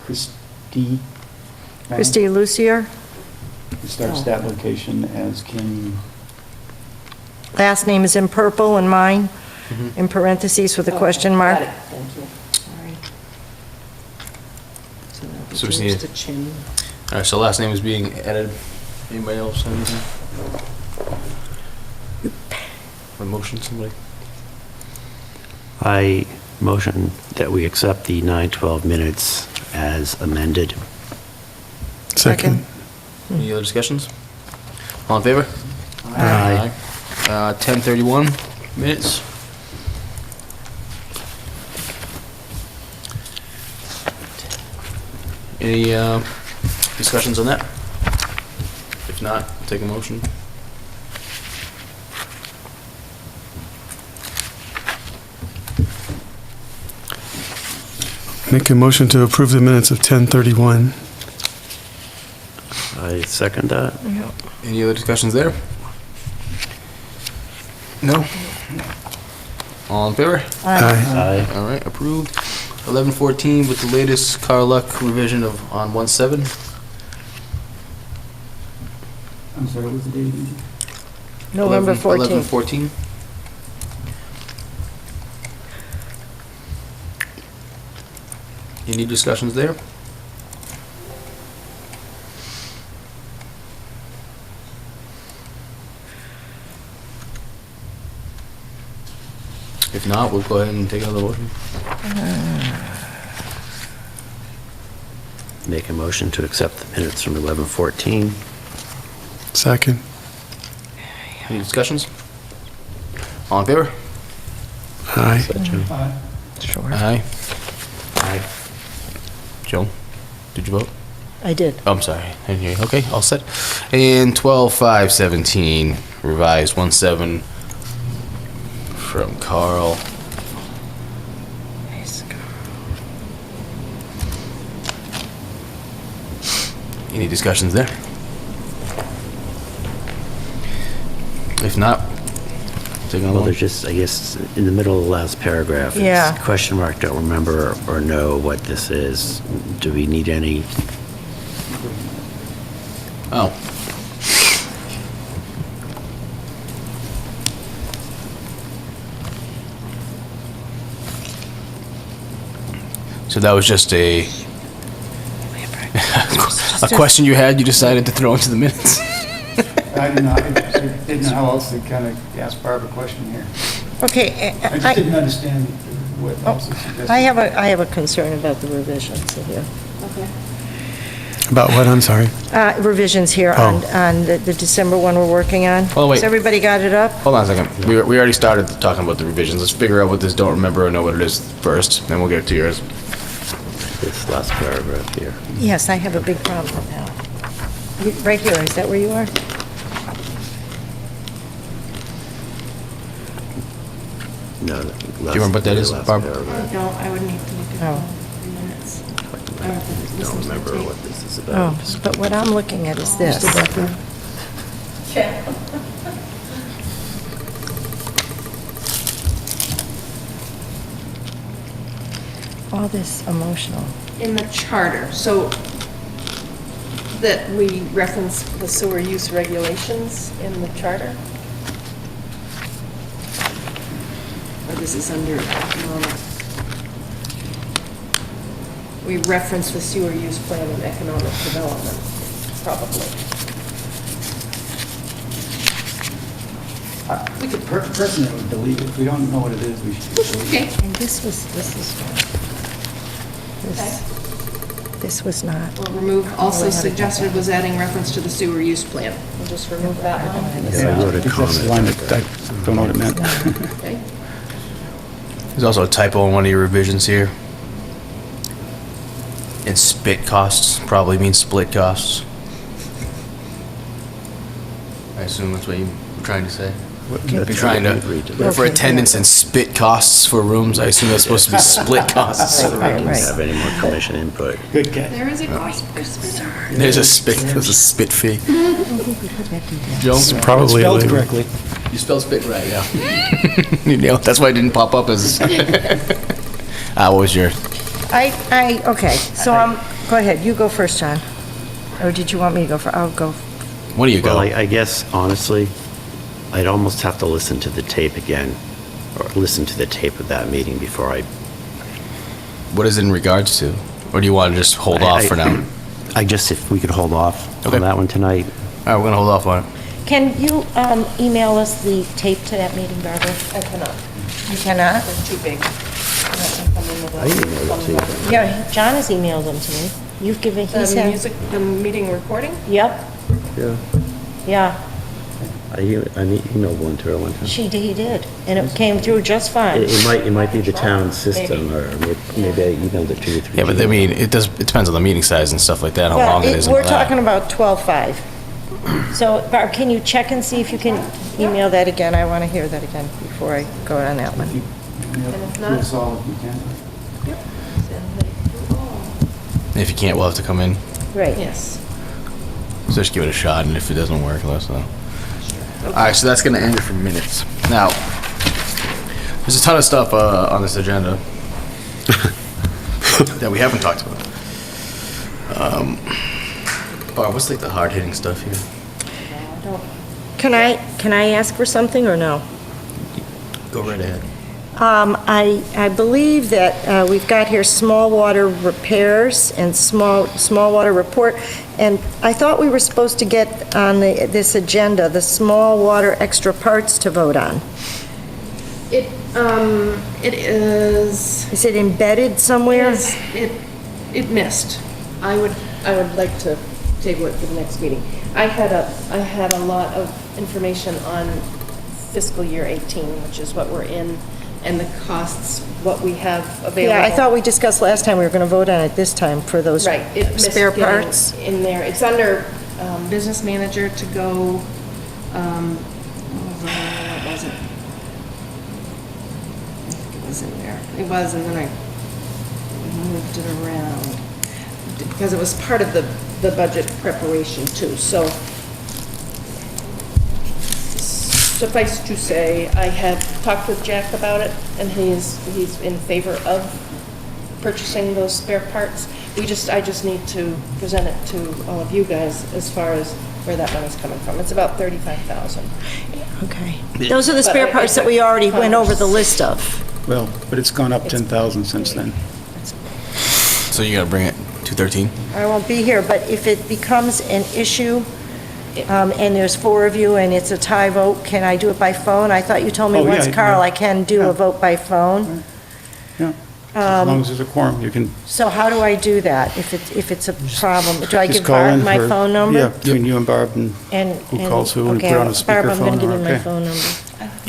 Christie. Christy Lucier, It starts that location as Kim. last name is in purple and mine, in parentheses with a question mark. Got it, thank you. Sorry. So that'll be So we just changed need- to Chin. All right, so last name is being added. Anybody else have anything? A motion, somebody? I motion that we accept the 9/12 minutes as amended. Second. Any other discussions? All in favor? Aye. 10:31 minutes. Any discussions on that? If not, take a motion. Make a motion to approve the minutes of 10:31. I second that. Any other discussions there? No? All in favor? Aye. Aye. All right, approved. 11:14 with the latest Carl Luck revision of, on 1/7. I'm sorry, what was the date again? November 14th. 11/14. Any discussions there? If not, we'll go ahead and take another motion. Make a motion to accept the minutes from 11:14. Second. Any discussions? All in favor? Aye. Sure. Aye. Aye. Joe, did you vote? I did. Oh, I'm sorry. I didn't hear you. Okay, all set. And 12/5/17, revised 1/7 from Carl. Any discussions there? If not, take another Well, one. there's just, I guess, in the middle of the last paragraph, Yeah. it's question mark, don't remember or know what this is. Do we need any? Oh. So that was just a question you had, you decided to throw into the minutes? I didn't know how else to kind of ask Barb a question here. Okay, I just didn't understand what else was suggested. I have a concern about the revisions here. About what, I'm sorry? Revisions here on the December one we're working on. Oh, wait. Has everybody got it up? Hold on a second. We already started talking about the revisions. Let's figure out what this don't remember or know what it is first, then we'll get to yours. This last paragraph here. Yes, I have a big problem with that. Right here, is that where you are? No. Do you remember what that is, Barb? No, I would need to look at the minutes. Don't remember what this is about. Oh, but what I'm looking at is this. All this emotional. In the charter, so that we reference the sewer use regulations in the charter? Or this is under economic? We reference the sewer use plan in economic development, probably. We could personally would delete it. If we don't know what it is, we should delete it. Okay. And this was not. Well, remove, also suggested was adding reference to the sewer use plan. We'll just remove that one. Yeah, I wrote a That's the line that I don't know what it meant. Okay. There's also a typo in one of your revisions here. And spit costs probably means split costs. I assume that's what you were trying to say? If you're trying to, for attendance and spit costs for rooms, I assume that's supposed to be split costs. Right. Have any more commission input? Good catch. There is a cost per spit. There's a spit fee. Joe? Probably. Spelled correctly. You spelled spit right, yeah. You nailed it. That's why it didn't pop up as. What was your? Okay, so go ahead, you go first, John. Or did you want me to go first? I'll go. What do you Well, go? I guess honestly, I'd almost have to listen to the tape again, or listen to the tape of that meeting before I... What is it in regards to? Or do you want to just hold off for now? I just, if we could hold off Okay. on that one tonight. All right, we're gonna hold off on it. Can you email us the tape to that meeting, Barbara? I cannot. You cannot? They're too big. I emailed it to you. Yeah, John has emailed them to me. You've given, he's The had... music, the meeting recording? Yep, Yeah. yeah, I emailed one to her one time. he did, and it came through just fine. It might be the town system, or maybe I emailed it 2 or 3. Yeah, but I mean, it depends on the meeting size and stuff like that, how long it is and all We're talking that. about 12:05. So, Barb, can you check and see if you can email that again? I want to hear that again before I go on that one. And if not- Do us all if you can. If you can't, we'll have to come in. Right. Yes. So just give it a shot, and if it doesn't work, let us know. All right, so that's gonna end it for minutes. Now, there's a ton of stuff on this agenda that we haven't talked about. Barb, what's like the hard-hitting stuff here? Can I ask for something or no? Go right ahead. I believe that we've got here small water repairs and small water report, and I thought we were supposed to get on this agenda the small water extra parts to vote on. It is. Is it embedded somewhere? It missed. I would like to table it for the next meeting. I had a lot of information on fiscal year 18, which is what we're in, and the costs, what we have available. Yeah, I thought we discussed last time we were going to vote on it this time for those Right, it missed spare getting parts. in there. It's under business manager to go, what was it? I think it was in there. It was, and then I moved it around, because it was part of the budget preparation too, so. Suffice to say, I have talked with Jack about it, and he's in favor of purchasing those spare parts. I just need to present it to all of you guys as far as where that money's coming from. It's about $35,000. Okay. Those are the spare But parts that we already went over the list of. Well, but it's gone up 10,000 since then. So you gotta bring it 213? I won't be here, but if it becomes an issue, and there's 4 of you and it's a tie vote, can I do it by phone? I thought you told me Oh, yeah, once, Carl, yeah. I can do Yeah. a vote by phone. Yeah. As long as there's a quorum, you can So how do I do that if it's a problem? Do I just give call Barb in my for- phone number? Yeah, between you and Barb, and who calls who, and put it on a Barb, I'm going speakerphone, to give you my okay. phone number.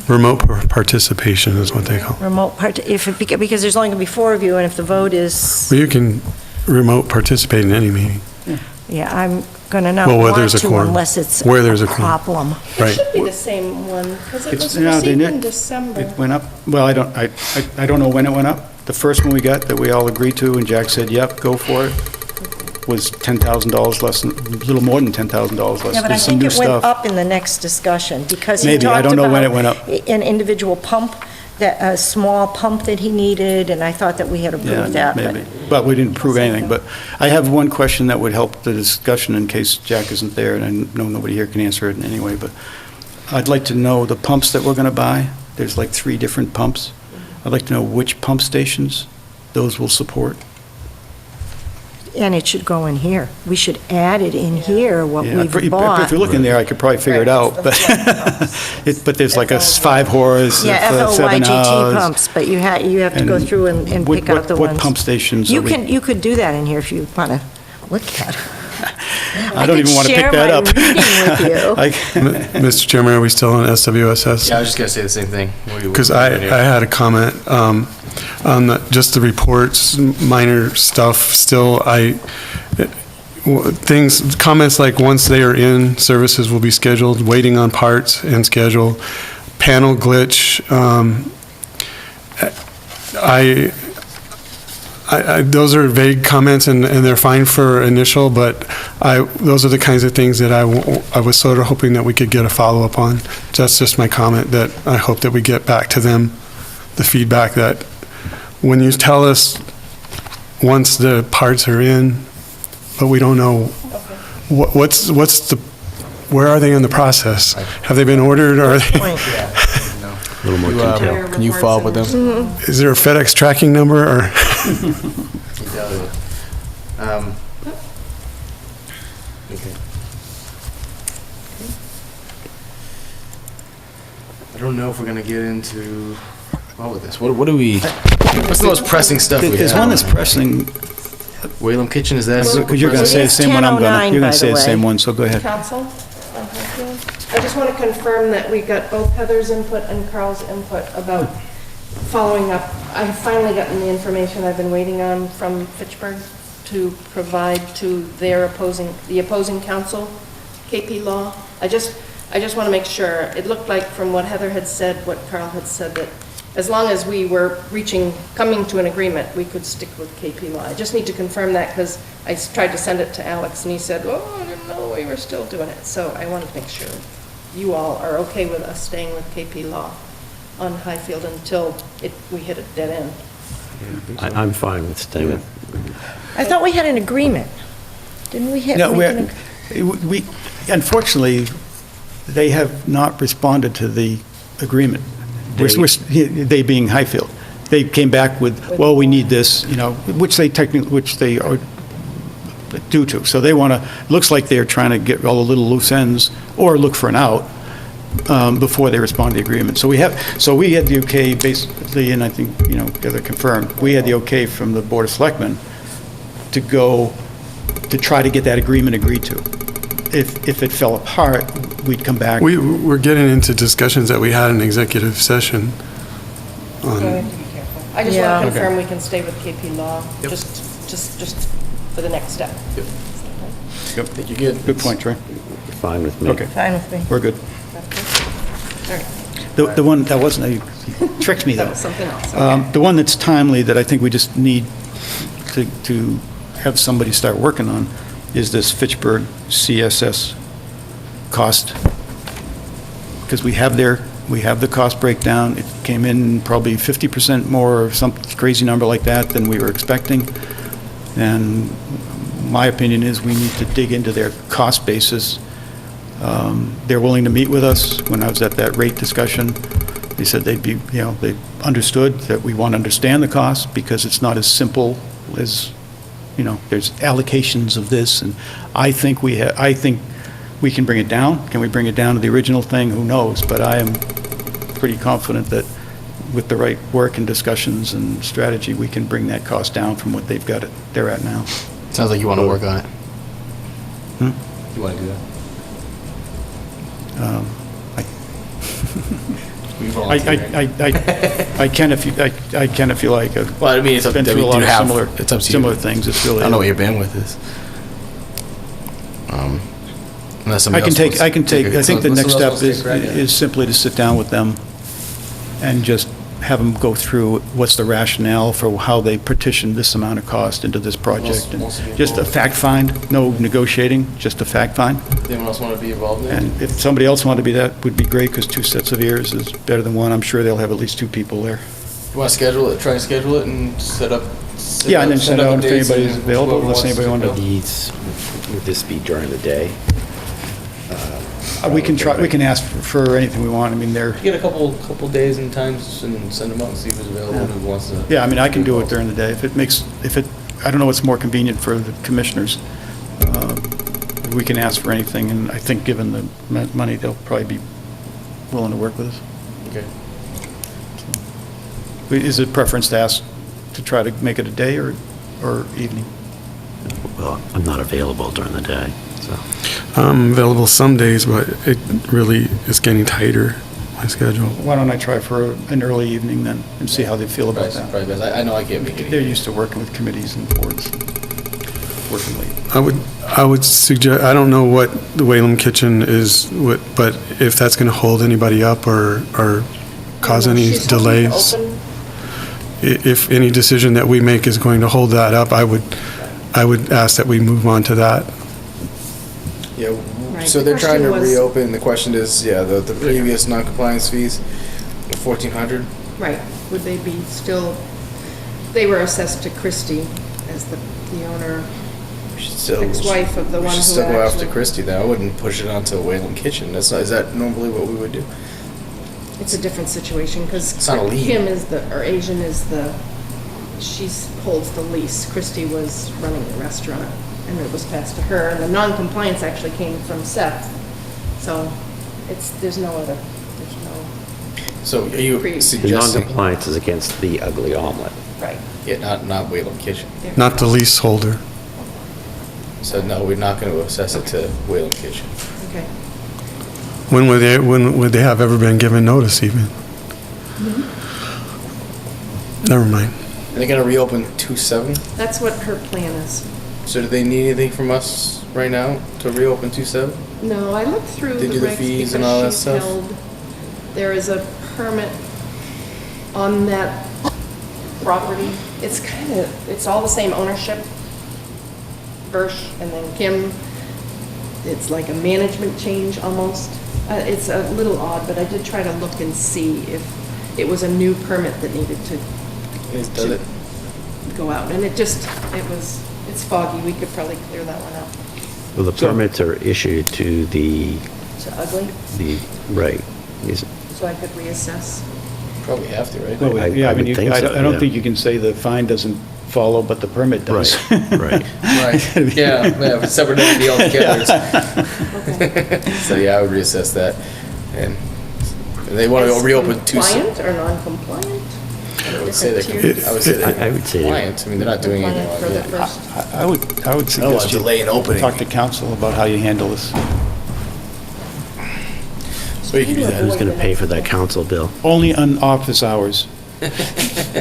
Remote participation is what they call it. Remote because there's only going to be 4 of you, and if the vote is, Well, you can remote participate in any meeting. yeah, I'm going to not Well, where want there's a to quorum. unless it's Where there's a a quorum. problem. It Right. should be the same one, because it It's- was no, they received in didn't. December. It went up, well, I don't know when it went up. The first one we got that we all agreed to, and Jack said, yep, go for it, was $10,000 less, a little more than $10,000 less. Yeah, but I There's some think new it went stuff. up in the next discussion, because he Maybe, I talked don't know when it went about up. an individual pump, a small pump that he needed, and I thought that we had approved Yeah, that. but- maybe. But we didn't prove anything. But I have one question that would help the discussion in case Jack isn't there, and I know nobody here can answer it anyway, but I'd like to know the pumps that we're going to buy. There's like 3 different pumps. I'd like to know which pump stations those will support. And it should go in here. We should add it in here, what Yeah, we've if bought. you look in there, I could probably figure it out, but but there's like a 5 horse, Yeah, 7 FOYGT hours. pumps, but you have to go And through and what- pick out the what ones. pump stations are You we- you could do that in here if you want to look at it. I don't even want to pick that up. I could share my reading with you. Mr. Chairman, are we still on SWSS? Yeah, I was just gonna say the same thing. Because I had a comment on just the reports, minor stuff, still, comments like, once they are in, services will be scheduled, waiting on parts and schedule, panel glitch, those are vague comments, and they're fine for initial, but those are the kinds of things that I was sort of hoping that we could get a follow-up on. That's just my comment, that I hope that we get back to them, the feedback that when you tell us once the parts are in, but we don't know, where are they in the process? Have they been ordered, or are they? A little more detail. Can you follow up with them? Is there a FedEx tracking number, or? Okay. I don't know if we're gonna get into all of this. What do we? What's the most pressing stuff we have? There's one that's pressing, Whalum Kitchen, is that? because you're going to say the It's same one I'm going to, 10:09, you're going by to say the the same way. one, so go ahead. Council? I just want to confirm that we got both Heather's input and Carl's input about following up. I've finally gotten the information I've been waiting on from Fitchburg to provide to the opposing council, KP Law. I just want to make sure. It looked like from what Heather had said, what Carl had said, that as long as we were coming to an agreement, we could stick with KP Law. I just need to confirm that, because I tried to send it to Alex, and he said, oh, I didn't know we were still doing it. So I wanted to make sure you all are okay with us staying with KP Law on Highfield until we hit a dead end. I'm fine with staying with. I thought we had an agreement. Didn't we hit? No, make an we, unfortunately, they have not responded to the agreement. They being Highfield. They came back with, well, we need this, which they are due to. So they want to, looks like they're trying to get all the little loose ends, or look for an out, before they respond to the agreement. So we had the okay, basically, and I think, Heather confirmed, we had the okay from the Board of Selectmen to go, to try to get that agreement agreed to. If it fell apart, we'd come back. We're getting into discussions that we had in executive session So we on, have to be careful. I just Yeah. want to confirm we can stay with KP Law, just for the next step. Yep. I think you're good. Good point, Troy. Fine with me. Okay, Fine with me. we're good. All right, The one, that wasn't, you tricked me, that though. was something else. The one that's timely, that I think we just need to have somebody start working on, is this Fitchburg CSS cost. Because we have the cost breakdown. It came in probably 50% more, or some crazy number like that, than we were expecting. And my opinion is we need to dig into their cost basis. They're willing to meet with us. When I was at that rate discussion, they said they understood that we want to understand the cost, because it's not as simple as there's allocations of this, and I think we can bring it down. Can we bring it down to the original thing? Who knows? But I am pretty confident that with the right work and discussions and strategy, we can bring that cost down from what they're at now. Sounds like you want to work on it. Hmm? You want to do that? We volunteer, right? I can if you like. Well, I mean, it's up, Been I through mean, a lot you of have, it's up to you. similar things. It's really. I don't know what your bandwidth is. Unless somebody else wants- I think the unless next someone else step wants to take a crack at it. is simply to sit down with them and just have them go through what's the rationale for how they petitioned this amount of cost into this project. And Most of you just a involved. fact find, no negotiating, just a fact find. Anyone else want to be involved in it? And if somebody else wanted to be that, would be great, because 2 sets of ears is better than one. I'm sure they'll have at least 2 people there. You want to schedule it, try and schedule it and set up. Yeah, and then send up out the if dates anybody's and available, whoever unless wants anybody to wanted to. Needs, would this be during the day? We can try, we can ask for anything we want. I mean, they're, Get a couple days and times and send them out and see who's available and who wants to. yeah, I mean, I can do it during the day. I don't know what's more convenient for the commissioners. We can ask for anything, and I think given the money, they'll probably be willing to work with us. Okay. Is it preference to ask, to try to make it a day or evening? Well, I'm not available during the day, so. I'm available some days, but it really is getting tighter, my schedule. Why don't I try for an early evening then, and see how they feel about that? Probably best. I know I can't make it. They're used to working with committees and boards, working late. I would suggest, I don't know what the Whalum Kitchen is, but if that's going to hold anybody up or cause any She's hoping to delays, open- if any decision that we make is going to hold that up, I would ask that we move on to that. Yeah, Right. so The they're trying to question was- reopen. The question is, the previous non-compliance fees, 1,400. Right, would they be still, they were assessed to Christie as the owner, We should still, ex-wife of the one we who should still go after actually- Christie then. I wouldn't push it onto Wayland Kitchen. That's not, is that normally what we would do? It's a different situation, because It's not a lien. Kim is or Asian is she holds the lease. Christie was running the restaurant, and it was passed to her, and the non-compliance actually came from Seth. So there's no other, So are you Pre- The suggesting? non-compliance is against the ugly omelet. right. Yeah, not Wayland Kitchen. Not the leaseholder. So no, we're not going to assess it to Wayland Kitchen. Okay. When would they have ever been given notice even? Never mind. Are they going to reopen 2/7? That's what her plan is. So do they need anything from us right now to reopen 2/7? No, I looked through They the do the regs fees and all that because she's stuff? held, there is a permit on that property. It's all the same ownership. Birch and then Kim, it's like a management change almost. It's a little odd, but I did try to look and see if it was a new permit that needed to Does it? go out. And it's foggy, we could probably clear that one up. Well, the permits are issued to the, It's ugly, right. so I could reassess. Probably have to, right? Well, I yeah, I would mean, think I so, don't yeah. think you can say the fine doesn't follow, but the permit does. Right. Right. Yeah, if it's separate entity altogether. Okay. So yeah, I would reassess that. And they want to reopen 2/7. Compliant or non-compliant? I would say Different they're, tiers? I would say they're I would say they're- compliant. I mean, they're not doing anything Compliant wrong. for the Yeah. first. I would I don't want suggest to you delay an opening. talk to council about how you handle this. So you can do that. Who's going to pay for that council bill? Only on office hours.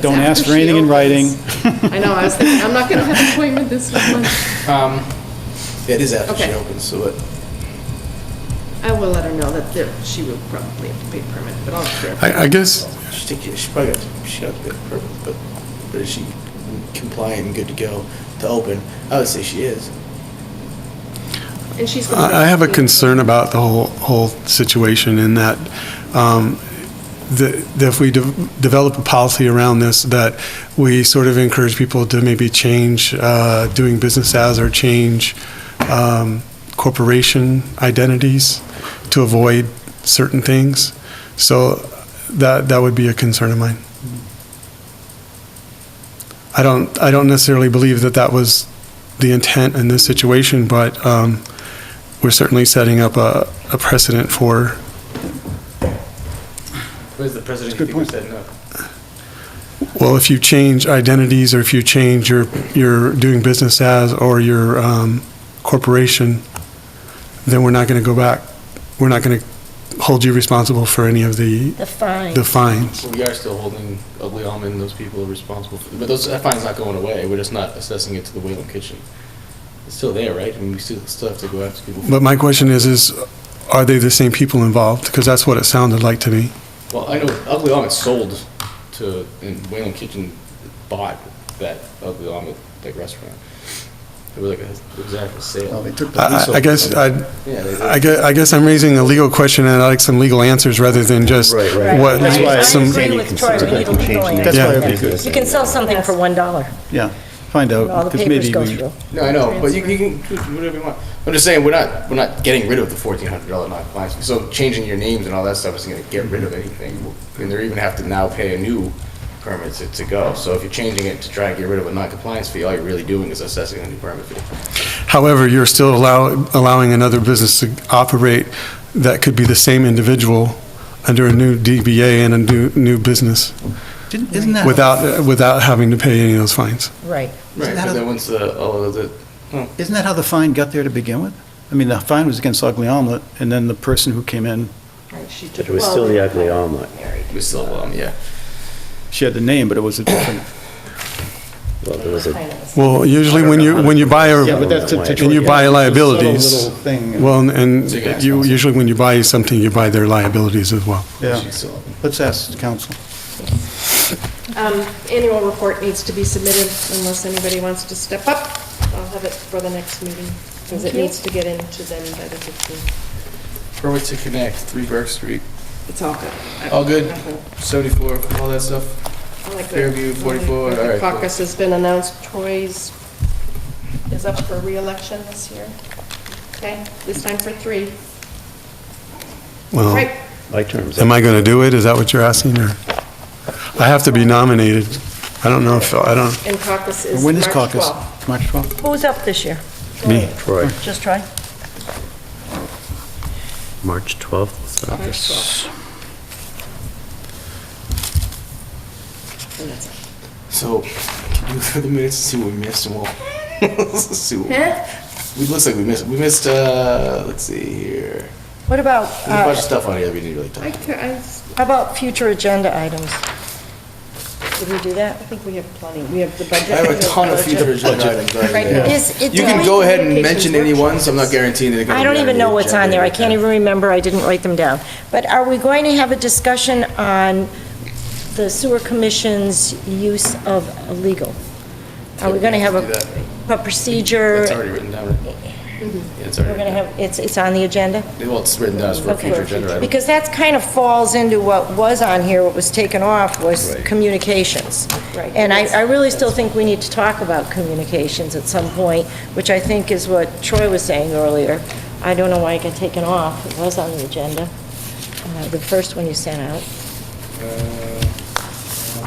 Don't ask for anything in writing. I know, I was thinking, I'm not gonna have an appointment this month. It is after she Okay. opens, so what? I will let her know that she will probably have to pay a permit, but I'll clear. I guess, She probably got to get a permit, but is she compliant and good to go to open? I would say she is. And she's gonna. I have a concern about the whole situation in that that if we develop a policy around this, that we sort of encourage people to maybe change doing business as or change corporation identities to avoid certain things. So that would be a concern of mine. I don't necessarily believe that was the intent in this situation, but we're certainly setting up a precedent for, Where's the president think we said no? well, if you change identities or if you change your doing business as or your corporation, then we're not going to go back. We're not going to hold you responsible for any of the fine. fines. Well, we are still holding Ugly Almond and those people responsible for, but that fine's not going away. We're just not assessing it to the Whalen Kitchen. It's still there, right? I mean, we still have to go after people. But my question is, are they the same people involved? Because that's what it sounded like to me. Well, I know Ugly Almond sold to, and Whalen Kitchen bought that Ugly Almond, like, restaurant. It was like a exact sale. I guess, I guess I'm raising a legal question, and I'd like some legal answers rather than just what, That's why some, I agree with Troy, we need a legal That's why answer. it'd be good. You can sell something for $1. Yeah, find All out, the because papers maybe go we... through. No, I know, but you can do whatever you want. I'm just saying, we're not getting rid of the $1,400 non-compliance fee. So changing your names and all that stuff isn't gonna get rid of anything. And they're even have to now pay a new permit to go. So if you're changing it to try and get rid of a non-compliance fee, all you're really doing is assessing a new permit fee. however, you're still allowing another business to operate that could be the same individual under a new DBA and a new business Isn't that... without having to pay any of those fines. Right. Right, that but a- then once Isn't that how the fine got there to begin with? I mean, the fine was against Ugly Omelet, and then the person who came in, But it was still the Ugly Omelet. we still, yeah. she had the name, but it was a different... Well, there was a, Well, usually when you buy Yeah, but that's... and you buy liabilities, Little thing. well, and usually when you buy something, you buy their liabilities as well. Yeah, let's ask council. Annual report needs to be submitted unless anybody wants to step up. I'll have it for the next meeting, because it needs to get into them by the 15th. Permit to connect, 3 Burke Street. It's all good. All good? 74, all that stuff? I like that. Fairview, 44, all right, cool. Caucus has been announced. Troy's is up for re-election this year. Okay, this time for 3. Well, Right. my term's am I going to do it? Is that what you're asking, or? I have to be nominated. I don't know if, I don't, And caucus is When is March caucus? 12th. March 12th? Who's up this year? me. Troy, Just Troy? March 12th. so- March 12th. And that's it. So, can you go through the minutes and see what we missed and we'll see what it looks like we missed, let's see here. What about, There's a bunch of stuff on here that we didn't really talk about. how about future agenda items? Did we do that? I think we have plenty. We have the budget. I have we a ton of budget. future agenda items already Right. there. You can go ahead and mention any ones, I'm not guaranteeing that they're going I to be don't on even the know what's on agenda there. I every can't time. even remember. I didn't write them down. But are we going to have a discussion on the sewer commission's use of legal? Are we going to have Do that. a procedure? That's already written down, right? Yeah, it's We're already, going to have, it's on the agenda? well, it's written down as for a Okay. future agenda item. Because that kind of falls into what was on here, what was taken off was Right. communications. Right. And I really still think we need to talk about communications at some point, which I think is what Troy was saying earlier. I don't know why it got taken off. It was on the agenda, the first one you sent out.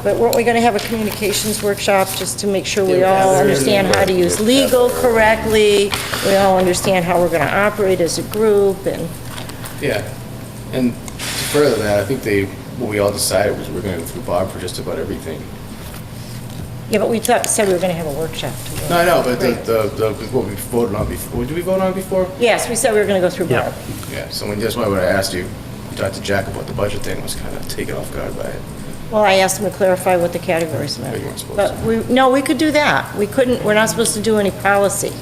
But weren't we going to have a communications workshop just to make sure we Yeah, all we have it. understand how to use legal correctly, we all understand how we're going to operate as a group, and... Yeah, and to further that, I think what we all decided was we're going to go through Bob for just about everything. Yeah, but we said we were going to have a workshop. to- No, I know, but what we voted on before, did we vote on before? Yes, we said we were going to go through Yeah. Barb. Yeah, so that's why when I asked you, we talked to Jack about the budget thing, I was kind of taken off guard by it. Well, I asked him to clarify what the categories meant. But you weren't supposed But no, we could do that. We couldn't, we're not supposed to do any policy.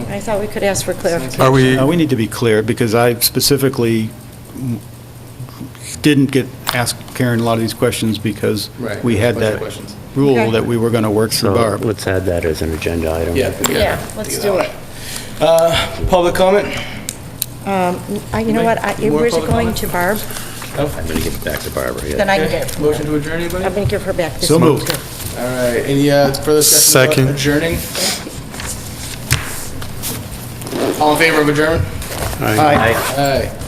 I thought we could ask for clarification. Are we, We need to be clear, because I specifically didn't ask Karen a lot of these questions because Right, we had bunch of that questions. rule Okay. that we were going to work through So Barb. let's add that as an agenda item. Yeah. Yeah, let's do it. Public comment? You know what, More where's it public going comment? to Barb? I'm going to give it back to Barbara. yeah. Then I can get it from her. Motion to adjourn, anybody? I'm going to give her back this So one, moved. too. All right, any further discussion Second. about adjourning? All in favor of adjournment? Aye. Aye.